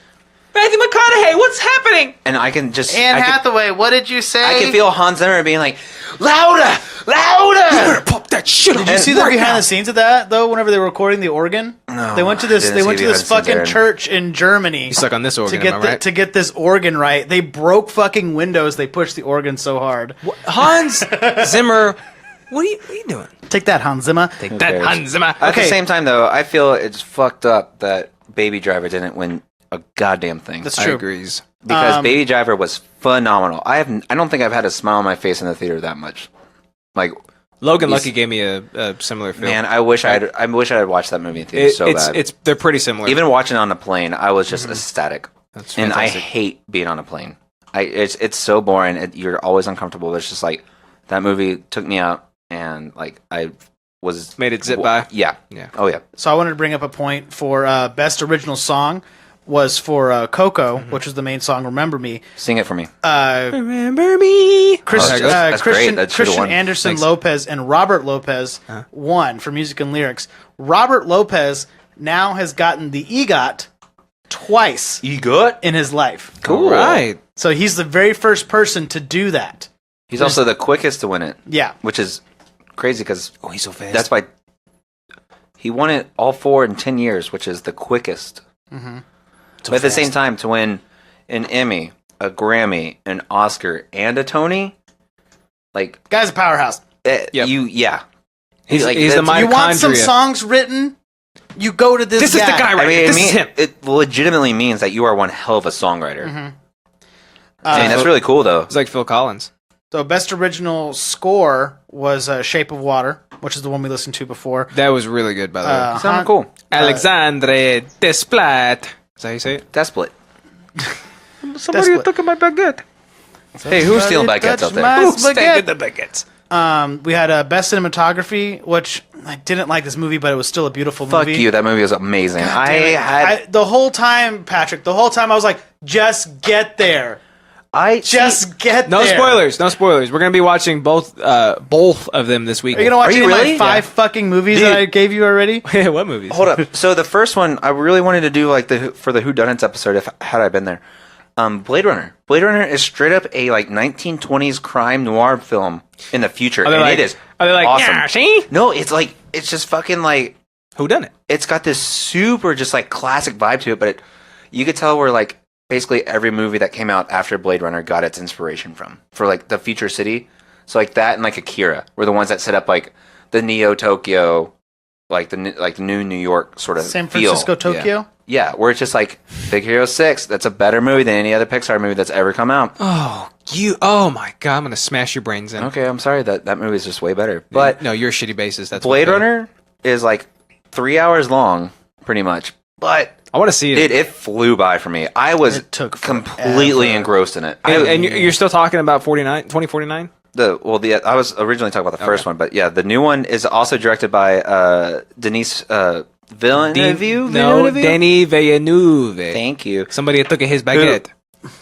Speaker 2: Matthew McConaughey, what's happening?
Speaker 3: And I can just...
Speaker 1: Anne
Speaker 3: I can,
Speaker 1: Hathaway, what did you say?
Speaker 3: I can feel Hans Zimmer being like, louder! Louder!
Speaker 2: Pop that shit up.
Speaker 1: Did you see the behind the scenes of that though? Whenever they were recording the organ,
Speaker 3: No,
Speaker 1: they went to this.
Speaker 3: I didn't
Speaker 1: They
Speaker 3: see
Speaker 1: went to
Speaker 3: behind
Speaker 1: this
Speaker 3: the scenes
Speaker 1: fucking
Speaker 3: there.
Speaker 1: church in Germany.
Speaker 2: You suck on this organ,
Speaker 1: to get
Speaker 2: am I right?
Speaker 1: to get this organ right. They broke fucking windows. They pushed the organ so hard.
Speaker 2: Hans Zimmer, what are you doing?
Speaker 1: Take that, Hans Zimmer.
Speaker 2: Take
Speaker 3: Who
Speaker 2: that,
Speaker 3: cares?
Speaker 2: Hans Zimmer.
Speaker 3: At
Speaker 1: Okay.
Speaker 3: the same time, though, I feel it's fucked up that Baby Driver didn't win a goddamn thing.
Speaker 1: That's
Speaker 2: I
Speaker 1: true.
Speaker 2: agrees.
Speaker 3: Because Baby Driver was phenomenal. I don't think I've had a smile on my face in the theater that much. Like,
Speaker 2: Logan
Speaker 3: He's-
Speaker 2: Lucky gave me a similar feel.
Speaker 3: man, I wish I had watched that movie in theaters so bad.
Speaker 2: They're pretty similar.
Speaker 3: Even watching it on a plane, I was just ecstatic.
Speaker 2: That's
Speaker 3: And I
Speaker 2: fantastic.
Speaker 3: hate being on a plane. It's so boring. You're always uncomfortable. It's just like that movie took me out, and like I was
Speaker 2: Made it zip by?
Speaker 3: Yeah.
Speaker 2: Yeah.
Speaker 3: Oh yeah.
Speaker 1: So I wanted to bring up a point for best original song was for Coco, which was the main song. Remember Me.
Speaker 3: Sing it for me.
Speaker 2: Remember me.
Speaker 3: That's great.
Speaker 1: Christian,
Speaker 3: That should've
Speaker 1: Christian
Speaker 3: won.
Speaker 1: Anderson
Speaker 2: Thanks.
Speaker 1: Lopez and Robert Lopez won for music and lyrics. Robert Lopez now has gotten the EGOT twice
Speaker 3: You good?
Speaker 1: in his life.
Speaker 3: Cool.
Speaker 2: All right.
Speaker 1: So he's the very first person to do that.
Speaker 3: He's also the quickest to win it.
Speaker 1: Yeah.
Speaker 3: Which is crazy because
Speaker 2: Oh, he's so fast.
Speaker 3: that's why he won it all 4 in 10 years, which is the quickest. But at the same time, to win an Emmy, a Grammy, an Oscar, and a Tony, like
Speaker 1: Guy's a powerhouse.
Speaker 2: Yep. He's
Speaker 3: like,
Speaker 2: the
Speaker 3: that's-
Speaker 1: You want some
Speaker 2: mitochondria.
Speaker 1: songs written? You go to this
Speaker 2: This
Speaker 1: guy.
Speaker 2: is the guy
Speaker 3: I
Speaker 2: right
Speaker 3: mean,
Speaker 2: here.
Speaker 3: it,
Speaker 2: This is him.
Speaker 3: it legitimately means that you are one hell of a songwriter.
Speaker 1: Mm-hmm.
Speaker 3: I mean, that's really cool, though.
Speaker 2: He's like Phil Collins.
Speaker 1: So best original score was Shape of Water, which is the one we listened to before.
Speaker 2: That was really good, by the way.
Speaker 3: Sounded cool.
Speaker 2: Alexandre Desplat. Is that how you say it?
Speaker 3: Desplit.
Speaker 2: Somebody took my baguette.
Speaker 3: Hey, who's stealing baguettes out there?
Speaker 2: Who's taking the baguettes?
Speaker 1: We had best cinematography, which I didn't like this movie, but it was still a beautiful
Speaker 3: Fuck
Speaker 1: movie.
Speaker 3: you, that movie was amazing.
Speaker 1: The whole time, Patrick, I was like, just get there. Just get
Speaker 2: No
Speaker 1: there.
Speaker 2: spoilers. No spoilers. We're gonna be watching both of them this week.
Speaker 1: Are you gonna watch
Speaker 3: Are
Speaker 1: any
Speaker 3: you
Speaker 1: of my
Speaker 3: really?
Speaker 1: 5 fucking movies
Speaker 3: Dude.
Speaker 1: that I gave you already?
Speaker 2: What movies?
Speaker 3: Hold up. So the first one, I really wanted to do like for the Whodunits episode. Had I been there, Blade Runner. Blade Runner is straight up a like 1920s crime noir film in the future, and
Speaker 2: like,
Speaker 3: it is
Speaker 2: Are they like,
Speaker 3: awesome.
Speaker 2: yeah, see?
Speaker 3: No, it's just fucking like
Speaker 2: Who done it?
Speaker 3: it's got this super just like classic vibe to it, but you could tell where like basically every movie that came out after Blade Runner got its inspiration from for like the future city. So like that and like Akira were the ones that set up like the Neo Tokyo, like the new New York sort of
Speaker 1: San
Speaker 3: feel.
Speaker 1: Francisco, Tokyo?
Speaker 3: Yeah, where it's just like Big Hero 6. That's a better movie than any other Pixar movie that's ever come out.
Speaker 2: Oh my god, I'm gonna smash your brains in.
Speaker 3: Okay, I'm sorry that movie is just way better. But
Speaker 2: no, you're a shitty basis. That's
Speaker 3: Blade
Speaker 2: what
Speaker 3: Runner is like 3 hours long, pretty much. But
Speaker 2: I want to see it.
Speaker 3: it flew by for me. I was
Speaker 1: It took
Speaker 3: completely
Speaker 1: forever.
Speaker 3: engrossed in it.
Speaker 2: And you're still talking about 2049?
Speaker 3: I was originally talking about the first one, but yeah, the new one is also directed by Denise Villeneuve.
Speaker 2: No, Denis Villeneuve.
Speaker 3: Thank you.
Speaker 2: Somebody took his baguette.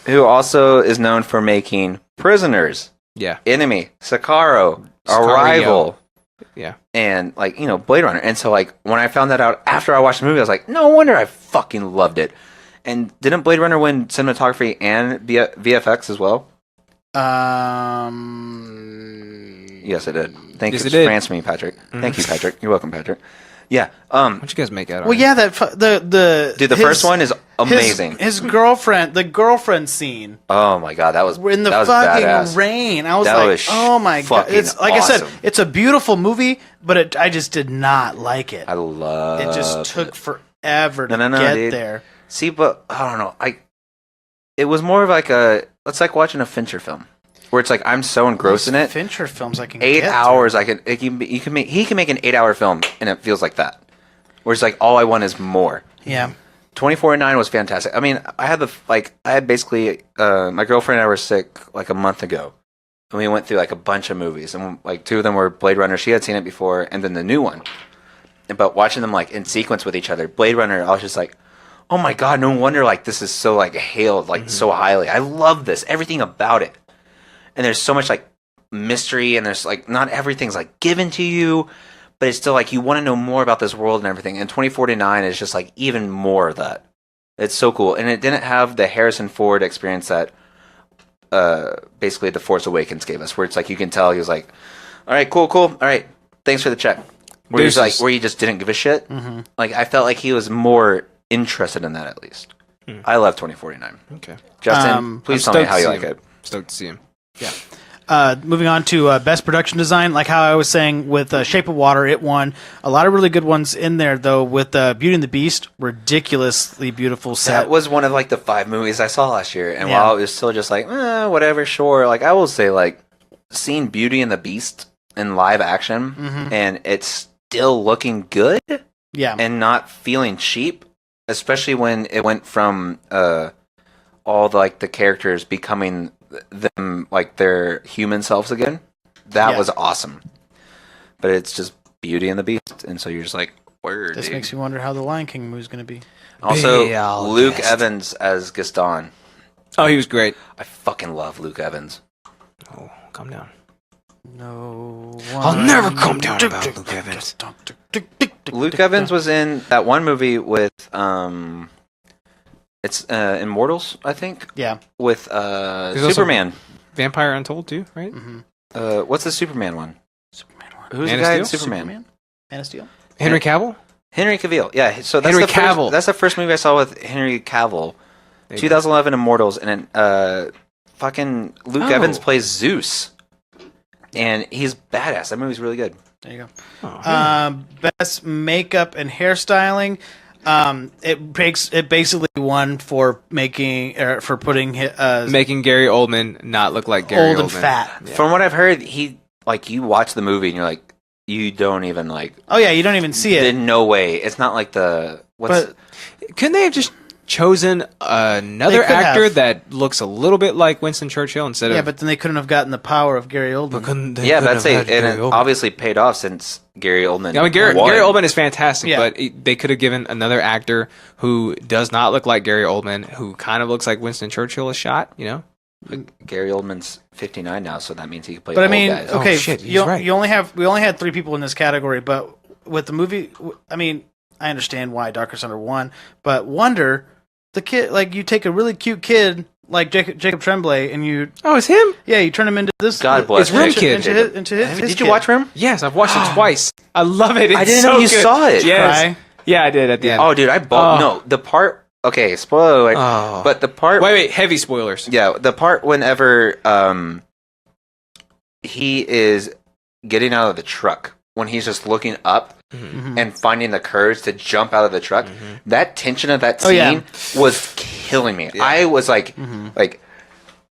Speaker 3: Who also is known for making Prisoners,
Speaker 2: Yeah.
Speaker 3: Enemy, Sicario, Arrival,
Speaker 2: Yeah.
Speaker 3: and like Blade Runner. And so like when I found that out after I watched the movie, I was like, no wonder I fucking loved it. And didn't Blade Runner win cinematography and VFX as well? Yes, it did. Thank
Speaker 2: Yes,
Speaker 3: you
Speaker 2: it did.
Speaker 3: for answering me, Patrick. Thank you, Patrick. You're welcome, Patrick. Yeah.
Speaker 2: What'd you guys make out of
Speaker 1: Well, yeah, the
Speaker 3: first one is amazing.
Speaker 1: His girlfriend, the girlfriend scene
Speaker 3: Oh my god, that was
Speaker 1: in the
Speaker 3: that was
Speaker 1: fucking
Speaker 3: badass.
Speaker 1: rain. I was
Speaker 3: That
Speaker 1: like,
Speaker 3: was
Speaker 1: oh my god!
Speaker 3: fucking
Speaker 1: It's like I said,
Speaker 3: awesome.
Speaker 1: it's a beautiful movie, but I just did not like it.
Speaker 3: I love
Speaker 1: It just took forever to
Speaker 3: No,
Speaker 1: get
Speaker 3: dude.
Speaker 1: there.
Speaker 3: See, but I don't know. It was more of like it's like watching a Fincher film, where it's like I'm so engrossed in it.
Speaker 1: Fincher films I can
Speaker 3: 8
Speaker 1: get
Speaker 3: hours,
Speaker 1: through.
Speaker 3: he can make an 8-hour film, and it feels like that. Where it's like all I want is more.
Speaker 1: Yeah.
Speaker 3: 24/9 was fantastic. I mean, I had basically my girlfriend and I were sick like a month ago, and we went through like a bunch of movies, and like 2 of them were Blade Runner. She had seen it before, and then the new one. But watching them like in sequence with each other, Blade Runner, I was just like, oh my god, no wonder like this is so like hailed like so highly. I love this, everything about it. And there's so much like mystery, and there's like not everything's like given to you, but it's still like you want to know more about this world and everything. And 2049 is just like even more of that. It's so cool, and it didn't have the Harrison Ford experience that basically The Force Awakens gave us, where it's like you can tell he was like, all right, cool, all right, thanks for the check. Where he's like, where he just didn't give a shit.
Speaker 1: Mm-hmm.
Speaker 3: Like I felt like he was more interested in that at least. I love 2049.
Speaker 2: Okay.
Speaker 3: Justin, please tell me how you like it.
Speaker 2: Stoked to see him. Yeah.
Speaker 1: Moving on to best production design, like how I was saying with Shape of Water, it won. A lot of really good ones in there, though, with Beauty and the Beast, ridiculously beautiful set.
Speaker 3: That was one of like the 5 movies I saw last year, and
Speaker 1: Yeah.
Speaker 3: while it was still just like whatever, sure. Like I will say, like seeing Beauty and the Beast in live action, and it's still looking good
Speaker 1: yeah.
Speaker 3: and not feeling cheap, especially when it went from all the like the characters becoming them like their human selves again. That
Speaker 1: Yeah.
Speaker 3: was awesome. But it's just Beauty and the Beast, and so you're just like, word.
Speaker 1: This
Speaker 3: dude.
Speaker 1: makes you wonder how the Lion King movie is going to be.
Speaker 3: Also,
Speaker 2: Bale
Speaker 3: Luke
Speaker 2: cast.
Speaker 3: Evans as Gaston.
Speaker 2: Oh, he was great.
Speaker 3: I fucking love Luke Evans.
Speaker 2: Oh, calm down.
Speaker 1: No,
Speaker 2: I'll never calm down about Luke Evans.
Speaker 3: Luke Evans was in that one movie with it's Immortals, I think,
Speaker 1: Yeah.
Speaker 3: with
Speaker 2: also-
Speaker 3: Superman.
Speaker 2: Vampire Untold too, right?
Speaker 3: What's the Superman one?
Speaker 1: Superman.
Speaker 3: Who's
Speaker 2: Man
Speaker 3: the
Speaker 2: of
Speaker 3: guy in
Speaker 2: Steel?
Speaker 3: Superman?
Speaker 1: Man of Steel.
Speaker 2: Henry Cavill.
Speaker 3: Henry Cavill. Yeah, so that's
Speaker 2: Henry
Speaker 3: the
Speaker 2: Cavill.
Speaker 3: That's the first movie I saw with Henry Cavill.
Speaker 2: There you
Speaker 3: 2011 Immortals, and then fucking Luke
Speaker 2: Oh.
Speaker 3: Evans plays Zeus, and he's badass. That movie's really good.
Speaker 1: There you go.
Speaker 2: Oh,
Speaker 1: Best makeup and hairstyling. It basically won for putting
Speaker 2: Making Gary Oldman not look like Gary
Speaker 1: old
Speaker 2: Oldman.
Speaker 1: and fat.
Speaker 3: From what I've heard, he like you watch the movie and you're like, you don't even like.
Speaker 1: Oh yeah, you don't even see it.
Speaker 3: No way. It's not like the
Speaker 1: But
Speaker 2: Couldn't they have just chosen another
Speaker 1: They could
Speaker 2: actor
Speaker 1: have.
Speaker 2: that looks a little bit like Winston Churchill instead
Speaker 1: yeah,
Speaker 2: of?
Speaker 1: but then they couldn't have gotten the power of Gary Oldman.
Speaker 3: Yeah, but I'd say and it obviously paid off since Gary Oldman.
Speaker 2: I mean, Gary
Speaker 3: won.
Speaker 2: Oldman is fantastic,
Speaker 1: Yeah.
Speaker 2: but they could have given another actor who does not look like Gary Oldman, who kind of looks like Winston Churchill, a shot. You know,
Speaker 3: Gary Oldman's 59 now, so that means he can play.
Speaker 1: But I
Speaker 3: old
Speaker 1: mean,
Speaker 3: guys.
Speaker 1: okay,
Speaker 2: shit, he's
Speaker 1: you
Speaker 2: right.
Speaker 1: only had 3 people in this category, but with the movie, I mean, I understand why Darker Thunder won, but Wonder, the kid, like you take a really cute kid like Jacob Tremblay, and you
Speaker 2: it's him.
Speaker 1: you turn him into this.
Speaker 3: God bless
Speaker 2: It's Room
Speaker 3: Jacob.
Speaker 2: Kid.
Speaker 1: Into his
Speaker 3: Did you
Speaker 1: kid.
Speaker 3: watch Room?
Speaker 2: Yes, I've watched it twice. I love it. It's
Speaker 3: I didn't
Speaker 2: so
Speaker 3: know you
Speaker 2: good.
Speaker 3: saw it.
Speaker 2: Yes.
Speaker 1: Cry?
Speaker 2: Yeah, I did at the end.
Speaker 3: Oh, dude, I bought no the part. Okay, spoiler alert.
Speaker 2: Oh.
Speaker 3: But the part.
Speaker 2: Wait, heavy spoilers.
Speaker 3: Yeah, the part whenever he is getting out of the truck, when he's just looking up
Speaker 1: Mm-hmm.
Speaker 3: and finding the courage to jump out of the truck, that tension of that
Speaker 1: Oh,
Speaker 3: scene
Speaker 1: yeah.
Speaker 3: was killing me. I was like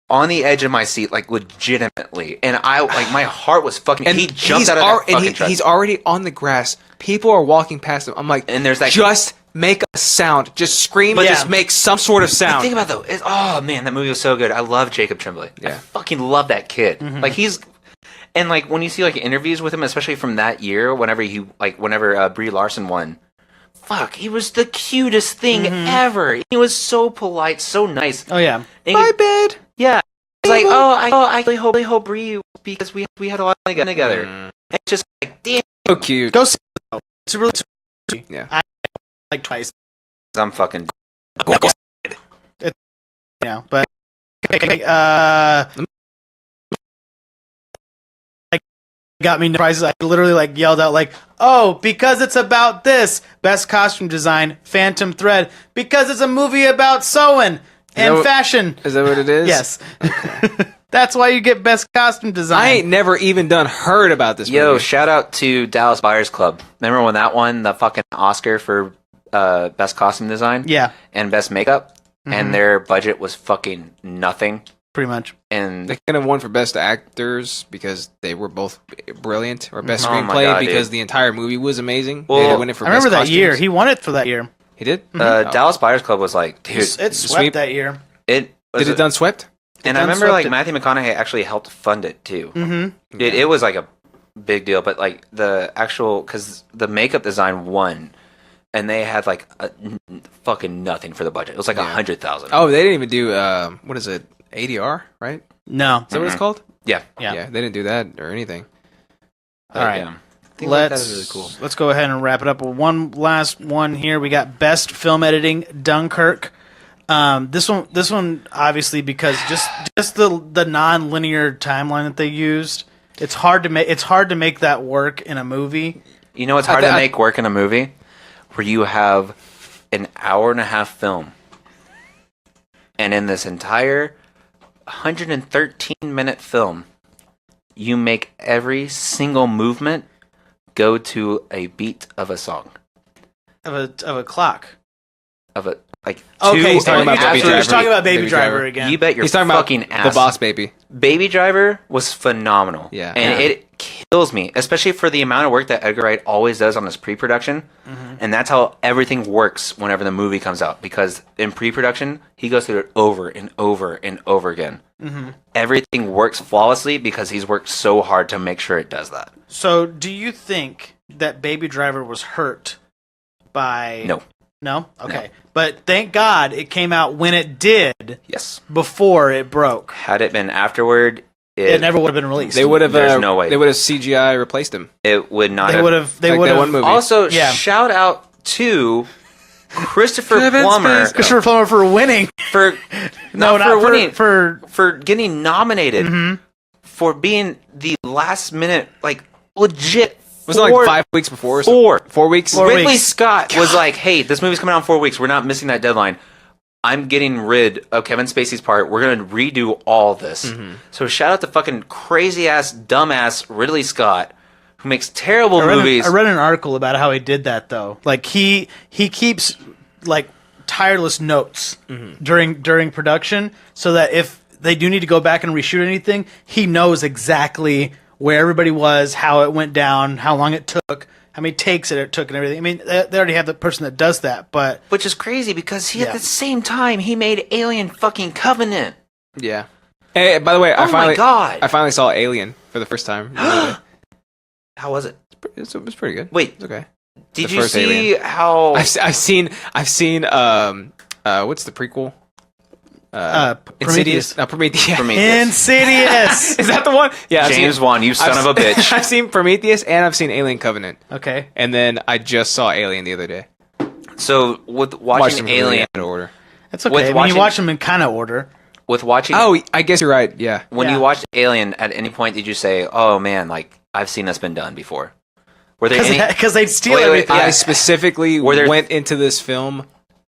Speaker 3: on the edge of my seat, like legitimately, and I like my heart was fucking.
Speaker 2: And
Speaker 3: he jumped out of that fucking truck.
Speaker 2: He's already on the grass. People are walking past him. I'm like,
Speaker 3: And there's that-
Speaker 2: just make a sound. Just scream.
Speaker 3: But
Speaker 2: Just
Speaker 3: yeah.
Speaker 2: make some sort of
Speaker 3: The
Speaker 2: sound.
Speaker 3: thing about though is, oh man, that movie was so good. I love Jacob Tremblay. I
Speaker 2: Yeah.
Speaker 3: fucking love that kid. Like he's, and like when you see like interviews with him, especially from that year, whenever Brie Larson won, fuck, he was the cutest thing ever. He was so polite, so nice.
Speaker 1: Oh yeah,
Speaker 3: And
Speaker 2: My bed.
Speaker 3: yeah, he's like, I really hope Brie, because we had a lot of fun together. And it's just like, damn,
Speaker 2: So cute.
Speaker 1: go see it. Though. It's a really
Speaker 2: Yeah.
Speaker 1: I like twice.
Speaker 3: I'm fucking.
Speaker 1: Yeah, but okay, got me no prizes. I literally like yelled out like, "Oh, because it's about this best costume design, Phantom Thread, because it's a movie about sewing and
Speaker 2: what-
Speaker 1: fashion."
Speaker 2: Is that what it is?
Speaker 1: Yes, that's why you get best costume design.
Speaker 2: I ain't never even heard about this
Speaker 3: Yo,
Speaker 2: movie.
Speaker 3: shout out to Dallas Buyers Club. Remember when that won the fucking Oscar for best costume design?
Speaker 1: Yeah,
Speaker 3: And best makeup? And their budget was fucking nothing.
Speaker 1: pretty much.
Speaker 3: And
Speaker 2: They could have won for best actors because they were both brilliant, or best
Speaker 3: Oh my
Speaker 2: screenplay
Speaker 3: God,
Speaker 2: because
Speaker 3: dude.
Speaker 2: the entire movie was amazing.
Speaker 3: Well,
Speaker 2: They had to win it for
Speaker 1: I remember
Speaker 2: best
Speaker 1: that year.
Speaker 2: costumes.
Speaker 1: He won it for that year.
Speaker 2: He did.
Speaker 3: Dallas Buyers Club was like, dude,
Speaker 1: It swept
Speaker 2: sweep.
Speaker 1: that year.
Speaker 3: it was.
Speaker 2: Did it done swept?
Speaker 3: and I
Speaker 1: done
Speaker 3: remember
Speaker 1: swept
Speaker 3: like
Speaker 1: it.
Speaker 3: Matthew McConaughey actually helped fund it too.
Speaker 1: Mm-hmm.
Speaker 3: It was like a big deal, but like the actual, because the makeup design won, and they had like fucking nothing for the budget. It was like $100,000.
Speaker 2: Oh, they didn't even do what is it? ADR, right?
Speaker 1: No.
Speaker 2: Is that what it's called?
Speaker 3: yeah.
Speaker 1: Yeah.
Speaker 2: They didn't do that or anything.
Speaker 3: But,
Speaker 1: All right.
Speaker 3: yeah. Things like that
Speaker 1: Let's
Speaker 3: is really cool.
Speaker 1: let's go ahead and wrap it up with one last one here. We got best film editing, Dunkirk. This one obviously because just the non-linear timeline that they used. It's hard to make that work in a movie.
Speaker 3: You know what's hard to make work in a movie? Where you have an hour and a half film, and in this entire 113-minute film, you make every single movement go to a beat of a song.
Speaker 1: Of a clock.
Speaker 3: Of a like
Speaker 1: Okay,
Speaker 3: two
Speaker 1: he's talking
Speaker 3: and
Speaker 2: about
Speaker 3: after-
Speaker 2: Baby
Speaker 1: He's
Speaker 2: Driver.
Speaker 1: talking about Baby,
Speaker 2: Baby
Speaker 1: Driver
Speaker 2: Driver.
Speaker 1: again.
Speaker 3: You bet your
Speaker 2: He's talking
Speaker 3: fucking
Speaker 2: about
Speaker 3: ass.
Speaker 2: the Boss Baby.
Speaker 3: Baby Driver was phenomenal.
Speaker 2: Yeah.
Speaker 3: And it kills me, especially for the amount of work that Edgar Wright always does on his pre-production. And that's how everything works whenever the movie comes out. Because in pre-production, he goes through it over and over and over again. Everything works flawlessly because he's worked so hard to make sure it does that.
Speaker 1: So, do you think that Baby Driver was hurt by?
Speaker 3: No.
Speaker 1: No. Okay. But thank God it came out when it did,
Speaker 3: Yes.
Speaker 1: before it broke.
Speaker 3: Had it been afterward,
Speaker 1: It never would have been released.
Speaker 2: They would have.
Speaker 3: There's no way.
Speaker 2: They would have CGI replaced him.
Speaker 3: it would not
Speaker 1: They
Speaker 3: have.
Speaker 1: would have. They
Speaker 2: Like
Speaker 1: would
Speaker 2: that
Speaker 1: have.
Speaker 2: one movie.
Speaker 3: Also,
Speaker 1: Yeah.
Speaker 3: shout out to Christopher
Speaker 2: Kevin
Speaker 3: Plummer
Speaker 2: Spacey.
Speaker 1: Christopher Plummer for winning.
Speaker 3: for
Speaker 1: No, not for
Speaker 3: winning,
Speaker 1: for
Speaker 3: getting nominated for being the last minute, like legit.
Speaker 2: Was it like 5 weeks before? Or something?
Speaker 3: Four.
Speaker 2: 4 weeks.
Speaker 1: Four
Speaker 3: Ridley
Speaker 1: weeks.
Speaker 3: Scott was like, "Hey, this movie's coming out in 4 weeks. We're not missing that deadline. I'm getting rid of Kevin Spacey's part. We're gonna redo all this." So shout out to fucking crazy ass, dumbass Ridley Scott who makes terrible
Speaker 1: I
Speaker 3: movies.
Speaker 1: read an article about how he did that though. Like he keeps like tireless notes during production, so that if they do need to go back and reshoot anything, he knows exactly where everybody was, how it went down, how long it took, how many takes it took, and everything. I mean, they already have the person that does that, but
Speaker 4: Which is crazy because at the same time he made Alien fucking Covenant.
Speaker 2: Yeah. Hey, by the way,
Speaker 4: Oh my God.
Speaker 2: I finally saw Alien for the first time.
Speaker 3: How was it?
Speaker 2: It was pretty good.
Speaker 3: Wait,
Speaker 2: It's okay.
Speaker 3: did
Speaker 2: The
Speaker 3: you
Speaker 2: first
Speaker 3: see
Speaker 2: Alien.
Speaker 3: how?
Speaker 2: I've seen what's the prequel?
Speaker 1: Prometheus.
Speaker 2: No, Prometheus.
Speaker 1: Insidious.
Speaker 2: Is that the one? Yeah, I've
Speaker 3: James
Speaker 2: seen-
Speaker 3: Wan, you son of a bitch.
Speaker 2: I've seen Prometheus and I've seen Alien Covenant,
Speaker 1: Okay.
Speaker 2: and then I just saw Alien the other day.
Speaker 3: So with
Speaker 2: Watched
Speaker 3: watching
Speaker 2: them
Speaker 3: Alien,
Speaker 2: in order.
Speaker 1: That's okay.
Speaker 3: With
Speaker 1: I mean,
Speaker 3: watching-
Speaker 1: you watch them in kind of order.
Speaker 3: with watching,
Speaker 2: Oh, I guess you're right. Yeah.
Speaker 3: when
Speaker 1: Yeah.
Speaker 3: you watched Alien, at any point did you say, "Oh man, like I've seen this been done before"? Were there any?
Speaker 1: Because they steal
Speaker 3: Wait,
Speaker 1: everything.
Speaker 3: yeah.
Speaker 2: I specifically
Speaker 3: Were there-
Speaker 2: went into this film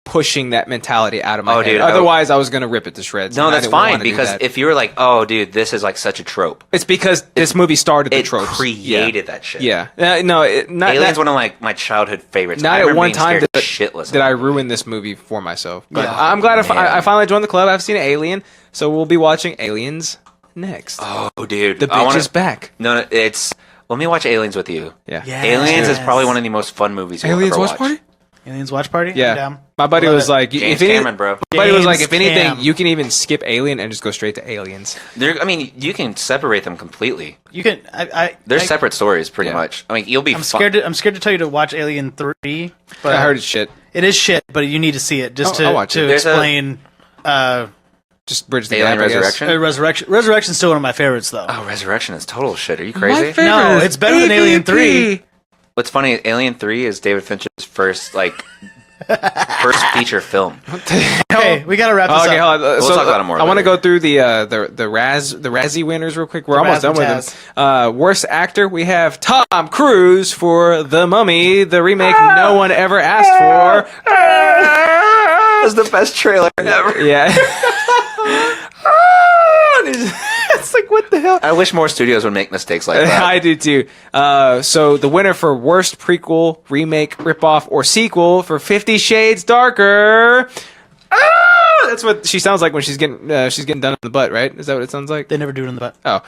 Speaker 2: pushing that mentality out of my
Speaker 3: Oh,
Speaker 2: head.
Speaker 3: dude,
Speaker 2: Otherwise, I was going to rip it to shreds.
Speaker 3: No,
Speaker 2: and I
Speaker 3: that's
Speaker 2: didn't
Speaker 3: fine
Speaker 2: wanna do
Speaker 3: because
Speaker 2: that.
Speaker 3: if you were like, "Oh, dude, this is like such a trope,"
Speaker 2: it's because this movie started the
Speaker 3: it
Speaker 2: tropes.
Speaker 3: created that shit.
Speaker 2: Yeah. No, not
Speaker 3: Alien's
Speaker 2: that,
Speaker 3: one of like my childhood favorites.
Speaker 2: not
Speaker 3: I
Speaker 2: at
Speaker 3: remember
Speaker 2: one
Speaker 3: being
Speaker 2: time
Speaker 3: scared
Speaker 2: did,
Speaker 3: shitless.
Speaker 2: did I ruin this movie for myself. But
Speaker 1: Yeah.
Speaker 2: I'm glad
Speaker 3: Man.
Speaker 2: I finally joined the club. I've seen Alien, so we'll be watching Aliens next.
Speaker 3: Oh, dude,
Speaker 2: the
Speaker 3: I
Speaker 2: bitch
Speaker 3: wanna-
Speaker 2: is back.
Speaker 3: No, it's. Let me watch Aliens with you.
Speaker 2: Yeah.
Speaker 1: Yeah.
Speaker 3: Aliens is
Speaker 1: Yes.
Speaker 3: probably one of the most fun movies you'll
Speaker 2: Aliens
Speaker 3: ever
Speaker 2: watch
Speaker 3: watch.
Speaker 2: party?
Speaker 1: Aliens watch party. I'm
Speaker 2: Yeah.
Speaker 1: down.
Speaker 2: My buddy
Speaker 1: Love
Speaker 2: was
Speaker 1: it.
Speaker 2: like,
Speaker 3: James
Speaker 2: if any-
Speaker 3: Cameron, bro.
Speaker 2: my buddy was like,
Speaker 1: James
Speaker 2: if anything,
Speaker 1: Cam.
Speaker 2: you can even skip Alien and just go straight to Aliens.
Speaker 3: I mean, you can separate them completely.
Speaker 1: You can.
Speaker 3: They're separate stories, pretty
Speaker 2: Yeah.
Speaker 3: much. I mean, you'll be.
Speaker 1: I'm scared. I'm scared to tell you to watch Alien 3, but
Speaker 2: I heard it's shit.
Speaker 1: it is shit. But you need to see it just
Speaker 2: I'll watch
Speaker 1: to
Speaker 2: it.
Speaker 3: There's a-
Speaker 1: explain.
Speaker 2: Just bridge the
Speaker 3: Alien
Speaker 2: gap, I guess.
Speaker 3: Resurrection?
Speaker 1: Resurrection. Resurrection's still one of
Speaker 3: Oh,
Speaker 1: my favorites, though.
Speaker 3: Resurrection is total shit. Are you crazy?
Speaker 1: No, it's better than Alien 3.
Speaker 3: What's funny, Alien 3 is David Fincher's first first feature film.
Speaker 1: Okay, we gotta wrap this
Speaker 2: Okay,
Speaker 1: up.
Speaker 2: hold on.
Speaker 3: We'll talk about it more
Speaker 2: I want to
Speaker 3: later.
Speaker 2: go through the Razzie winners real quick. We're almost done with them. Worst actor, we have Tom Cruise for The Mummy, the remake no one ever asked for.
Speaker 3: That's the best trailer ever.
Speaker 2: Yeah. It's like, what the hell?
Speaker 3: I wish more studios would make mistakes like that.
Speaker 2: I do too. So the winner for worst prequel, remake, ripoff, or sequel for 50 Shades Darker. That's what she sounds like when she's getting done in the butt, right? Is that what it sounds like?
Speaker 1: They never do it in the butt.
Speaker 2: Oh,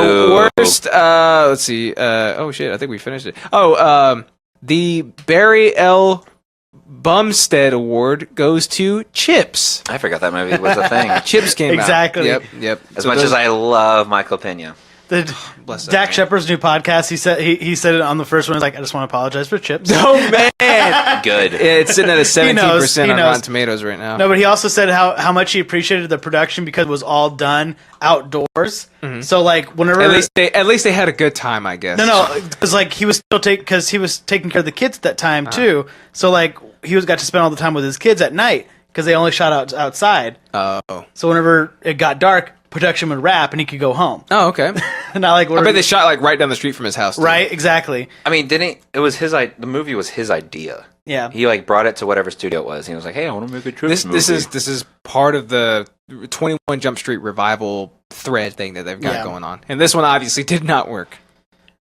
Speaker 3: Boo.
Speaker 2: worst. Let's see. Oh shit, I think we finished it. Oh, the Barry L. Bumstead Award goes to Chips.
Speaker 3: I forgot that movie was a thing.
Speaker 2: Chips came
Speaker 1: Exactly.
Speaker 2: out. Yep.
Speaker 3: As
Speaker 2: So
Speaker 3: much
Speaker 2: those-
Speaker 3: as I love Michael Pena.
Speaker 2: Bless that
Speaker 1: Dak
Speaker 2: man.
Speaker 1: Shepard's new podcast. He said it on the first one. He's like, I just want to apologize for chips.
Speaker 2: Oh man,
Speaker 3: Good.
Speaker 2: it's sitting at a 17%
Speaker 1: He
Speaker 2: on
Speaker 1: knows.
Speaker 2: Rotten Tomatoes right now.
Speaker 1: No, but he also said how much he appreciated the production because it was all done outdoors. So like whenever
Speaker 2: At least they had a good time, I guess.
Speaker 1: no, because like he was still he was taking care of the kids at that time too. So like he got to spend all the time with his kids at night because they only shot outside.
Speaker 2: Oh.
Speaker 1: So whenever it got dark, production would wrap and he could go home.
Speaker 2: Oh, okay.
Speaker 1: Not like
Speaker 2: I bet they shot like right down the street from his house. Too.
Speaker 1: right, exactly.
Speaker 3: I mean, it was the movie was his idea.
Speaker 1: Yeah.
Speaker 3: He brought it to whatever studio it was. He was like, "Hey, I want to make a trip
Speaker 2: This
Speaker 3: movie."
Speaker 2: this is part of the 21 Jump Street revival thread thing that they've got
Speaker 1: Yeah.
Speaker 2: going on, and this one obviously did not work.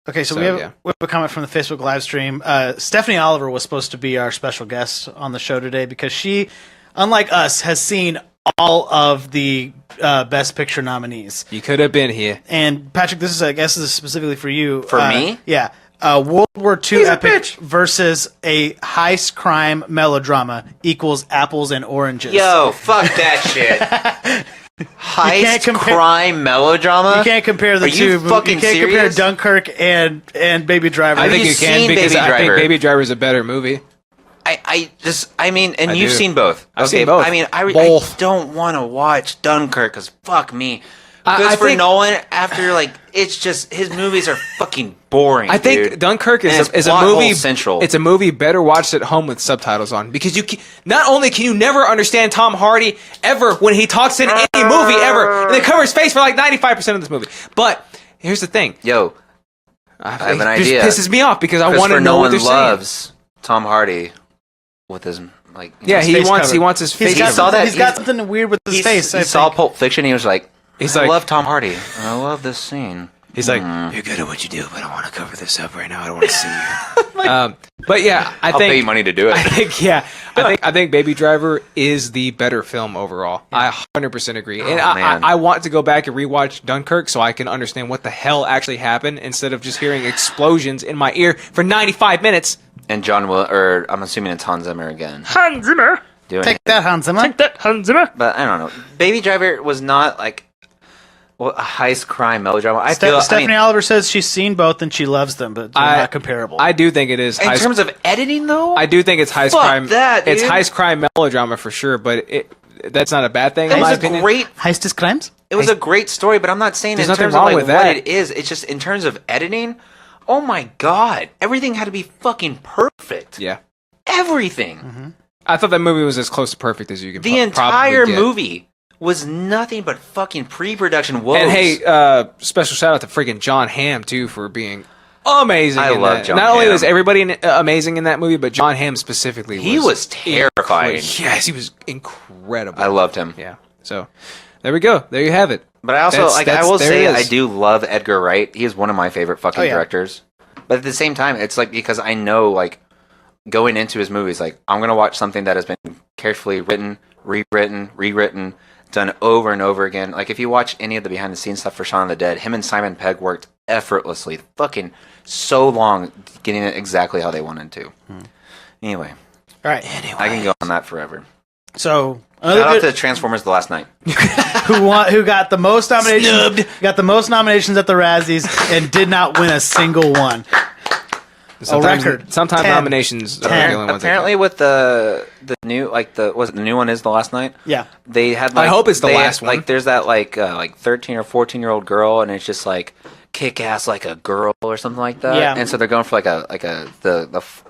Speaker 1: Okay, so,
Speaker 2: So,
Speaker 1: we have
Speaker 2: yeah.
Speaker 1: a comment from the Facebook live stream. Stephanie Oliver was supposed to be our special guest on the show today because she, unlike us, has seen all of the Best Picture nominees.
Speaker 2: You could have been here.
Speaker 1: And Patrick, this is specifically for you.
Speaker 3: For me?
Speaker 1: Yeah. World War II
Speaker 2: He's a
Speaker 1: epic
Speaker 2: bitch.
Speaker 1: versus a heist crime melodrama equals apples and oranges.
Speaker 3: Yo, fuck that shit. Heist,
Speaker 1: compare-
Speaker 3: crime, melodrama.
Speaker 1: You can't compare the
Speaker 3: Are
Speaker 1: two.
Speaker 3: you
Speaker 1: movies.
Speaker 3: fucking
Speaker 1: you can't compare
Speaker 3: serious?
Speaker 1: Dunkirk and Baby Driver.
Speaker 2: I think
Speaker 3: you
Speaker 2: you can
Speaker 3: seen
Speaker 2: because
Speaker 3: Baby
Speaker 2: I think
Speaker 3: Driver?
Speaker 2: Baby Driver is a better movie.
Speaker 3: I mean, and
Speaker 2: I
Speaker 3: you've
Speaker 2: do.
Speaker 3: seen both.
Speaker 2: I've seen both.
Speaker 3: I mean, I
Speaker 2: Both.
Speaker 3: don't want to watch Dunkirk because fuck me.
Speaker 2: I
Speaker 3: Christopher
Speaker 2: think-
Speaker 3: Nolan, after it's just his movies are fucking boring.
Speaker 2: I think
Speaker 3: dude.
Speaker 2: Dunkirk
Speaker 3: And
Speaker 2: is
Speaker 3: it's
Speaker 2: a
Speaker 3: plot hole
Speaker 2: movie
Speaker 3: central.
Speaker 2: It's a movie better watched at home with subtitles on because not only can you never understand Tom Hardy ever when he talks in any movie ever, and they cover his face for like 95% of this movie. But here's the thing.
Speaker 3: Yo, I have an
Speaker 2: It just
Speaker 3: idea.
Speaker 2: pisses me off because I want
Speaker 3: Christopher
Speaker 2: to know what
Speaker 3: Nolan
Speaker 2: they're saying.
Speaker 3: loves Tom Hardy with his
Speaker 2: Yeah, he
Speaker 1: face
Speaker 2: wants
Speaker 1: covered.
Speaker 2: his
Speaker 1: He's
Speaker 2: face.
Speaker 1: got,
Speaker 3: He saw
Speaker 2: covered.
Speaker 3: that-
Speaker 1: he's got
Speaker 3: he's-
Speaker 1: something weird with his face.
Speaker 3: He
Speaker 1: I
Speaker 3: saw
Speaker 1: think.
Speaker 3: Pulp Fiction. He was like,
Speaker 2: He's
Speaker 3: I
Speaker 2: like-
Speaker 3: love Tom Hardy. And I love this scene.
Speaker 2: He's like, "You're good at what you do, but I want to cover this up right now. I don't want to see you." But yeah, I
Speaker 3: I'll
Speaker 2: think
Speaker 3: pay you money to do it.
Speaker 2: I think Baby Driver is the better film overall. I 100% agree, and
Speaker 3: man.
Speaker 2: I want to go back and rewatch Dunkirk so I can understand what the hell actually happened instead of just hearing explosions in my ear for 95 minutes.
Speaker 3: And I'm assuming it's Hans Zimmer again.
Speaker 2: Hans Zimmer,
Speaker 1: Take that, Hans Zimmer.
Speaker 2: take that, Hans Zimmer.
Speaker 3: But I don't know. Baby Driver was not like a heist crime melodrama.
Speaker 1: Stephanie Oliver says she's seen both and she loves them, but they're not comparable.
Speaker 2: I do think it is.
Speaker 3: In terms of editing, though,
Speaker 2: I do think it's heist
Speaker 3: Fuck
Speaker 2: crime.
Speaker 3: that,
Speaker 2: It's
Speaker 3: dude.
Speaker 2: heist crime melodrama for sure, but that's not a bad thing.
Speaker 3: it
Speaker 2: in my
Speaker 3: was a
Speaker 2: opinion.
Speaker 3: great.
Speaker 1: Heist is crimes?
Speaker 3: It was a great story, but I'm not saying
Speaker 2: There's
Speaker 3: in
Speaker 2: nothing
Speaker 3: terms of
Speaker 2: wrong
Speaker 3: like
Speaker 2: with
Speaker 3: what
Speaker 2: that.
Speaker 3: it is. It's just in terms of editing. Oh my god, everything had to be fucking perfect.
Speaker 2: Yeah,
Speaker 3: Everything.
Speaker 2: I thought that movie was as close to perfect as you can.
Speaker 3: The entire
Speaker 2: probably get.
Speaker 3: movie was nothing but fucking pre-production woes.
Speaker 2: And hey, special shout out to freaking John Hamm too for being amazing.
Speaker 3: I
Speaker 2: in
Speaker 3: love
Speaker 2: that.
Speaker 3: John
Speaker 2: Not only
Speaker 3: Hamm.
Speaker 2: was everybody amazing in that movie, but John Hamm specifically.
Speaker 3: He was terrifying.
Speaker 2: Yes, he was incredible.
Speaker 3: I loved him.
Speaker 2: Yeah. So there we go. There you have it.
Speaker 3: But I also I will
Speaker 2: there
Speaker 3: say
Speaker 2: it is.
Speaker 3: I do love Edgar Wright. He is one of my favorite fucking
Speaker 1: Oh, yeah.
Speaker 3: directors. But at the same time, it's like because I know like going into his movies, like I'm gonna watch something that has been carefully written, rewritten, done over and over again. Like if you watch any of the behind the scenes stuff for Shaun of the Dead, him and Simon Pegg worked effortlessly, fucking so long getting it exactly how they wanted to. Anyway,
Speaker 1: All right.
Speaker 3: I can go on that forever.
Speaker 1: So
Speaker 3: Shout out
Speaker 1: another
Speaker 3: to Transformers: The Last Night.
Speaker 1: who got the most nominations? Got the most nominations at the Razzies and did not win a single one.
Speaker 2: Sometimes,
Speaker 1: record.
Speaker 2: Sometimes
Speaker 1: 10.
Speaker 2: nominations are the only ones.
Speaker 3: Apparently, with the new the new one is The Last Night.
Speaker 1: Yeah.
Speaker 3: They had.
Speaker 2: I hope it's the
Speaker 3: they
Speaker 2: last
Speaker 3: had,
Speaker 2: one.
Speaker 3: Like there's that like 13 or 14-year-old girl, and it's just like kick ass like a girl or something like that.
Speaker 1: Yeah.
Speaker 3: And so they're going for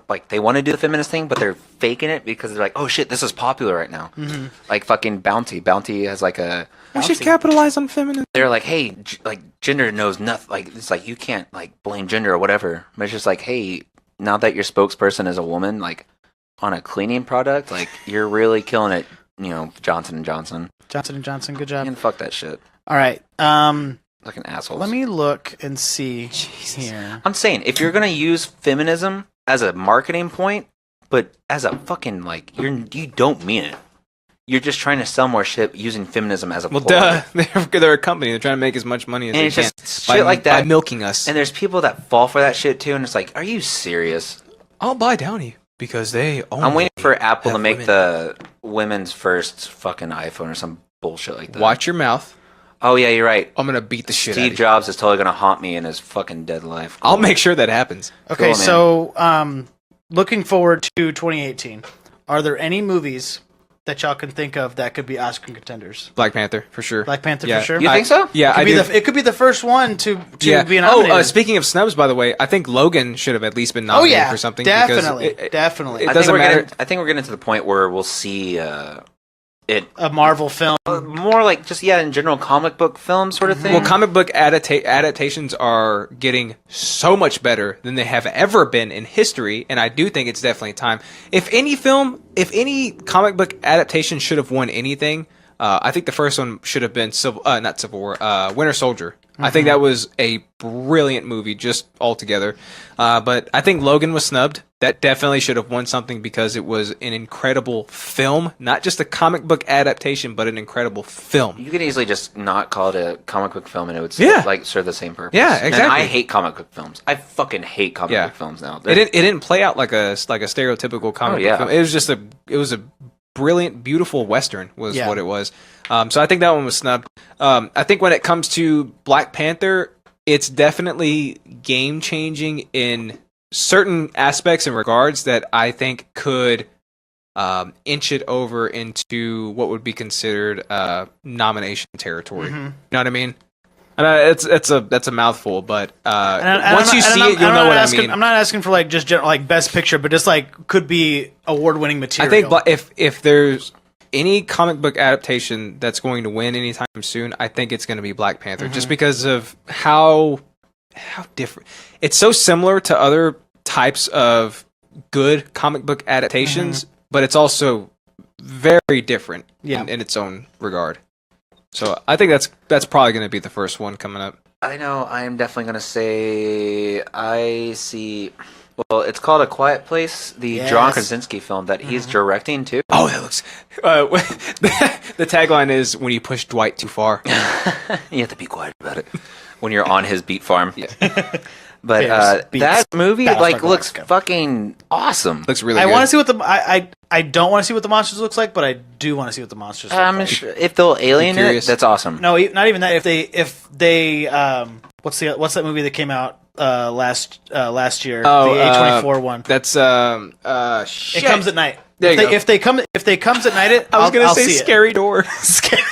Speaker 3: like they want to do the feminist thing, but they're faking it because they're like, oh shit, this is popular right now.
Speaker 1: Mm-hmm.
Speaker 3: Like fucking Bounty. Bounty has like a.
Speaker 2: We should capitalize on feminism.
Speaker 3: They're like, hey, like gender knows nothing. Like it's like you can't like blame gender or whatever. But it's just like, hey, now that your spokesperson is a woman, like on a cleaning product, like you're really killing it. You know, Johnson & Johnson.
Speaker 1: Johnson & Johnson, good job.
Speaker 3: And fuck that shit.
Speaker 1: All right.
Speaker 3: Fucking assholes.
Speaker 1: Let me look and see here.
Speaker 3: I'm saying if you're gonna use feminism as a marketing point, but as a fucking like you don't mean it. You're just trying to sell more shit using feminism as a
Speaker 2: Well,
Speaker 3: ploy.
Speaker 2: they're a company. They're trying to make as much money as
Speaker 3: And
Speaker 2: they
Speaker 3: it's
Speaker 2: can
Speaker 3: just
Speaker 2: by,
Speaker 3: shit like that.
Speaker 2: by milking us.
Speaker 3: And there's people that fall for that shit too, and it's like, are you serious?
Speaker 2: I'll buy Downey because they own.
Speaker 3: I'm waiting for Apple to
Speaker 2: have
Speaker 3: make
Speaker 2: women.
Speaker 3: the women's first fucking iPhone or some bullshit like that.
Speaker 2: Watch your mouth.
Speaker 3: Oh yeah, you're right.
Speaker 2: I'm gonna beat the shit out of
Speaker 3: Steve
Speaker 2: you.
Speaker 3: Jobs is totally gonna haunt me in his fucking dead life.
Speaker 2: I'll make sure that happens.
Speaker 1: Okay,
Speaker 3: Cool, man.
Speaker 1: so looking forward to 2018. Are there any movies that y'all can think of that could be Oscar contenders?
Speaker 2: Black Panther for sure.
Speaker 1: Black Panther
Speaker 2: Yeah.
Speaker 1: for sure.
Speaker 3: You think so?
Speaker 2: Yeah, I
Speaker 1: Could be
Speaker 2: do.
Speaker 1: it could be the first one to
Speaker 2: yeah.
Speaker 1: be nominated.
Speaker 2: Speaking of snubs, by the way, I think Logan should have at least been
Speaker 1: Oh
Speaker 2: nominated
Speaker 1: yeah,
Speaker 2: for something.
Speaker 1: definitely,
Speaker 2: because
Speaker 1: definitely.
Speaker 2: it
Speaker 3: I think
Speaker 2: doesn't
Speaker 3: we're
Speaker 2: matter.
Speaker 3: Getting, I think we're getting to the point where we'll see it
Speaker 1: A Marvel film.
Speaker 3: more like just in general comic book film sort of thing.
Speaker 2: Well, comic book adaptations are getting so much better than they have ever been in history, and I do think it's definitely time. If any comic book adaptation should have won anything, I think the first one should have been not Civil War, Winter Soldier. I think that was a brilliant movie just altogether. But I think Logan was snubbed. That definitely should have won something because it was an incredible film, not just a comic book adaptation, but an incredible film.
Speaker 3: You could easily just not call it a comic book film, and it would
Speaker 2: Yeah.
Speaker 3: like serve the same purpose.
Speaker 2: Yeah,
Speaker 3: And
Speaker 2: exactly.
Speaker 3: I hate comic book films. I fucking hate comic
Speaker 2: Yeah.
Speaker 3: book films now.
Speaker 2: It didn't play out like a stereotypical comic
Speaker 3: yeah.
Speaker 2: book film. It was a brilliant, beautiful Western was
Speaker 1: Yeah.
Speaker 2: what it was. So I think that one was snubbed. I think when it comes to Black Panther, it's definitely game changing in certain aspects and regards that I think could inch it over into what would be considered nomination territory. You know what I mean? And that's a mouthful, but once you see it, you'll know what I mean.
Speaker 1: I'm not asking for like just general, like best picture, but just like could be award-winning
Speaker 2: I
Speaker 1: material.
Speaker 2: think if there's any comic book adaptation that's going to win anytime soon, I think it's going to be Black Panther, just because of how different. It's so similar to other types of good comic book adaptations, but it's also very different
Speaker 1: Yeah.
Speaker 2: in its own regard. So I think that's probably going to be the first one coming up.
Speaker 3: I know. I am definitely gonna say I see. Well, it's called A Quiet Place, the John Krasinski film that he's directing too.
Speaker 2: Oh, that looks. The tagline is "When you push Dwight too far."
Speaker 3: You have to be quiet about it when you're on his beet farm.
Speaker 2: Yeah.
Speaker 3: But
Speaker 1: Bears, beets,
Speaker 3: that movie
Speaker 1: Battlestar
Speaker 3: looks
Speaker 1: Galactica.
Speaker 3: fucking awesome.
Speaker 2: Looks really.
Speaker 1: I
Speaker 2: good.
Speaker 1: want to see what I don't want to see what the monsters looks like, but I do want to see what the monsters look
Speaker 3: I'm
Speaker 1: like.
Speaker 3: sure if they'll alien it,
Speaker 2: curious.
Speaker 3: that's awesome.
Speaker 1: No, not even that. If they what's that movie that came out last year?
Speaker 2: Oh,
Speaker 1: the A24 one.
Speaker 2: That's
Speaker 1: It comes at night.
Speaker 2: There you go.
Speaker 1: If they comes at night,
Speaker 2: I was gonna
Speaker 1: I'll
Speaker 2: say
Speaker 1: see
Speaker 2: Scary Door,
Speaker 1: Scary.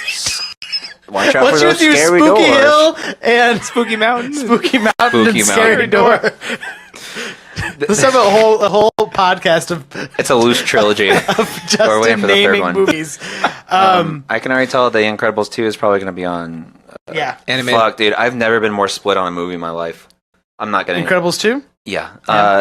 Speaker 3: Watch out
Speaker 1: What's
Speaker 3: for
Speaker 1: with
Speaker 3: those
Speaker 1: your
Speaker 3: scary
Speaker 1: Spooky
Speaker 3: doors.
Speaker 1: Hill and
Speaker 2: Spooky Mountain.
Speaker 1: Spooky Mountain
Speaker 3: Spooky
Speaker 1: and Scary Door?
Speaker 3: Mountain.
Speaker 1: Let's have a whole podcast of
Speaker 3: It's a loose trilogy. We're
Speaker 1: Justin
Speaker 3: waiting for the third
Speaker 1: naming
Speaker 3: one.
Speaker 1: movies.
Speaker 3: I can already tell The Incredibles 2 is probably going to be on.
Speaker 1: Yeah,
Speaker 2: Animated.
Speaker 3: Fuck, dude. I've never been more split on a movie in my life. I'm not getting
Speaker 1: Incredibles 2?
Speaker 3: Yeah.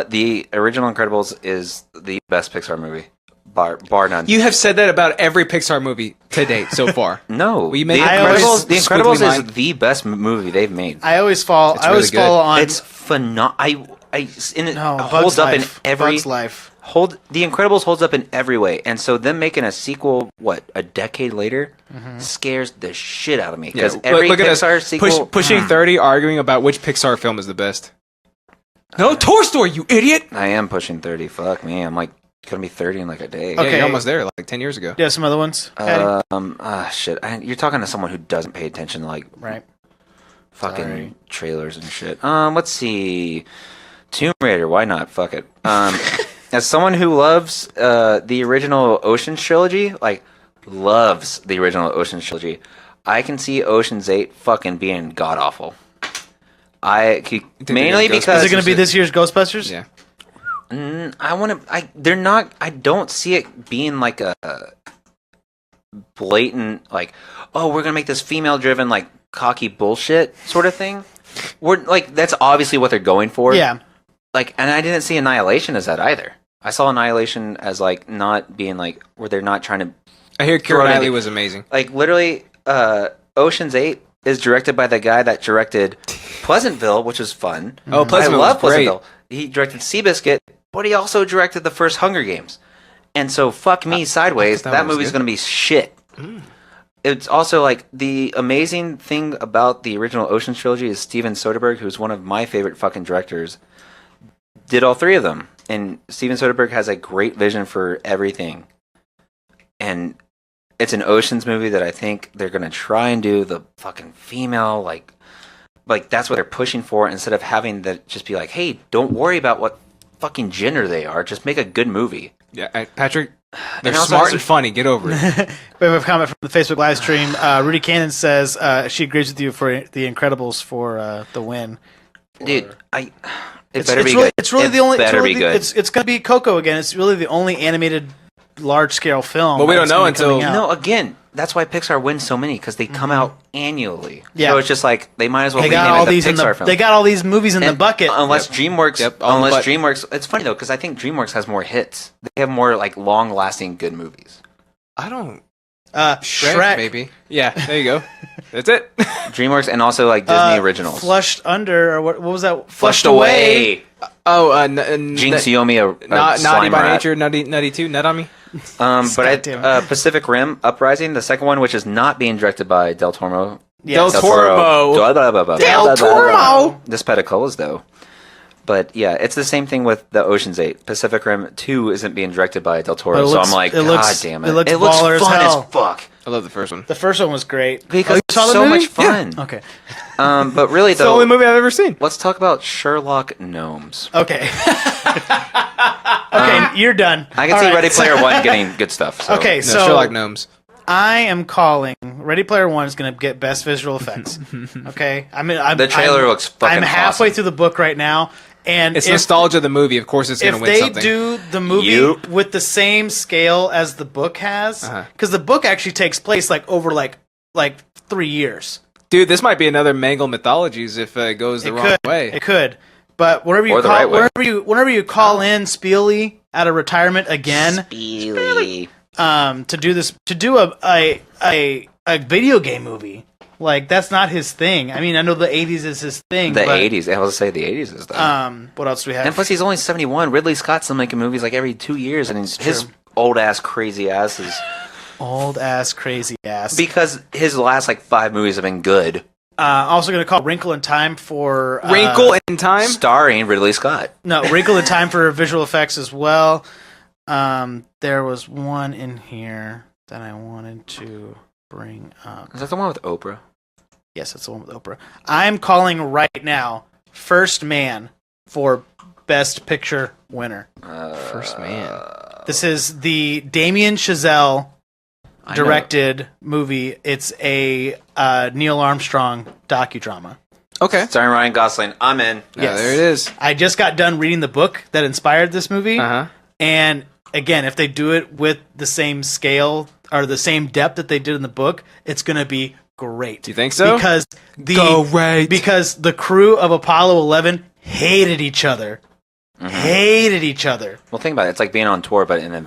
Speaker 3: The original Incredibles is the best Pixar movie. Bar none.
Speaker 2: You have said that about every Pixar movie to date so far.
Speaker 3: No.
Speaker 2: We
Speaker 3: The
Speaker 2: make
Speaker 3: Incredibles, the
Speaker 2: squiggly
Speaker 3: Incredibles
Speaker 2: line.
Speaker 3: is the best movie they've made.
Speaker 1: I always fall.
Speaker 2: It's
Speaker 1: I always
Speaker 2: really good.
Speaker 1: fall on.
Speaker 3: It's phenomenal.
Speaker 1: no,
Speaker 3: holds
Speaker 1: Bugs
Speaker 3: up
Speaker 1: Life.
Speaker 3: in every
Speaker 1: Bugs Life.
Speaker 3: The Incredibles holds up in every way, and so them making a sequel, a decade later, scares the shit out of me because every
Speaker 2: look at us,
Speaker 3: Pixar sequel.
Speaker 2: pushing 30, arguing about which Pixar film is the best. No, Toy Story, you idiot!
Speaker 3: I am pushing 30. Fuck me, I'm like gonna be 30 in like a day.
Speaker 2: Yeah,
Speaker 1: Okay.
Speaker 2: you're almost there, like 10 years ago.
Speaker 1: Do you have some other ones? Patty?
Speaker 3: Shit. You're talking to someone who doesn't pay attention to like
Speaker 1: Right.
Speaker 3: fucking
Speaker 1: Sorry.
Speaker 3: trailers and shit. Let's see. Tomb Raider, why not? Fuck it. As someone who loves the original Ocean's trilogy, loves the original Ocean's trilogy, I can see Ocean's 8 fucking being god awful. Mainly because
Speaker 1: Is it going to be this year's Ghostbusters?
Speaker 2: Yeah.
Speaker 3: they're not. I don't see it being like a blatant we're gonna make this female driven cocky bullshit sort of thing. We're that's obviously what they're going for.
Speaker 1: Yeah.
Speaker 3: And I didn't see Annihilation as that either. I saw Annihilation as not being where they're not trying to
Speaker 2: I hear
Speaker 3: Throw
Speaker 2: Keira
Speaker 3: it in
Speaker 2: Knightley
Speaker 3: the-
Speaker 2: was amazing.
Speaker 3: literally. Ocean's 8 is directed by the guy that directed Pleasantville, which was fun.
Speaker 2: Oh, Pleasantville
Speaker 3: I love
Speaker 2: was great.
Speaker 3: Pleasantville. He directed Seabiscuit, but he also directed the first Hunger Games. And so, fuck me sideways.
Speaker 2: that
Speaker 3: That
Speaker 2: one was
Speaker 3: movie's
Speaker 2: good.
Speaker 3: going to be shit. It's also the amazing thing about the original Ocean's trilogy is Steven Soderbergh, who's one of my favorite fucking directors, did all three of them. And Steven Soderbergh has a great vision for everything. And it's an Ocean's movie that I think they're going to try and do the fucking female, that's what they're pushing for, instead of having that just be hey, don't worry about what fucking gender they are. Just make a good movie.
Speaker 2: Yeah, Patrick, they're
Speaker 3: And also
Speaker 2: smart
Speaker 3: has-
Speaker 2: and funny. Get over it.
Speaker 1: We have a comment from the Facebook live stream. Rudy Cannon says she agrees with you for The Incredibles for the win.
Speaker 3: Dude, it
Speaker 1: It's,
Speaker 3: better
Speaker 1: it's
Speaker 3: be
Speaker 1: really,
Speaker 3: good.
Speaker 1: it's really
Speaker 3: It
Speaker 1: the only.
Speaker 3: better
Speaker 1: it's really
Speaker 3: be
Speaker 1: the-
Speaker 3: good.
Speaker 1: It's going to be Coco again. It's really the only animated large scale film.
Speaker 2: Well, we don't
Speaker 1: that's
Speaker 2: know
Speaker 1: gonna be coming
Speaker 2: until-
Speaker 1: out.
Speaker 3: No, again, that's why Pixar wins so many, because they come out annually.
Speaker 1: Yeah.
Speaker 3: So it's just they might as well
Speaker 1: They got
Speaker 3: rename
Speaker 1: all
Speaker 3: it the
Speaker 1: these in
Speaker 3: Pixar
Speaker 1: the.
Speaker 3: film.
Speaker 1: They got all these movies in the
Speaker 3: And
Speaker 1: bucket.
Speaker 3: Unless DreamWorks,
Speaker 2: Yep, on the butt.
Speaker 3: DreamWorks, it's funny though, because I think DreamWorks has more hits. They have more long-lasting good movies.
Speaker 2: I don't.
Speaker 1: Shrek,
Speaker 2: maybe. Yeah, there you go. That's it.
Speaker 3: DreamWorks and also Disney originals.
Speaker 1: Flushed Under, or what was that?
Speaker 3: Flushed Away.
Speaker 2: Oh,
Speaker 3: Jinx, you owe me a
Speaker 2: Naughty
Speaker 3: slime
Speaker 2: by
Speaker 3: rat.
Speaker 2: Nature, Nutty 2, Nut on Me.
Speaker 1: Goddamn it.
Speaker 3: Pacific Rim Uprising, the second one, which is not being directed by Del Toro.
Speaker 1: Yes.
Speaker 2: Del Toro.
Speaker 1: Del Toro.
Speaker 3: This Peticolas, though. But yeah, it's the same thing with the Ocean's 8. Pacific Rim 2 isn't being directed by Del
Speaker 1: But
Speaker 3: Toro,
Speaker 1: it
Speaker 3: so
Speaker 1: looks-
Speaker 3: I'm like,
Speaker 1: it
Speaker 3: God
Speaker 1: looks-
Speaker 3: damn it.
Speaker 1: it looks
Speaker 3: looks
Speaker 1: baller as
Speaker 3: fun
Speaker 1: hell.
Speaker 3: as fuck.
Speaker 2: I love the first one.
Speaker 1: The first one was great.
Speaker 3: Because
Speaker 1: you
Speaker 3: it's
Speaker 1: saw the
Speaker 3: so
Speaker 1: movie?
Speaker 3: much fun.
Speaker 1: Okay.
Speaker 3: But really,
Speaker 2: It's the only
Speaker 3: though,
Speaker 2: movie I've ever seen.
Speaker 3: let's talk about Sherlock Gnomes.
Speaker 1: Okay. Okay, you're done.
Speaker 3: I can
Speaker 1: All
Speaker 3: see
Speaker 1: right.
Speaker 3: Ready Player One getting good stuff. So.
Speaker 1: Okay,
Speaker 2: No,
Speaker 1: so
Speaker 2: Sherlock Gnomes.
Speaker 1: I am calling Ready Player One is going to get best visual effects. Okay,
Speaker 3: The trailer looks fucking
Speaker 1: I'm halfway
Speaker 3: awesome.
Speaker 1: through the book right now, and
Speaker 2: It's
Speaker 1: if,
Speaker 2: nostalgia of the movie. Of course, it's going
Speaker 1: if
Speaker 2: to win
Speaker 1: they
Speaker 2: something.
Speaker 1: do the movie
Speaker 3: Yup.
Speaker 1: with the same scale as the book has, because the book actually takes place over 3 years.
Speaker 2: Dude, this might be another Mangle Mythologies if it goes the wrong way.
Speaker 1: It could. But whenever you
Speaker 3: Or the
Speaker 1: call,
Speaker 3: right way.
Speaker 1: whenever you call in Spieley out of retirement again,
Speaker 3: Really?
Speaker 1: to do a video game movie, Like, that's not his thing. I mean, I know the 80s is his thing.
Speaker 3: The
Speaker 1: but,
Speaker 3: 80s. I was say the 80s is that.
Speaker 1: What else do we have?
Speaker 3: And plus, he's only 71. Ridley Scott's still making movies like every 2 years, and his old ass crazy ass is
Speaker 1: Old ass, crazy ass.
Speaker 3: because his last like 5 movies have been good,
Speaker 1: Also going to call Wrinkle in Time for...
Speaker 2: Wrinkle in Time?
Speaker 3: starring Ridley Scott.
Speaker 1: No, Wrinkle in Time for visual effects as well. There was one in here that I wanted to bring up.
Speaker 3: Is that the one with Oprah?
Speaker 1: Yes, that's the one with Oprah. I'm calling right now First Man for Best Picture winner.
Speaker 2: First Man.
Speaker 1: This is the Damien Chazelle directed movie. It's a Neil Armstrong docudrama.
Speaker 2: Okay.
Speaker 3: Starring Ryan Gosling. I'm in.
Speaker 2: Yeah, there it is.
Speaker 1: I just got done reading the book that inspired this movie.
Speaker 2: Uh-huh.
Speaker 1: And again, if they do it with the same scale or the same depth that they did in the book, it's going to be great.
Speaker 2: Do you think so?
Speaker 1: Because
Speaker 2: Great.
Speaker 1: because the crew of Apollo 11 hated each other. Hated each other.
Speaker 3: Well, think about it. It's like being on tour, but in a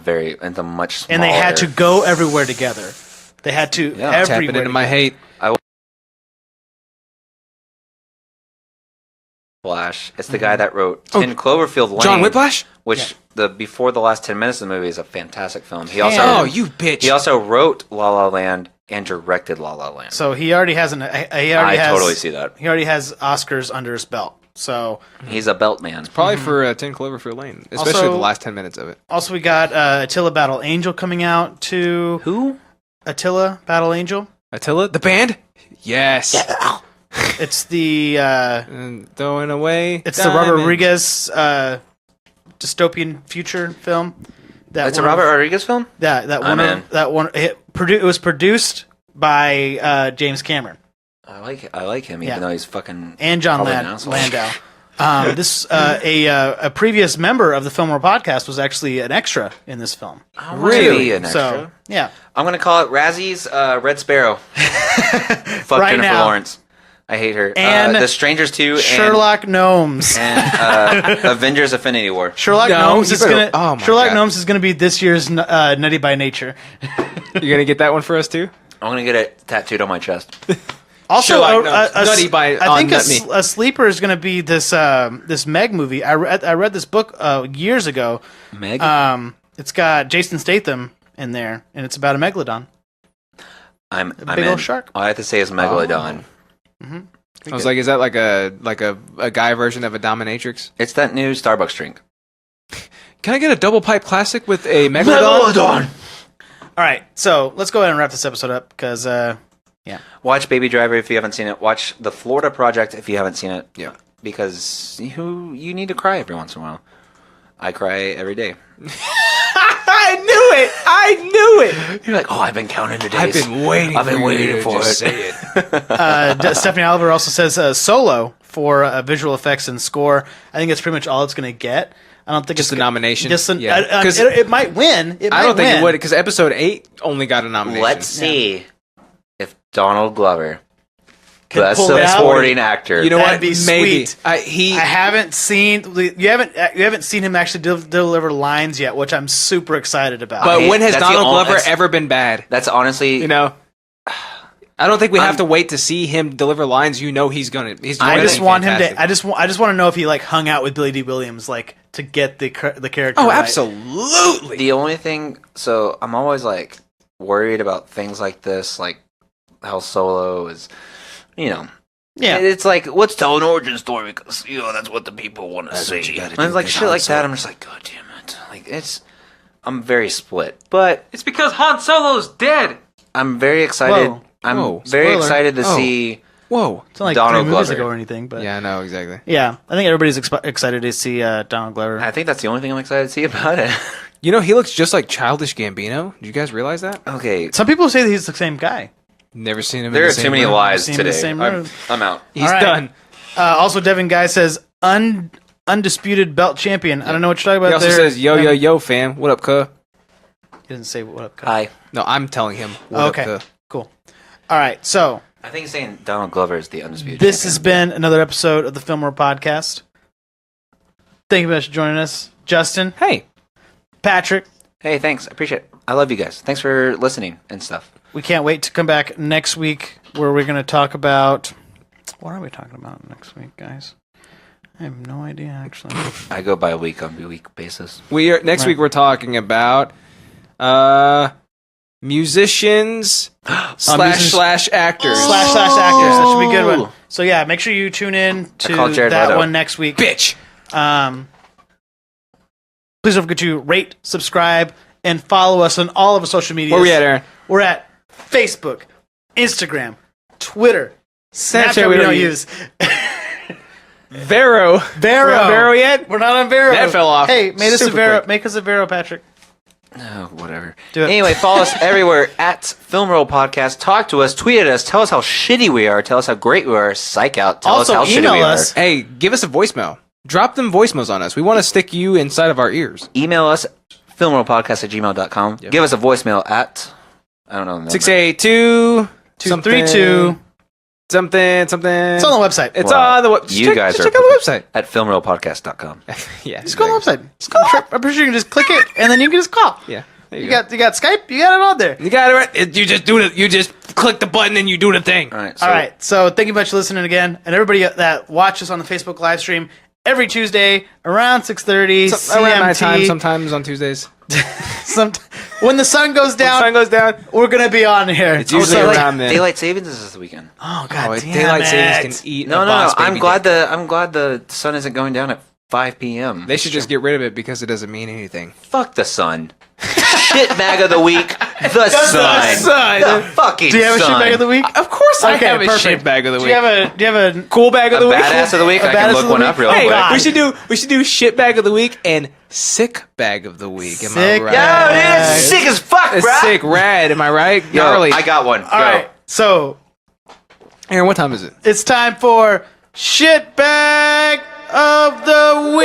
Speaker 3: much smaller.
Speaker 1: And they had to go everywhere together. They had to
Speaker 3: Yeah.
Speaker 2: Tap it
Speaker 1: everywhere.
Speaker 2: into my hate.
Speaker 3: Flash. It's the guy that wrote 10 Cloverfield Lane.
Speaker 2: John Whiplash?
Speaker 3: Which before the last 10 minutes of the movie is a fantastic film. He
Speaker 1: And-
Speaker 2: Oh,
Speaker 3: also
Speaker 2: you bitch.
Speaker 3: he also wrote La La Land and directed La La Land.
Speaker 1: So he already has
Speaker 3: I totally see that.
Speaker 1: He already has Oscars under his belt. So
Speaker 3: He's a belt man.
Speaker 2: Probably for 10 Cloverfield Lane, especially
Speaker 1: Also-
Speaker 2: the last 10 minutes of it.
Speaker 1: also we got Attila Battle Angel coming out too.
Speaker 3: Who?
Speaker 1: Attila Battle Angel.
Speaker 2: Attila, the band? Yes.
Speaker 1: It's the
Speaker 2: And throwing away.
Speaker 1: it's the Robert
Speaker 2: diamonds.
Speaker 1: Rodriguez dystopian future film.
Speaker 3: It's a Robert Rodriguez film?
Speaker 1: That
Speaker 3: I'm
Speaker 1: one.
Speaker 3: in.
Speaker 1: That one. It was produced by James Cameron
Speaker 3: I like him, even
Speaker 1: Yeah.
Speaker 3: though he's fucking
Speaker 1: and John
Speaker 3: probably an asshole.
Speaker 1: Landau. A previous member of the Fillmore podcast was actually an extra in this film.
Speaker 3: Really? An extra?
Speaker 1: So yeah,
Speaker 3: I'm gonna call it Razzies Red Sparrow. Fuck
Speaker 1: Right
Speaker 3: Jennifer
Speaker 1: now.
Speaker 3: Lawrence. I hate her.
Speaker 1: And
Speaker 3: The Strangers 2
Speaker 1: Sherlock Gnomes.
Speaker 3: and Avengers Infinity War.
Speaker 1: Sherlock
Speaker 2: No,
Speaker 1: Gnomes
Speaker 2: you
Speaker 1: is
Speaker 2: better-
Speaker 1: gonna.
Speaker 2: oh my
Speaker 1: Sherlock
Speaker 2: God.
Speaker 1: Gnomes is gonna be this year's Nutty by Nature.
Speaker 2: You gonna get that one for us too?
Speaker 3: I'm gonna get it tattooed on my chest.
Speaker 1: Also,
Speaker 2: Sherlock Gnomes. Nutty by
Speaker 1: I think
Speaker 2: on Nut Me.
Speaker 1: a sleeper is going to be this this Meg movie. I read this book years ago.
Speaker 3: Meg?
Speaker 1: It's got Jason Statham in there, and it's about a megalodon.
Speaker 3: I'm
Speaker 1: big
Speaker 3: in.
Speaker 1: old shark.
Speaker 3: All I have to say is Megalodon.
Speaker 2: I was like, is that like a guy version of a dominatrix?
Speaker 3: It's that new Starbucks drink.
Speaker 2: Can I get a double pipe classic with a megalodon?
Speaker 1: All right, so let's go ahead and wrap this episode up because
Speaker 3: Watch Baby Driver if you haven't seen it. Watch The Florida Project if you haven't seen it.
Speaker 2: Yeah.
Speaker 3: Because you need to cry every once in a while. I cry every day.
Speaker 2: I knew it.
Speaker 3: You're like, oh, I've been counting the days.
Speaker 2: I've been waiting.
Speaker 3: I've been waiting for it.
Speaker 2: Say it.
Speaker 1: Stephanie Oliver also says Solo for visual effects and score. I think that's pretty much all it's going to get. I don't think
Speaker 2: Just
Speaker 1: it's
Speaker 2: a nomination?
Speaker 1: Just
Speaker 2: Yeah.
Speaker 1: it might win.
Speaker 2: I don't think it would because episode 8 only got a nomination.
Speaker 3: Let's see if Donald Glover,
Speaker 1: Can
Speaker 3: best
Speaker 1: pull it out.
Speaker 3: supporting actor.
Speaker 2: You know
Speaker 1: That'd
Speaker 2: what?
Speaker 1: be
Speaker 2: Maybe
Speaker 1: sweet.
Speaker 2: I
Speaker 1: haven't seen you haven't seen him actually deliver lines yet, which I'm super excited about.
Speaker 2: But
Speaker 3: Hey,
Speaker 2: when has
Speaker 3: that's the
Speaker 2: Donald
Speaker 3: only-
Speaker 2: Glover
Speaker 3: that's-
Speaker 2: ever been bad?
Speaker 3: That's honestly,
Speaker 2: You know, I don't think we have to wait to see him deliver lines. You know, he's going to.
Speaker 1: I just want him
Speaker 2: fantastic.
Speaker 1: to. I just want to know if he like hung out with Billy D. Williams like to get the character.
Speaker 2: Oh,
Speaker 1: right.
Speaker 2: absolutely.
Speaker 3: the only thing. So I'm always like worried about things like this, like how Solo is.
Speaker 1: Yeah.
Speaker 3: It's like, let's tell an origin story because that's what the people want to see. And it's like shit like that. I'm just like, God damn it! Like I'm very split, but
Speaker 2: It's because Han Solo's dead.
Speaker 3: I'm very excited.
Speaker 1: Whoa.
Speaker 3: I'm
Speaker 2: Whoa.
Speaker 3: very
Speaker 1: Spoiler.
Speaker 3: excited to
Speaker 2: Oh.
Speaker 3: see.
Speaker 2: Whoa.
Speaker 1: It's not like
Speaker 3: Donald
Speaker 1: 3 movies
Speaker 3: Glover.
Speaker 1: ago or anything, but
Speaker 2: Yeah, I know exactly.
Speaker 1: yeah, I think everybody's excited to see Donald Glover.
Speaker 3: I think that's the only thing I'm excited to see about it.
Speaker 2: You know, he looks just like Childish Gambino. Did you guys realize that?
Speaker 3: Okay,
Speaker 1: Some people say that he's the same guy.
Speaker 2: Never seen him.
Speaker 3: there
Speaker 2: in
Speaker 3: are
Speaker 2: the same
Speaker 3: too many
Speaker 2: room.
Speaker 3: lies
Speaker 1: Seen in the
Speaker 3: today.
Speaker 1: same
Speaker 3: I'm,
Speaker 1: room.
Speaker 3: I'm out.
Speaker 2: He's
Speaker 1: All right.
Speaker 2: done.
Speaker 1: Also, Devin Guy says undisputed belt champion. I don't know what you're talking
Speaker 2: He
Speaker 1: about
Speaker 2: also
Speaker 1: there.
Speaker 2: says, "Yo, yo, yo, fam, what up, cuh?"
Speaker 1: He doesn't say what up. Kyle.
Speaker 3: Hi.
Speaker 2: No, I'm telling him. What
Speaker 1: Okay,
Speaker 2: up, cuh?
Speaker 1: cool. All right, so
Speaker 3: I think he's saying Donald Glover is the undisputed.
Speaker 1: this has
Speaker 3: champion.
Speaker 1: been another episode of the Fillmore Podcast. Thank you very much for joining us, Justin,
Speaker 2: Hey,
Speaker 1: Patrick.
Speaker 3: Hey, thanks. I appreciate it. I love you guys. Thanks for listening and stuff.
Speaker 1: We can't wait to come back next week where we're going to talk about... What are we talking about next week, guys? I have no idea, actually.
Speaker 3: I go by week basis.
Speaker 2: Next week we're talking about musicians slash actors.
Speaker 1: Slash actors. That should be a good one. So yeah, make sure you tune in to that one next week.
Speaker 2: Bitch!
Speaker 1: Please don't forget to rate, subscribe, and follow us on all of our social media.
Speaker 2: Where we at, Aaron?
Speaker 1: We're at Facebook, Instagram, Twitter, Snapchat we don't use.
Speaker 2: Vero.
Speaker 1: We're
Speaker 2: on Vero yet?
Speaker 1: We're not on Vero.
Speaker 2: That fell off.
Speaker 1: Hey, make us a
Speaker 2: super
Speaker 1: Vero.
Speaker 2: quick.
Speaker 1: Make us a Vero, Patrick.
Speaker 3: Oh, whatever.
Speaker 1: Do it.
Speaker 3: Anyway, follow us everywhere at Film Roll Podcast. Talk to us, tweet at us, tell us how shitty we are, tell us how great we are, psych out, tell
Speaker 1: Also,
Speaker 3: us how shitty
Speaker 1: email
Speaker 3: we
Speaker 1: us.
Speaker 3: are.
Speaker 2: Hey, give us a voicemail. Drop them voicemails on us. We want to stick you inside of our ears.
Speaker 3: Email us, filmrollpodcast@gmail.com. Give us a voicemail at, I don't know the number.
Speaker 2: 682
Speaker 1: 232.
Speaker 2: something.
Speaker 1: It's on the website.
Speaker 2: It's
Speaker 3: Wow.
Speaker 2: on the website.
Speaker 3: You guys
Speaker 2: check
Speaker 3: are-
Speaker 2: out the website.
Speaker 3: At filmrollpodcast.com.
Speaker 2: Yeah.
Speaker 1: Just go on the website. Just go. I'm pretty sure you can just click it, and then you can just call.
Speaker 2: Yeah. There
Speaker 1: You got Skype. You got it on there.
Speaker 2: You got it right. You just do it. You just click the button and you do the thing.
Speaker 3: All right. So
Speaker 1: All right. So thank you much for listening again, and everybody that watches on the Facebook live stream every Tuesday around 6:30
Speaker 2: Around my
Speaker 1: CMT.
Speaker 2: time, sometimes on Tuesdays.
Speaker 1: When the sun goes down,
Speaker 2: Sun goes down.
Speaker 1: we're gonna be on here.
Speaker 2: It's usually
Speaker 3: daylight,
Speaker 2: around then.
Speaker 3: daylight savings is this weekend.
Speaker 1: Oh God,
Speaker 2: Oh,
Speaker 1: damn
Speaker 2: daylight
Speaker 1: it.
Speaker 2: savings can eat.
Speaker 3: No.
Speaker 2: a boss
Speaker 3: I'm
Speaker 2: baby
Speaker 3: glad
Speaker 2: dick.
Speaker 3: I'm glad the sun isn't going down at 5 p.m.
Speaker 2: They should just get rid of it because it doesn't mean anything.
Speaker 3: Fuck the sun. Shit bag of the week. The sun.
Speaker 2: Sun.
Speaker 3: The fucking
Speaker 1: Do you have a
Speaker 3: sun.
Speaker 1: shit bag of the week?
Speaker 2: Of course, I
Speaker 1: Okay,
Speaker 2: have a
Speaker 1: perfect.
Speaker 2: shit bag of the
Speaker 1: Do
Speaker 2: week.
Speaker 1: you have a
Speaker 2: Cool bag of
Speaker 3: A
Speaker 2: the week.
Speaker 3: badass of the week.
Speaker 1: A
Speaker 3: I
Speaker 1: badass
Speaker 3: can
Speaker 1: of
Speaker 3: look
Speaker 1: the
Speaker 3: one
Speaker 1: week?
Speaker 3: up real
Speaker 2: Hey,
Speaker 3: quick.
Speaker 2: we should do shit bag of the week and sick bag of the week. Am
Speaker 1: Sick
Speaker 2: I right?
Speaker 3: Yeah, man, it's sick as fuck,
Speaker 2: It's
Speaker 3: bro.
Speaker 2: sick, rad. Am I right?
Speaker 3: Yo,
Speaker 2: Gnarly.
Speaker 3: I got one.
Speaker 1: All right. So
Speaker 2: Aaron, what time is it?
Speaker 1: it's time for shit bag of the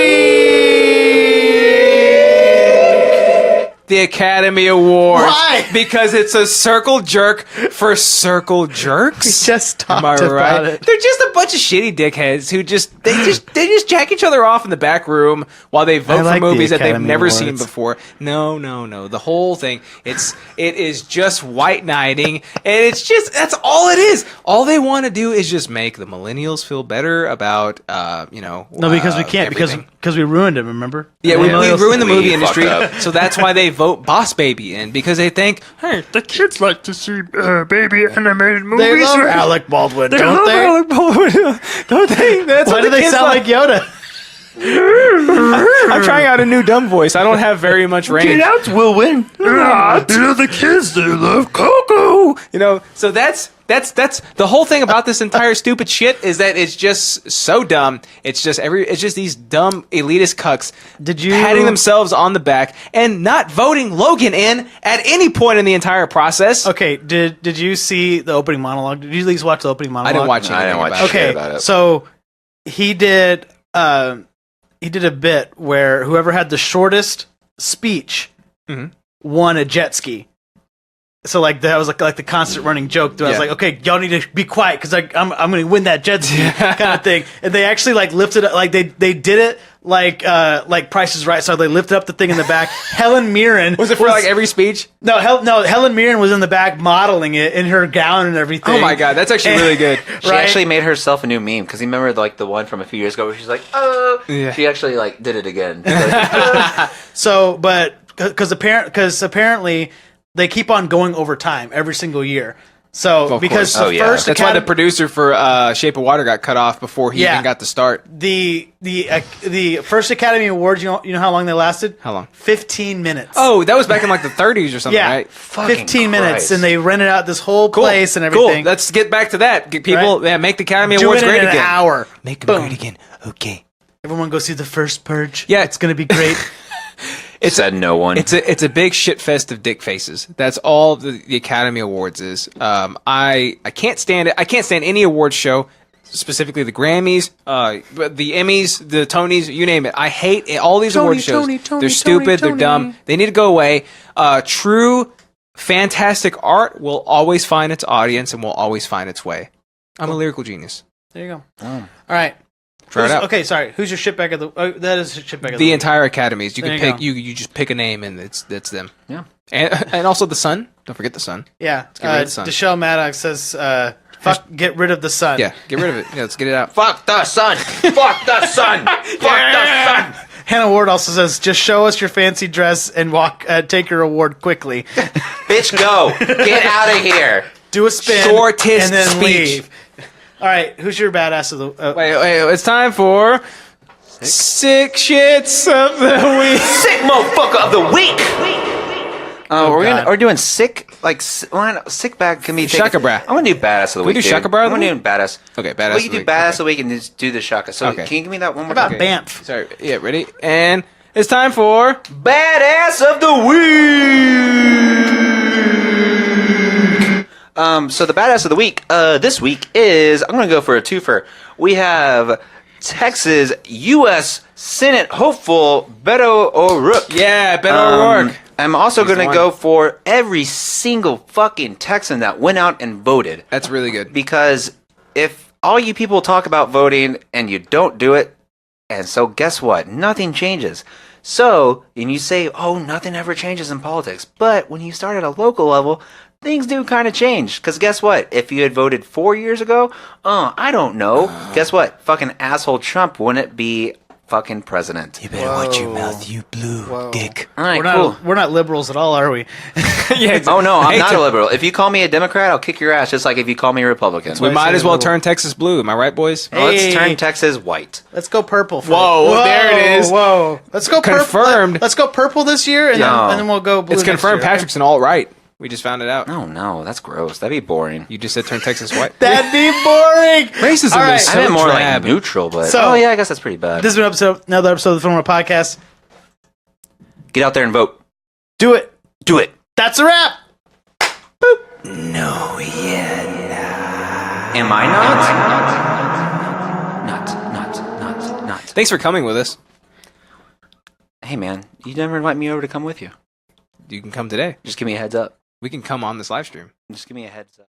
Speaker 1: week.
Speaker 2: The Academy Awards.
Speaker 1: Why?
Speaker 2: Because it's a circle jerk for circle jerks.
Speaker 1: Just talked
Speaker 2: Am I
Speaker 1: about
Speaker 2: right?
Speaker 1: it.
Speaker 2: They're just a bunch of shitty dickheads who they just jack each other off in the back room while they vote
Speaker 1: like
Speaker 2: for
Speaker 1: the
Speaker 2: movies that they've
Speaker 1: Academy
Speaker 2: never
Speaker 1: Awards.
Speaker 2: seen before. No. The whole thing. It is just white knighting, and it's just that's all it is. All they want to do is just make the millennials feel better about
Speaker 1: No, because we can't
Speaker 2: everything.
Speaker 1: because we ruined it. Remember?
Speaker 2: Yeah, we ruined the movie
Speaker 3: We
Speaker 2: industry,
Speaker 3: fucked up.
Speaker 2: so that's why they vote Boss Baby in, because they think, hey,
Speaker 5: The kids like to see baby animated movies.
Speaker 1: They love
Speaker 5: right?
Speaker 1: Alec Baldwin,
Speaker 5: They
Speaker 1: don't
Speaker 5: love
Speaker 1: they?
Speaker 5: Alec Baldwin. Don't they?
Speaker 2: that's
Speaker 1: Why
Speaker 2: what
Speaker 1: do
Speaker 2: the
Speaker 1: they
Speaker 2: kids
Speaker 1: sound like Yoda?
Speaker 2: I'm trying out a new dumb voice. I don't have very much range.
Speaker 5: That's will win. The kids, they love Coco.
Speaker 2: So that's the whole thing about this entire stupid shit is that it's just so dumb. It's just these dumb elitist cucks
Speaker 1: Did you-
Speaker 2: patting themselves on the back and not voting Logan in at any point in the entire process.
Speaker 1: Okay, did you see the opening monologue? Did you at least watch the opening
Speaker 2: I
Speaker 1: monologue?
Speaker 2: didn't watch
Speaker 3: I didn't
Speaker 2: anything
Speaker 3: watch
Speaker 2: about it.
Speaker 3: shit
Speaker 1: Okay,
Speaker 3: about it.
Speaker 1: so he did a bit where whoever had the shortest speech won a jet ski. So like that was like the constant running joke. I was
Speaker 2: Yeah.
Speaker 1: like, okay, y'all need to be quiet because I'm going to win that jet ski kind of thing. And they actually like lifted it, like they did it like Price is Right. So they lifted up the thing in the back. Helen Mirren
Speaker 2: Was it for like every speech?
Speaker 1: No, Helen Mirren was in the back modeling it in her gown and everything.
Speaker 2: Oh my god, that's actually really good.
Speaker 3: She
Speaker 1: Right?
Speaker 3: actually made herself a new meme because you remember like the one from a few years ago where she's like, oh,
Speaker 2: Yeah.
Speaker 3: she actually like did it again. She's like,
Speaker 1: So, but because apparently they keep on going over time every single year. So
Speaker 2: Of
Speaker 1: because
Speaker 2: course.
Speaker 1: the
Speaker 3: Oh, yeah.
Speaker 1: first
Speaker 2: That's why the
Speaker 1: Academy-
Speaker 2: producer for Shape of Water got cut off before he
Speaker 1: Yeah.
Speaker 2: even got to start.
Speaker 1: the first Academy Awards, you know how long they lasted?
Speaker 2: How long?
Speaker 1: 15 minutes.
Speaker 2: Oh, that was back in like the 30s or something,
Speaker 1: yeah,
Speaker 2: right?
Speaker 1: 15 minutes,
Speaker 3: Christ.
Speaker 1: and they rented out this whole
Speaker 2: Cool.
Speaker 1: place and
Speaker 2: Cool.
Speaker 1: everything.
Speaker 2: Let's get back to that. Get people,
Speaker 1: Right?
Speaker 2: make the Academy
Speaker 1: Do
Speaker 2: Awards
Speaker 1: it in
Speaker 2: great
Speaker 1: an
Speaker 2: again.
Speaker 1: hour.
Speaker 2: Make them
Speaker 1: Boom.
Speaker 2: great again. Okay.
Speaker 1: Everyone go see the first Purge.
Speaker 2: Yeah.
Speaker 1: it's gonna be great.
Speaker 3: said no one.
Speaker 2: It's a big shit fest of dick faces. That's all the Academy Awards is. I can't stand it. I can't stand any awards show, specifically the Grammys, the Emmys, the Tonys, you name it. I hate all these award shows. They're stupid. They're dumb. They need to go away. True, fantastic art will always find its audience and will always find its way. I'm a lyrical genius.
Speaker 1: There you go. All right.
Speaker 2: Try it out.
Speaker 1: Okay, sorry. Who's your shitbag of the? Oh, that is your shitbag of the
Speaker 2: The
Speaker 1: week.
Speaker 2: entire academies. You
Speaker 1: There
Speaker 2: can
Speaker 1: you
Speaker 2: pick.
Speaker 1: go.
Speaker 2: You just pick a name and that's them.
Speaker 3: Yeah.
Speaker 2: And also the Sun. Don't forget the Sun.
Speaker 1: Yeah.
Speaker 2: get rid of the sun.
Speaker 1: Deshelle Maddox says Get rid of the sun.
Speaker 2: Yeah, get rid of it. Yeah, let's get it out.
Speaker 4: Fuck the sun. Fuck the sun. Fuck the sun.
Speaker 1: Hannah Ward also says, just show us your fancy dress and take your award quickly.
Speaker 3: Bitch, go. Get out of here.
Speaker 1: Do a spin
Speaker 2: Shortest
Speaker 1: and then
Speaker 2: speech.
Speaker 1: leave. All right, who's your badass of the...
Speaker 2: Wait, it's time for... Sick shits of the week.
Speaker 3: Sick motherfucker of the week. We're doing sick, like, sick bag can be taken.
Speaker 2: Shaka bra.
Speaker 3: I'm going to do badass of the
Speaker 2: We
Speaker 3: week.
Speaker 2: do shaka bra of the
Speaker 3: I'm going to do badass.
Speaker 2: Okay, badass
Speaker 3: We
Speaker 2: of
Speaker 3: can
Speaker 2: the
Speaker 3: do
Speaker 2: week.
Speaker 3: badass
Speaker 2: Okay.
Speaker 3: of the week and just do the shaka. So
Speaker 2: Okay.
Speaker 3: can you give me that one more
Speaker 1: How about
Speaker 3: time?
Speaker 1: Banff?
Speaker 2: Sorry, yeah, ready? And it's time for...
Speaker 3: Badass of the week. So the badass of the week this week is, I'm going to go for a twofer. We have Texas U.S. Senate hopeful Beto O'Rourke.
Speaker 2: Yeah, Beto O'Rourke.
Speaker 3: I'm also
Speaker 2: He's the
Speaker 3: going to
Speaker 2: one.
Speaker 3: go for every single fucking Texan that went out and voted.
Speaker 2: That's really good.
Speaker 3: Because if all you people talk about voting and you don't do it, and so guess what? Nothing changes. So, and you say, oh, nothing ever changes in politics. But when you start at a local level, things do kind of change. Because guess what? If you had voted 4 years ago, I don't know. Guess what? Fucking asshole Trump wouldn't be fucking president.
Speaker 4: You better watch your mouth, you blue dick.
Speaker 3: All right,
Speaker 1: We're
Speaker 3: cool.
Speaker 1: not, we're not liberals at all, are we?
Speaker 2: Yeah,
Speaker 3: Oh, no, I'm
Speaker 2: Hey,
Speaker 3: not
Speaker 2: to-
Speaker 3: a liberal. If you call me a Democrat, I'll kick your ass just like if you call me a Republican.
Speaker 2: We
Speaker 1: I
Speaker 2: might
Speaker 1: say
Speaker 2: as well
Speaker 1: liberal.
Speaker 2: turn Texas blue. Am I right, boys?
Speaker 3: Well, let's
Speaker 1: Hey.
Speaker 3: turn Texas white.
Speaker 1: Let's go purple.
Speaker 2: Whoa, there it is.
Speaker 1: Whoa. Let's go
Speaker 2: Confirmed.
Speaker 1: Let's go purple this year, and,
Speaker 3: No.
Speaker 1: then we'll go blue
Speaker 2: It's
Speaker 1: next
Speaker 2: confirmed
Speaker 1: year, okay?
Speaker 2: Patrick's an alt-right. We just found it out.
Speaker 3: Oh, no, that's gross. That'd be boring.
Speaker 2: You just said turn Texas white.
Speaker 1: That'd be boring.
Speaker 2: Racism
Speaker 1: All right.
Speaker 2: is
Speaker 3: I
Speaker 2: so
Speaker 3: meant more
Speaker 2: drab.
Speaker 3: like neutral, but
Speaker 1: So-
Speaker 3: oh yeah, I guess that's pretty bad.
Speaker 1: This has been another episode of the Film Room Podcast.
Speaker 3: Get out there and vote.
Speaker 1: Do it.
Speaker 3: Do it.
Speaker 1: That's a wrap.
Speaker 4: No, yeah.
Speaker 3: Am I not?
Speaker 2: Thanks for coming with us.
Speaker 3: Hey man, you never invite me over to come with you.
Speaker 2: You can come today.
Speaker 3: Just give me a heads up.
Speaker 2: We can come on this live stream.
Speaker 3: Just give me a heads up.